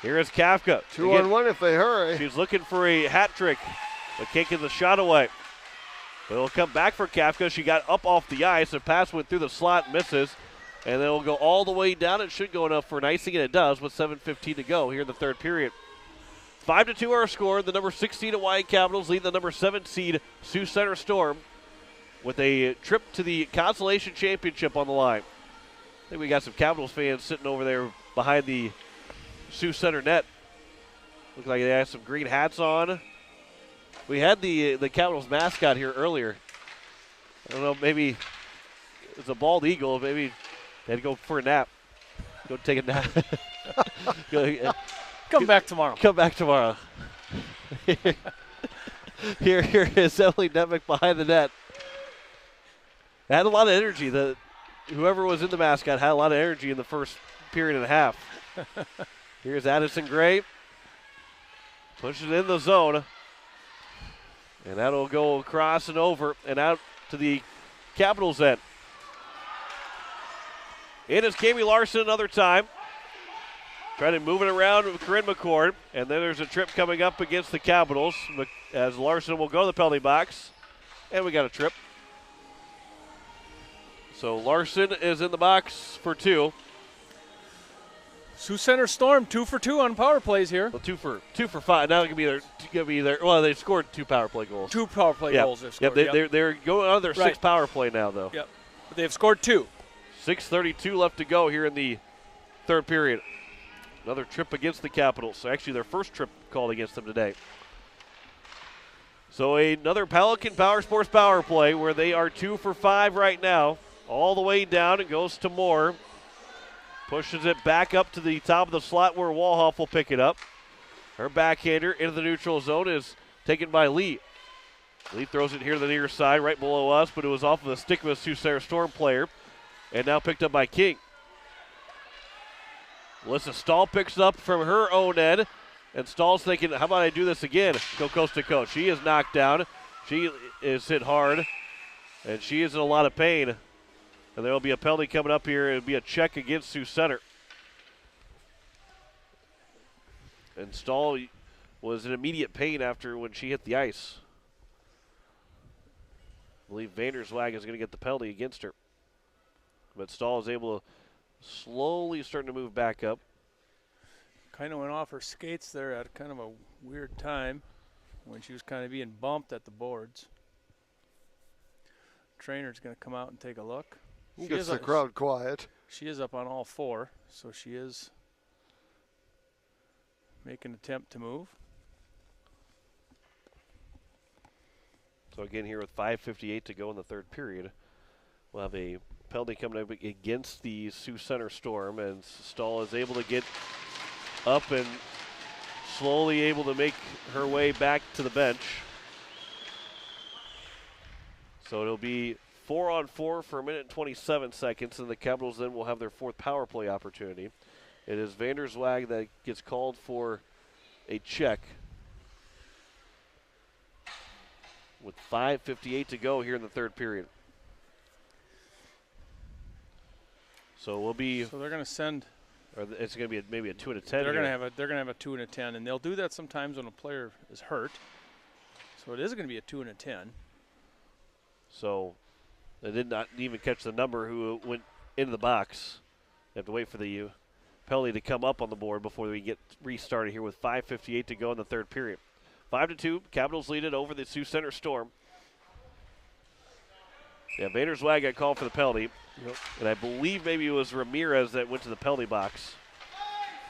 Here is Kafka. 2-on-1 if they hurry. She's looking for a hat trick, but can't get the shot away. But it'll come back for Kafka. She got up off the ice. The pass went through the slot, misses. And then it'll go all the way down. It should go enough for an icing, and it does with 7:15 to go here in the third period. 5-2 our score. The number 16 Hawaii Capitals lead the number 7 seed Sioux Center Storm with a trip to the Consolation Championship on the line. I think we got some Capitals fans sitting over there behind the Sioux Center net. Look like they have some green hats on. We had the Capitals mascot here earlier. I don't know, maybe it's a bald eagle. Maybe they had to go for a nap. Go take a nap. Come back tomorrow. Come back tomorrow. Here is Emily Netmick behind the net. Had a lot of energy. Whoever was in the mascot had a lot of energy in the first period and a half. Here's Addison Gray. Pushes it in the zone. And that'll go across and over and out to the Capitals end. It is Kami Larson another time. Trying to move it around with Corinne McCord. And then there's a trip coming up against the Capitals as Larson will go to the penalty box. And we got a trip. So Larson is in the box for 2. Sioux Center Storm 2 for 2 on power plays here. Well, 2 for 5. Now it can be their. Well, they scored 2 power play goals. 2 power play goals they've scored. They're going on their 6th power play now, though. Yep. But they've scored 2. 6:32 left to go here in the third period. Another trip against the Capitals. So actually their first trip called against them today. So another Pelican Power Sports power play where they are 2 for 5 right now. All the way down. It goes to Moore. Pushes it back up to the top of the slot where Walhoff will pick it up. Her backhander into the neutral zone is taken by Lee. Lee throws it here to the near side right below us, but it was off of the stick of a Sioux Center Storm player. And now picked up by King. Melissa Stahl picks up from her own end. And Stahl's thinking, how about I do this again? Go coast to coast. She is knocked down. She is hit hard. And she is in a lot of pain. And there will be a penalty coming up here. It will be a check against Sioux Center. And Stahl was in immediate pain after when she hit the ice. I believe Vanderswag is going to get the penalty against her. But Stahl is able to slowly starting to move back up. Kind of went off her skates there at kind of a weird time when she was kind of being bumped at the boards. Trainer's going to come out and take a look. Gets the crowd quiet. She is up on all 4, so she is making an attempt to move. So again here with 5:58 to go in the third period, we'll have a penalty coming up against the Sioux Center Storm, and Stahl is able to get up and slowly able to make her way back to the bench. So it'll be 4-on-4 for 1 minute and 27 seconds, and the Capitals then will have their 4th power play opportunity. It is Vanderswag that gets called for a check with 5:58 to go here in the third period. So we'll be. So they're going to send. Or it's going to be maybe a 2 and a 10. They're going to have a 2 and a 10, and they'll do that sometimes when a player is hurt. So it is going to be a 2 and a 10. So they did not even catch the number who went into the box. They have to wait for the penalty to come up on the board before we get restarted here with 5:58 to go in the third period. 5-2, Capitals lead it over the Sioux Center Storm. Yeah, Vanderswag got called for the penalty. Yep. And I believe maybe it was Ramirez that went to the penalty box.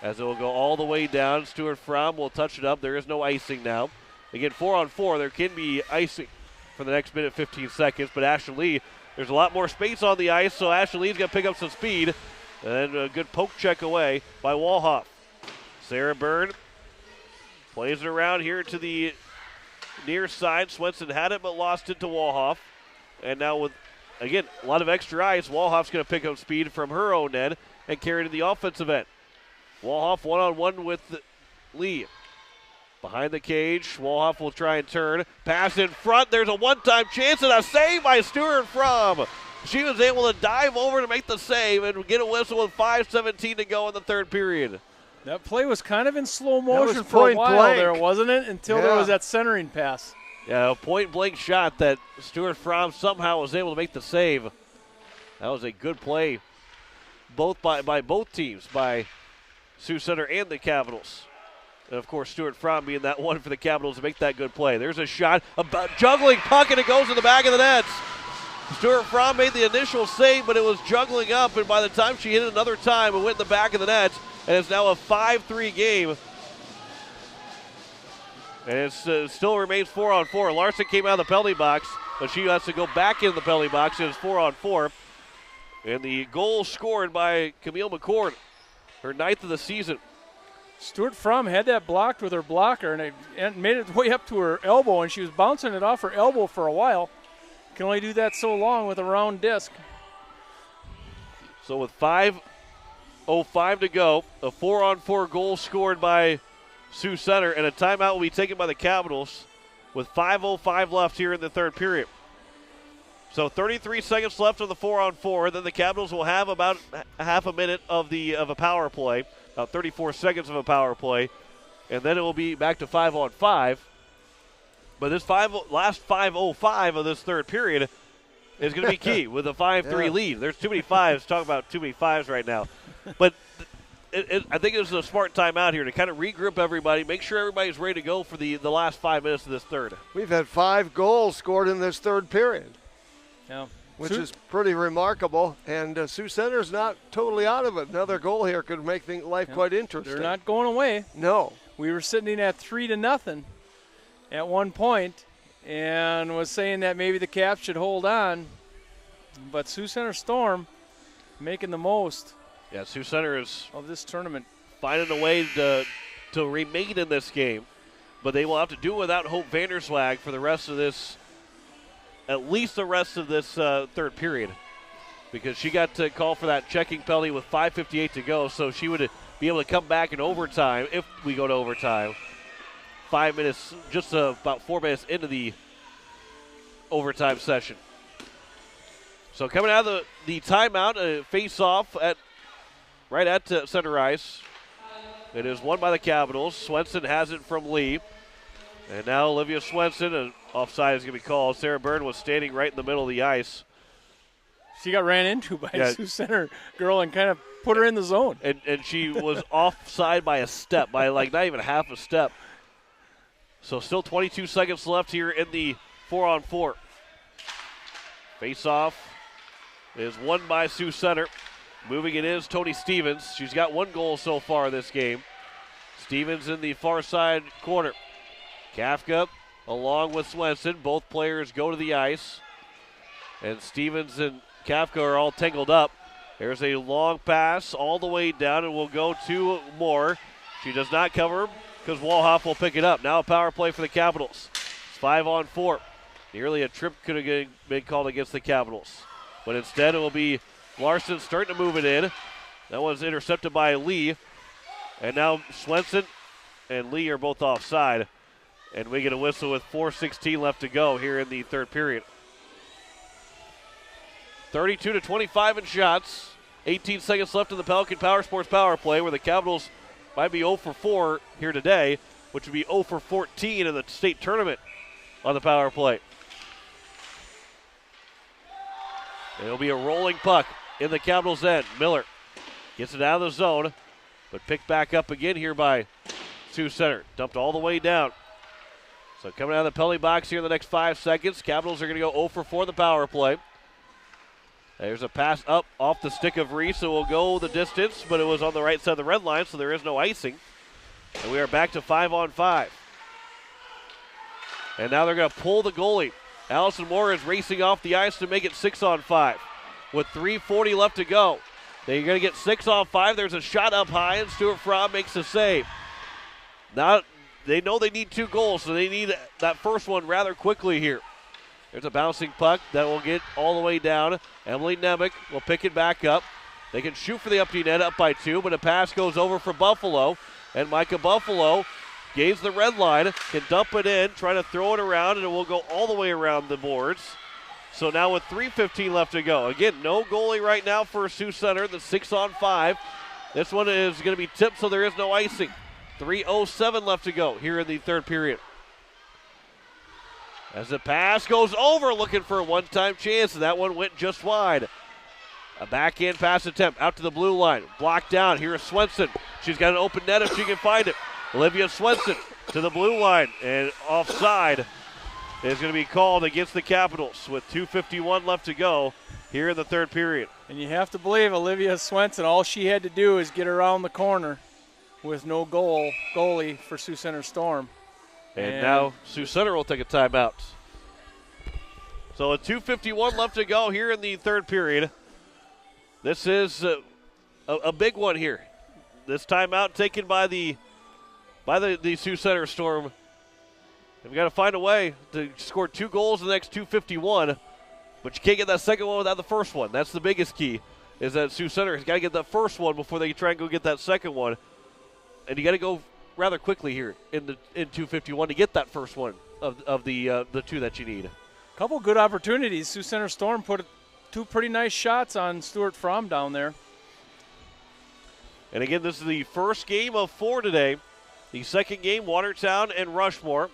As it will go all the way down. Stuart Fromm will touch it up. There is no icing now. Again, 4-on-4. There can be icing for the next minute, 15 seconds. But Ashley Lee, there's a lot more space on the ice, so Ashley Lee's going to pick up some speed. And a good poke check away by Walhoff. Sarah Byrne plays it around here to the near side. Swenson had it but lost it to Walhoff. And now with, again, a lot of extra ice, Walhoff's going to pick up speed from her own end and carry to the offensive end. Walhoff one-on-one with Lee. Behind the cage, Walhoff will try and turn. Pass in front. There's a one-time chance and a save by Stuart Fromm. She was able to dive over to make the save and get a whistle with 5:17 to go in the third period. That play was kind of in slow motion for a point while blank. there, wasn't it? Until there was that centering pass. Yeah, a point-blank shot that Stuart Fromm somehow was able to make the save. That was a good play, both by both teams, by Sioux Center and the Capitals. And, of course, Stuart Fromm being that one for the Capitals to make that good play. There's a shot, a juggling puck, and it goes in the back of the nets. Stuart Fromm made the initial save, but it was juggling up, and by the time she hit it another time, it went in the back of the nets, and it's now a 5-3 game. And it still remains 4-on-4. Larson came out of the penalty box, but she has to go back in the penalty box. It's 4-on-4. And the goal scored by Camille McCord, her 9th of the season. Stuart Fromm had that blocked with her blocker, and it made its way up to her elbow, and she was bouncing it off her elbow for a while. Can only do that so long with a round disc. So with 5:05 to go, a 4-on-4 goal scored by Sioux Center, and a timeout will be taken by the Capitals with 5:05 left here in the third period. So 33 seconds left on the 4-on-4. Then the Capitals will have about a half a minute of a power play, about 34 seconds of a power play, and then it will be back to 5-on-5. But this last 5:05 of this third period is going to be key with a 5-3 lead. There's too many fives. Talk about too many fives right now. But I think it was a smart timeout here to kind of regroup everybody, make sure everybody's ready to go for the last 5 minutes of this third. We've had 5 goals scored in this third period. Yeah. Which is pretty remarkable, and Sioux Center's not totally out of it. Another goal here could make life quite interesting. They're not going away. No. We were sitting at 3-0 at one point, and was saying that maybe the Caps should hold on, but Sioux Center Storm making the most. Yeah, Sioux Center is of this tournament, finding a way to remain in this game, but they will have to do it without Hope Vanderswag for the rest of this. At least the rest of this third period, because she got to call for that checking penalty with 5:58 to go, so she would be able to come back in overtime if we go to overtime. 5 minutes, just about 4 minutes into the overtime session. So coming out of the timeout, a face-off right at center ice. It is won by the Capitals. Swenson has it from Lee. And now Olivia Swenson, an offside is going to be called. Sarah Byrne was standing right in the middle of the ice. She got ran into by a Sioux Center girl and kind of put her in the zone. And she was offside by a step, by like not even half a step. So still 22 seconds left here in the 4-on-4. Face-off is won by Sioux Center. Moving it is Tony Stevens. She's got 1 goal so far this game. Stevens in the far side corner. Kafka along with Swenson. Both players go to the ice. And Stevens and Kafka are all tangled up. There's a long pass all the way down, and we'll go 2 more. She does not cover because Walhoff will pick it up. Now a power play for the Capitals. It's 5-on-4. Nearly a trip could have been called against the Capitals. But instead it will be Larson starting to move it in. That one's intercepted by Lee. And now Swenson and Lee are both offside. And we get a whistle with 4:16 left to go here in the third period. 32-25 in shots. 18 seconds left in the Pelican Power Sports power play, where the Capitals might be 0 for 4 here today, which would be 0 for 14 in the state tournament on the power play. And it'll be a rolling puck in the Capitals' end. Miller gets it out of the zone, but picked back up again here by Sioux Center. Dumped all the way down. So coming out of the penalty box here in the next 5 seconds, Capitals are going to go 0 for 4 in the power play. There's a pass up off the stick of Reese, so we'll go the distance, but it was on the right side of the red line, so there is no icing. And we are back to 5-on-5. And now they're going to pull the goalie. Allison Moore is racing off the ice to make it 6-on-5. With 3:40 left to go. They're going to get 6-on-5. There's a shot up high, and Stuart Fromm makes a save. Now they know they need 2 goals, so they need that first one rather quickly here. There's a bouncing puck that will get all the way down. Emily Nemec will pick it back up. They can shoot for the empty net up by 2, but a pass goes over for Buffalo. And Micah Buffalo gains the red line, can dump it in, try to throw it around, and it will go all the way around the boards. So now with 3:15 left to go. Again, no goalie right now for Sioux Center. The 6-on-5. This one is going to be tipped, so there is no icing. 3:07 left to go here in the third period. As the pass goes over, looking for a one-time chance, and that one went just wide. A backhand pass attempt out to the blue line. Blocked down. Here is Swenson. She's got an open net if she can find it. Olivia Swenson to the blue line, and offside is going to be called against the Capitals with 2:51 left to go here in the third period. And you have to believe Olivia Swenson, all she had to do is get around the corner with no goalie for Sioux Center Storm. And now Sioux Center will take a timeout. So with 2:51 left to go here in the third period. This is a big one here. This timeout taken by the Sioux Center Storm. They've got to find a way to score 2 goals in the next 2:51, but you can't get that second one without the first one. That's the biggest key, is that Sioux Center has got to get that first one before they try and go get that second one. And you got to go rather quickly here in 2:51 to get that first one of the 2 that you need. Couple good opportunities. Sioux Center Storm put 2 pretty nice shots on Stuart Fromm down there. And again, this is the first game of 4 today. The second game, Watertown and Rushmore.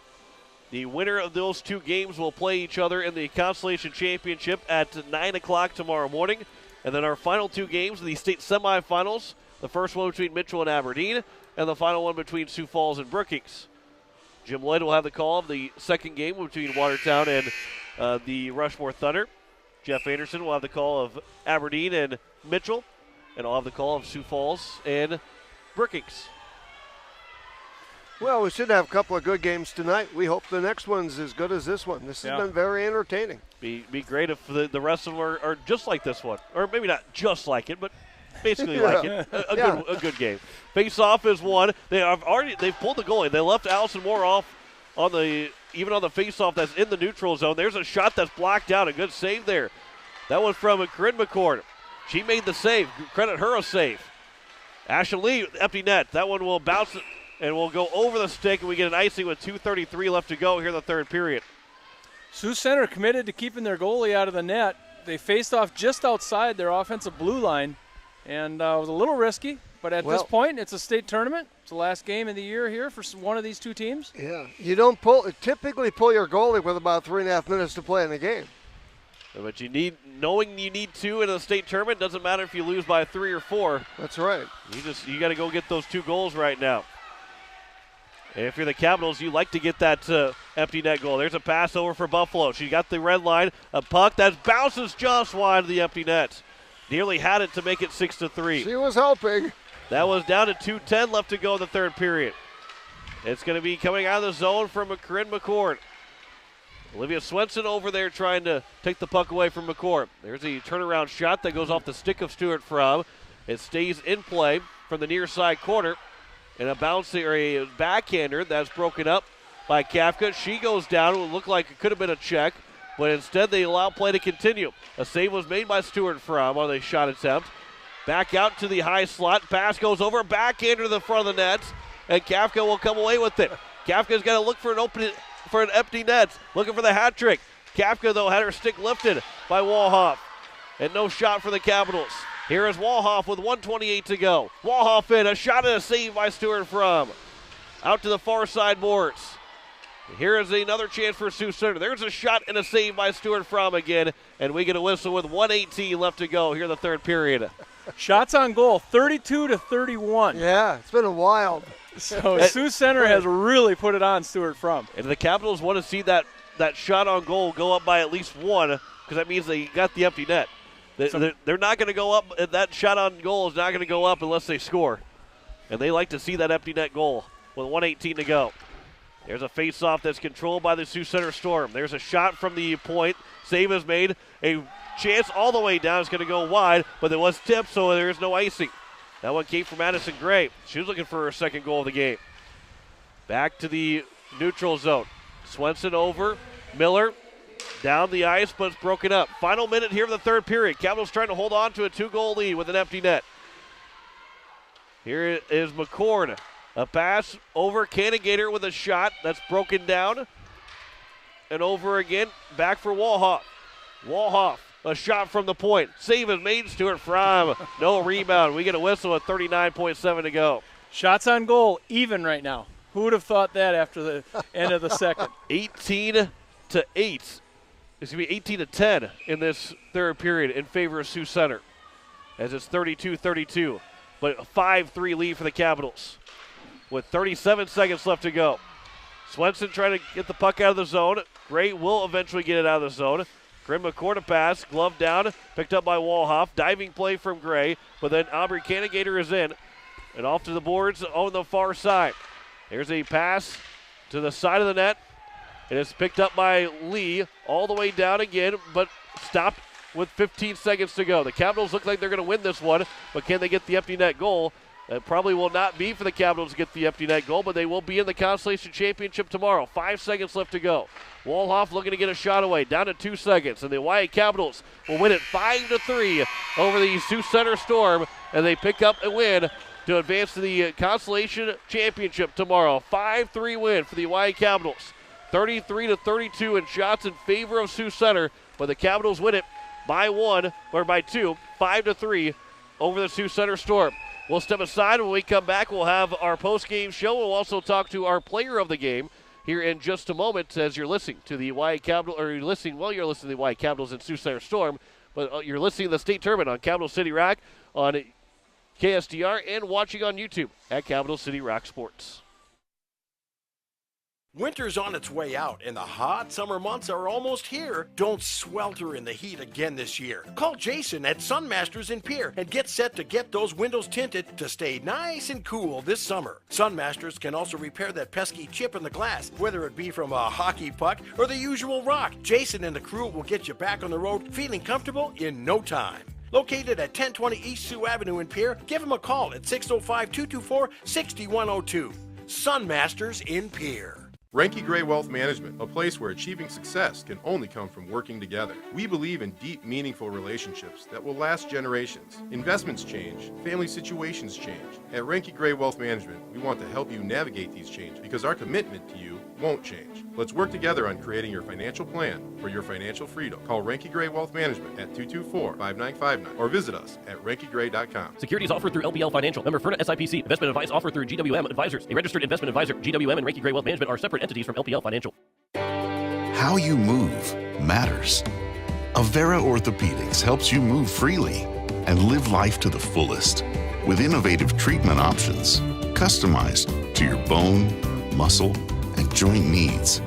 The winner of those 2 games will play each other in the Consolation Championship at 9 o'clock tomorrow morning. And then our final 2 games, the state semifinals, the first one between Mitchell and Aberdeen, and the final one between Sioux Falls and Brookings. Jim Lloyd will have the call of the second game between Watertown and the Rushmore Thunder. Jeff Anderson will have the call of Aberdeen and Mitchell, and I'll have the call of Sioux Falls and Brookings. Well, we should have a couple of good games tonight. We hope the next one's as good as this one. This has been very entertaining. Be great if the rest of them are just like this one. Or maybe not just like it, but basically like it. A good game. Face-off is won. They've pulled the goalie. They left Allison Moore off on the face-off that's in the neutral zone. There's a shot that's blocked out. A good save there. That was from Corinne McCord. She made the save. Credit her a save. Ashley Lee, empty net. That one will bounce and will go over the stick, and we get an icing with 2:33 left to go here in the third period. Sioux Center committed to keeping their goalie out of the net. They faced off just outside their offensive blue line, and it was a little risky. But at this point, it's a state tournament. It's the last game of the year here for one of these 2 teams. Yeah, you don't typically pull your goalie with about 3.5 minutes to play in the game. But knowing you need 2 in a state tournament, doesn't matter if you lose by 3 or 4. That's right. You got to go get those 2 goals right now. And if you're the Capitals, you like to get that empty net goal. There's a pass over for Buffalo. She got the red line, a puck that bounces just wide of the empty net. Nearly had it to make it 6-3. She was hoping. That was down to 2:10 left to go in the third period. It's going to be coming out of the zone from Corinne McCord. Olivia Swenson over there trying to take the puck away from McCord. There's a turnaround shot that goes off the stick of Stuart Fromm. It stays in play from the near side corner. And a backhander that's broken up by Kafka. She goes down. It would look like it could have been a check, but instead they allow play to continue. A save was made by Stuart Fromm on the shot attempt. Back out to the high slot. Pass goes over. Backhander to the front of the net, and Kafka will come away with it. Kafka's got to look for an empty net, looking for the hat trick. Kafka, though, had her stick lifted by Walhoff, and no shot for the Capitals. Here is Walhoff with 1:28 to go. Walhoff in, a shot and a save by Stuart Fromm. Out to the far side boards. Here is another chance for Sioux Center. There's a shot and a save by Stuart Fromm again, and we get a whistle with 1:18 left to go here in the third period. Shots on goal, 32-31. Yeah, it's been a wild. So Sioux Center has really put it on Stuart Fromm. And the Capitals want to see that shot on goal go up by at least 1, because that means they got the empty net. They're not going to go up. That shot on goal is not going to go up unless they score. And they like to see that empty net goal with 1:18 to go. There's a face-off that's controlled by the Sioux Center Storm. There's a shot from the point. Save is made. A chance all the way down is going to go wide, but it was tipped, so there is no icing. That one came from Madison Gray. She was looking for her second goal of the game. Back to the neutral zone. Swenson over. Miller down the ice, but it's broken up. Final minute here of the third period. Capitals trying to hold on to a 2-goal lead with an empty net. Here is McCord. A pass over Cannigator with a shot that's broken down. And over again, back for Walhoff. Walhoff, a shot from the point. Save is made. Stuart Fromm, no rebound. We get a whistle at 39.7 to go. Shots on goal, even right now. Who would have thought that after the end of the second? 18-8. It's going to be 18-10 in this third period in favor of Sioux Center, as it's 32-32. But a 5-3 lead for the Capitals with 37 seconds left to go. Swenson trying to get the puck out of the zone. Gray will eventually get it out of the zone. Grim McCord to pass, glove down, picked up by Walhoff. Diving play from Gray, but then Aubrey Cannigator is in. And off to the boards on the far side. There's a pass to the side of the net. It is picked up by Lee all the way down again, but stopped with 15 seconds to go. The Capitals look like they're going to win this one, but can they get the empty net goal? It probably will not be for the Capitals to get the empty net goal, but they will be in the Consolation Championship tomorrow. 5 seconds left to go. Walhoff looking to get a shot away, down to 2 seconds, and the Hawaii Capitals will win it 5-3 over the Sioux Center Storm, and they pick up a win to advance to the Consolation Championship tomorrow. 5-3 win for the Hawaii Capitals. 33-32 in shots in favor of Sioux Center, but the Capitals win it by 1 or by 2, 5-3 over the Sioux Center Storm. We'll step aside. When we come back, we'll have our post-game show. We'll also talk to our player of the game here in just a moment as you're listening to the Hawaii Capital, or you're listening to the Hawaii Capitals and Sioux Center Storm, but you're listening to the state tournament on Capital City Rock on KSDR and watching on YouTube at Capital City Rock Sports. Winter's on its way out, and the hot summer months are almost here. Don't swelter in the heat again this year. Call Jason at Sunmasters in Pierre and get set to get those windows tinted to stay nice and cool this summer. Sunmasters can also repair that pesky chip in the glass, whether it be from a hockey puck or the usual rock. Jason and the crew will get you back on the road feeling comfortable in no time. Located at 1020 East Sioux Avenue in Pierre, give them a call at 605-224-6102. Sunmasters in Pierre. Renke Gray Wealth Management, a place where achieving success can only come from working together. We believe in deep, meaningful relationships that will last generations. Investments change, family situations change. At Renke Gray Wealth Management, we want to help you navigate these changes because our commitment to you won't change. Let's work together on creating your financial plan for your financial freedom. Call Renke Gray Wealth Management at 224-5959 or visit us at renkegray.com. Securities offered through LPL Financial. Member FIRNA SIPC. Investment advice offered through GWM Advisors. A registered investment advisor. GWM and Renke Gray Wealth Management are separate entities from LPL Financial. How you move matters. Avera Orthopedics helps you move freely and live life to the fullest with innovative treatment options customized to your bone, muscle, and joint needs.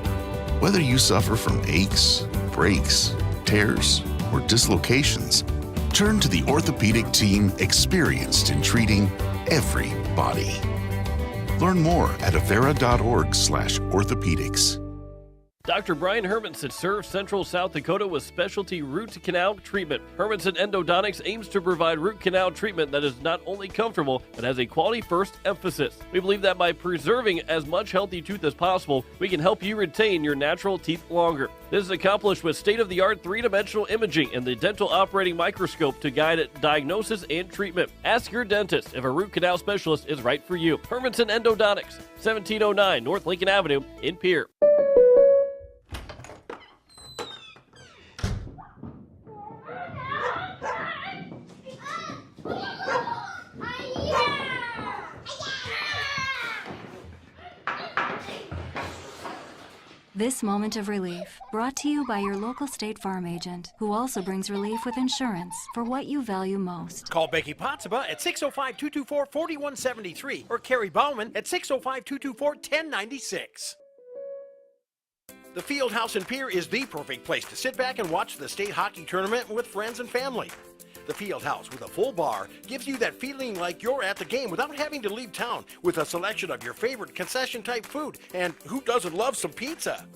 Whether you suffer from aches, breaks, tears, or dislocations, turn to the orthopedic team experienced in treating every body. Learn more at avera.org/orthopedics. Dr. Brian Hermanson serves Central South Dakota with specialty root canal treatment. Hermanson Endodontics aims to provide root canal treatment that is not only comfortable, but has a quality-first emphasis. We believe that by preserving as much healthy tooth as possible, we can help you retain your natural teeth longer. This is accomplished with state-of-the-art three-dimensional imaging and the dental operating microscope to guide diagnosis and treatment. Ask your dentist if a root canal specialist is right for you. Hermanson Endodontics, 1709 North Lincoln Avenue in Pierre. This moment of relief, brought to you by your local State Farm agent, who also brings relief with insurance for what you value most. Call Becky Pottsaba at 605-224-4173 or Carrie Bauman at 605-224-1096. The Fieldhouse in Pierre is the perfect place to sit back and watch the state hockey tournament with friends and family. The Fieldhouse with a full bar gives you that feeling like you're at the game without having to leave town, with a selection of your favorite concession-type food, and who doesn't love some pizza?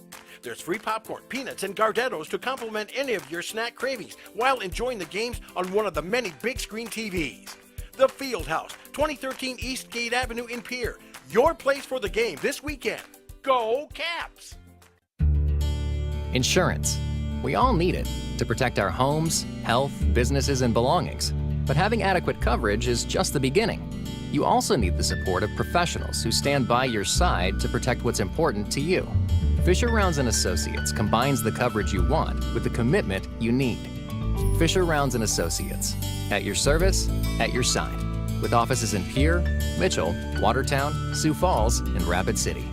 There's free popcorn, peanuts, and Gardettos to complement any of your snack cravings while enjoying the games on one of the many big-screen TVs. The Fieldhouse, 2013 East Gate Avenue in Pierre. Your place for the game this weekend. Go Caps! Insurance. We all need it to protect our homes, health, businesses, and belongings. But having adequate coverage is just the beginning. You also need the support of professionals who stand by your side to protect what's important to you. Fisher Rounds & Associates combines the coverage you want with the commitment you need. Fisher Rounds & Associates, at your service, at your side, with offices in Pierre, Mitchell, Watertown, Sioux Falls, and Rapid City.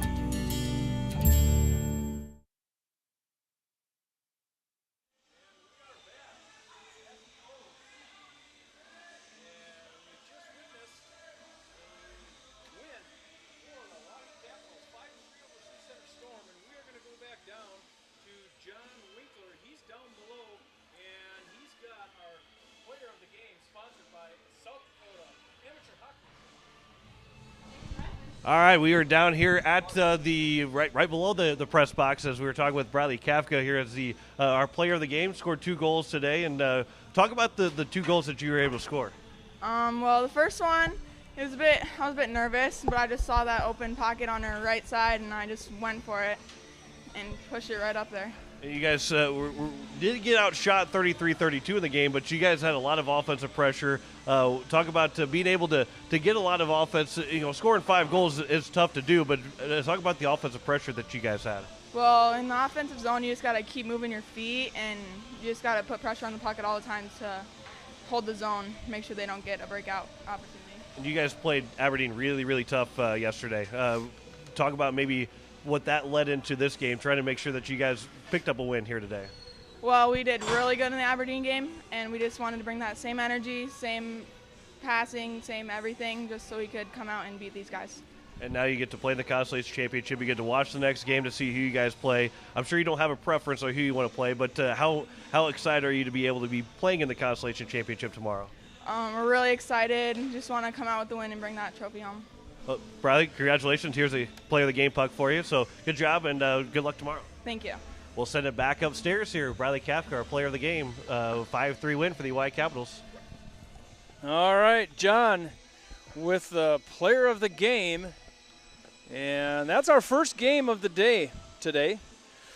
All right, we are down here at the right below the press box as we were talking with Bradley Kafka here as the our player of the game, scored 2 goals today, and talk about the 2 goals that you were able to score. Well, the first one, I was a bit nervous, but I just saw that open pocket on her right side, and I just went for it and pushed it right up there. You guys did get outshot 33-32 in the game, but you guys had a lot of offensive pressure. Talk about being able to get a lot of offense. Scoring 5 goals is tough to do, but talk about the offensive pressure that you guys had. Well, in the offensive zone, you just got to keep moving your feet, and you just got to put pressure on the pocket all the time to hold the zone, make sure they don't get a breakout opportunity. And you guys played Aberdeen really, really tough yesterday. Talk about maybe what that led into this game, trying to make sure that you guys picked up a win here today. Well, we did really good in the Aberdeen game, and we just wanted to bring that same energy, same passing, same everything, just so we could come out and beat these guys. And now you get to play in the Consolation Championship. You get to watch the next game to see who you guys play. I'm sure you don't have a preference on who you want to play, but how excited are you to be able to be playing in the Consolation Championship tomorrow? We're really excited. Just want to come out with the win and bring that trophy home. Well, Bradley, congratulations. Here's a player of the game puck for you. So good job and good luck tomorrow. Thank you. We'll send it back upstairs here. Bradley Kafka, our player of the game, 5-3 win for the Oahe Capitals. All right, John, with the player of the game. And that's our first game of the day today.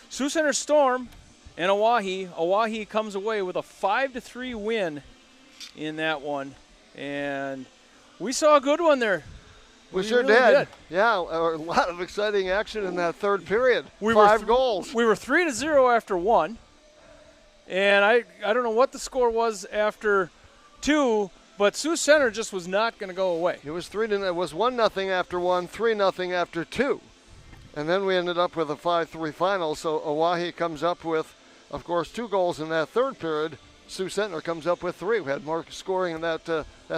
Sioux Center Storm and Oahe. Oahe comes away with a 5-3 win in that one. And we saw a good one there. We sure really did. Yeah, a lot of exciting action in that third period. We 5 goals. We were 3-0 after 1. And I don't know what the score was after 2, but Sioux Center just was not going to go away. It was 1-0 after 1, 3-0 after 2. And then we ended up with a 5-3 final. So Oahe comes up with, of course, 2 goals in that third period. Sioux Center comes up with 3. We had more scoring in that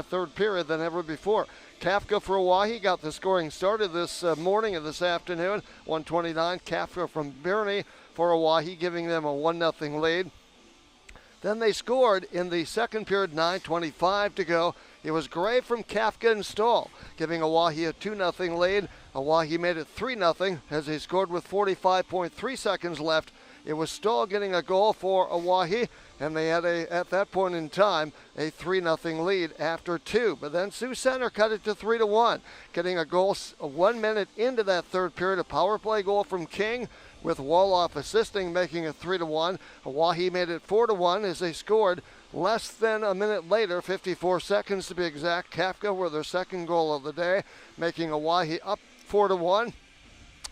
third period than ever before. Kafka for Oahe got the scoring started this morning and this afternoon. 129. Kafka from Birney for Oahe, giving them a 1-0 lead. Then they scored in the second period, 9:25 to go. It was Gray from Kafka and Stahl, giving Oahe a 2-0 lead. Oahe made it 3-0 as they scored with 45.3 seconds left. It was Stahl getting a goal for Oahe, and they had at that point in time a 3-0 lead after 2. But then Sioux Center cut it to 3-1, getting a goal 1 minute into that third period, a power play goal from King, with Woloff assisting, making it 3-1. Oahe made it 4-1 as they scored less than a minute later, 54 seconds to be exact. Kafka with their second goal of the day, making Oahe up 4-1.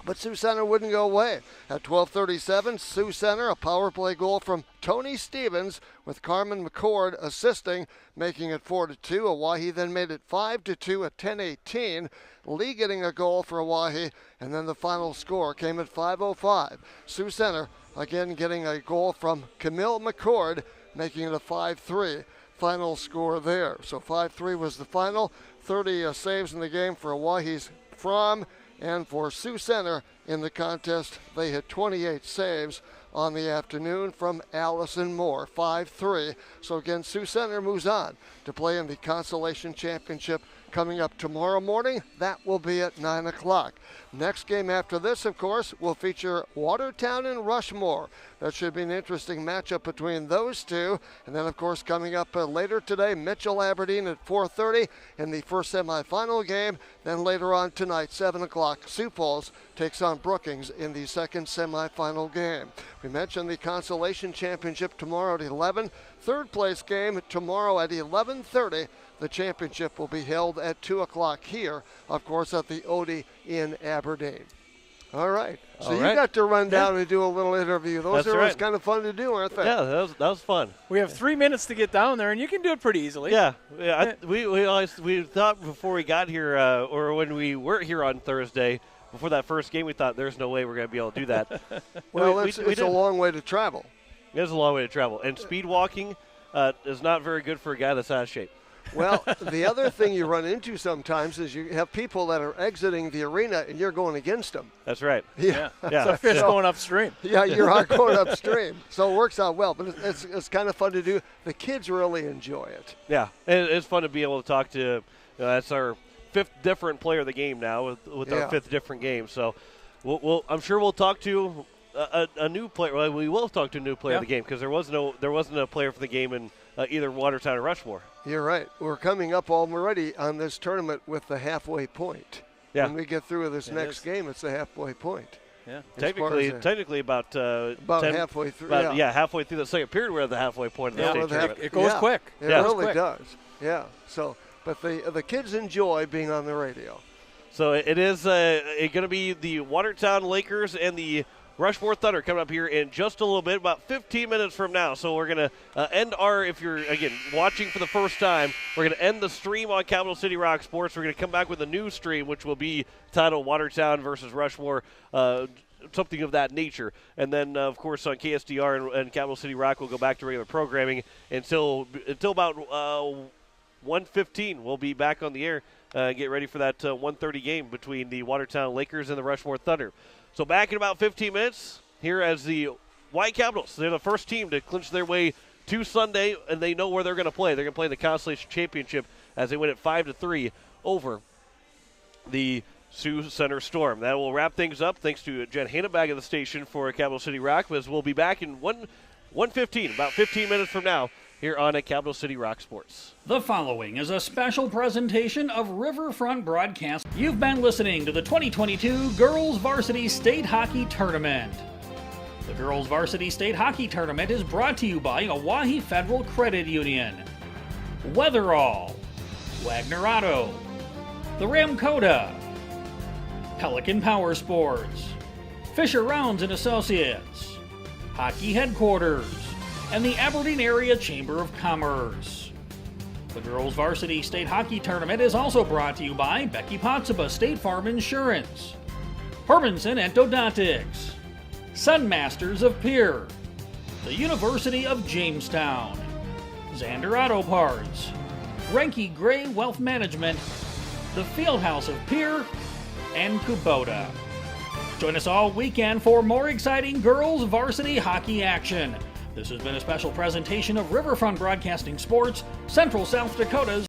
But Sioux Center wouldn't go away. At 12:37, Sioux Center, a power play goal from Tony Stevens with Carmen McCord assisting, making it 4-2. Oahe then made it 5-2 at 10:18. Lee getting a goal for Oahe, and then the final score came at 5:05. Sioux Center again getting a goal from Camille McCord, making it a 5-3 final score there. So 5-3 was the final. 30 saves in the game for Oahe's Fromm. And for Sioux Center in the contest, they had 28 saves on the afternoon from Allison Moore, 5-3. So again, Sioux Center moves on to play in the Consolation Championship coming up tomorrow morning. That will be at 9 o'clock. Next game after this, of course, will feature Watertown and Rushmore. That should be an interesting matchup between those two. And then, of course, coming up later today, Mitchell Aberdeen at 4:30 in the first semifinal game. Then later on tonight, 7 o'clock, Sioux Falls takes on Brookings in the second semifinal game. We mentioned the Consolation Championship tomorrow at 11. Third place game tomorrow at 11:30. The championship will be held at 2 o'clock here, of course, at the Oahe in Aberdeen. All right. So All you right. got to run down and do a little interview. Those That's are always right. kind of fun to do, aren't they? Yeah, that was fun. We have 3 minutes to get down there, and you can do it pretty easily. Yeah. We thought before we got here, or when we weren't here on Thursday, before that first game, we thought there's no way we're going to be able to do that. Well, it's a long way to travel. It is a long way to travel. And speed walking is not very good for a guy that's out of shape. Well, the other thing you run into sometimes is you have people that are exiting the arena and you're going against them. That's right. Yeah. It's a fish going upstream. Yeah, you are going upstream. So it works out well, but it's kind of fun to do. The kids really enjoy it. Yeah, and it's fun to be able to talk to. That's our fifth different player of the game now with our fifth different game. So I'm sure we'll talk to a new player. Well, we will talk to a new player of the game because there wasn't a player for the game in either Watertown or Rushmore. You're right. We're coming up already on this tournament with the halfway point. Yeah. When we get through with this next game, it's the halfway point. Yeah. Technically about 10, halfway through. Halfway through the second period, we're at the halfway point of the state tournament. It goes quick. It really does. Yeah. So, but the kids enjoy being on the radio. So it is going to be the Watertown Lakers and the Rushmore Thunder coming up here in just a little bit, about 15 minutes from now. So we're going to end if you're, again, watching for the first time, we're going to end the stream on Capital City Rock Sports. We're going to come back with a new stream, which will be titled Watertown versus Rushmore, something of that nature. And then, of course, on KSDR and Capital City Rock, we'll go back to regular programming until about 1:15. We'll be back on the air. Get ready for that 1:30 game between the Watertown Lakers and the Rushmore Thunder. So back in about 15 minutes here as the White Capitals. They're the first team to clinch their way to Sunday, and they know where they're going to play. They're going to play in the Consolation Championship as they win it 5-3 over the Sioux Center Storm. That will wrap things up. Thanks to Jen Hanna back at the station for Capital City Rock, as we'll be back in 1:15, about 15 minutes from now, here on at Capital City Rock Sports. The following is a special presentation of Riverfront Broadcast. You've been listening to the 2022 Girls Varsity State Hockey Tournament. The Girls Varsity State Hockey Tournament is brought to you by Oahe Federal Credit Union, Weatherall, Wagner Auto, the Ramcoda, Pelican Power Sports, Fisher Rounds and Associates, Hockey Headquarters, and the Aberdeen Area Chamber of Commerce. The Girls Varsity State Hockey Tournament is also brought to you by Becky Potsuba State Farm Insurance, Hermanson Endodontics, Sunmasters of Pierre, the University of Jamestown, Xander Auto Parts, Renke Gray Wealth Management, the Fieldhouse of Pierre, and Kubota. Join us all weekend for more exciting girls varsity hockey action. This has been a special presentation of Riverfront Broadcasting Sports, Central South Dakota's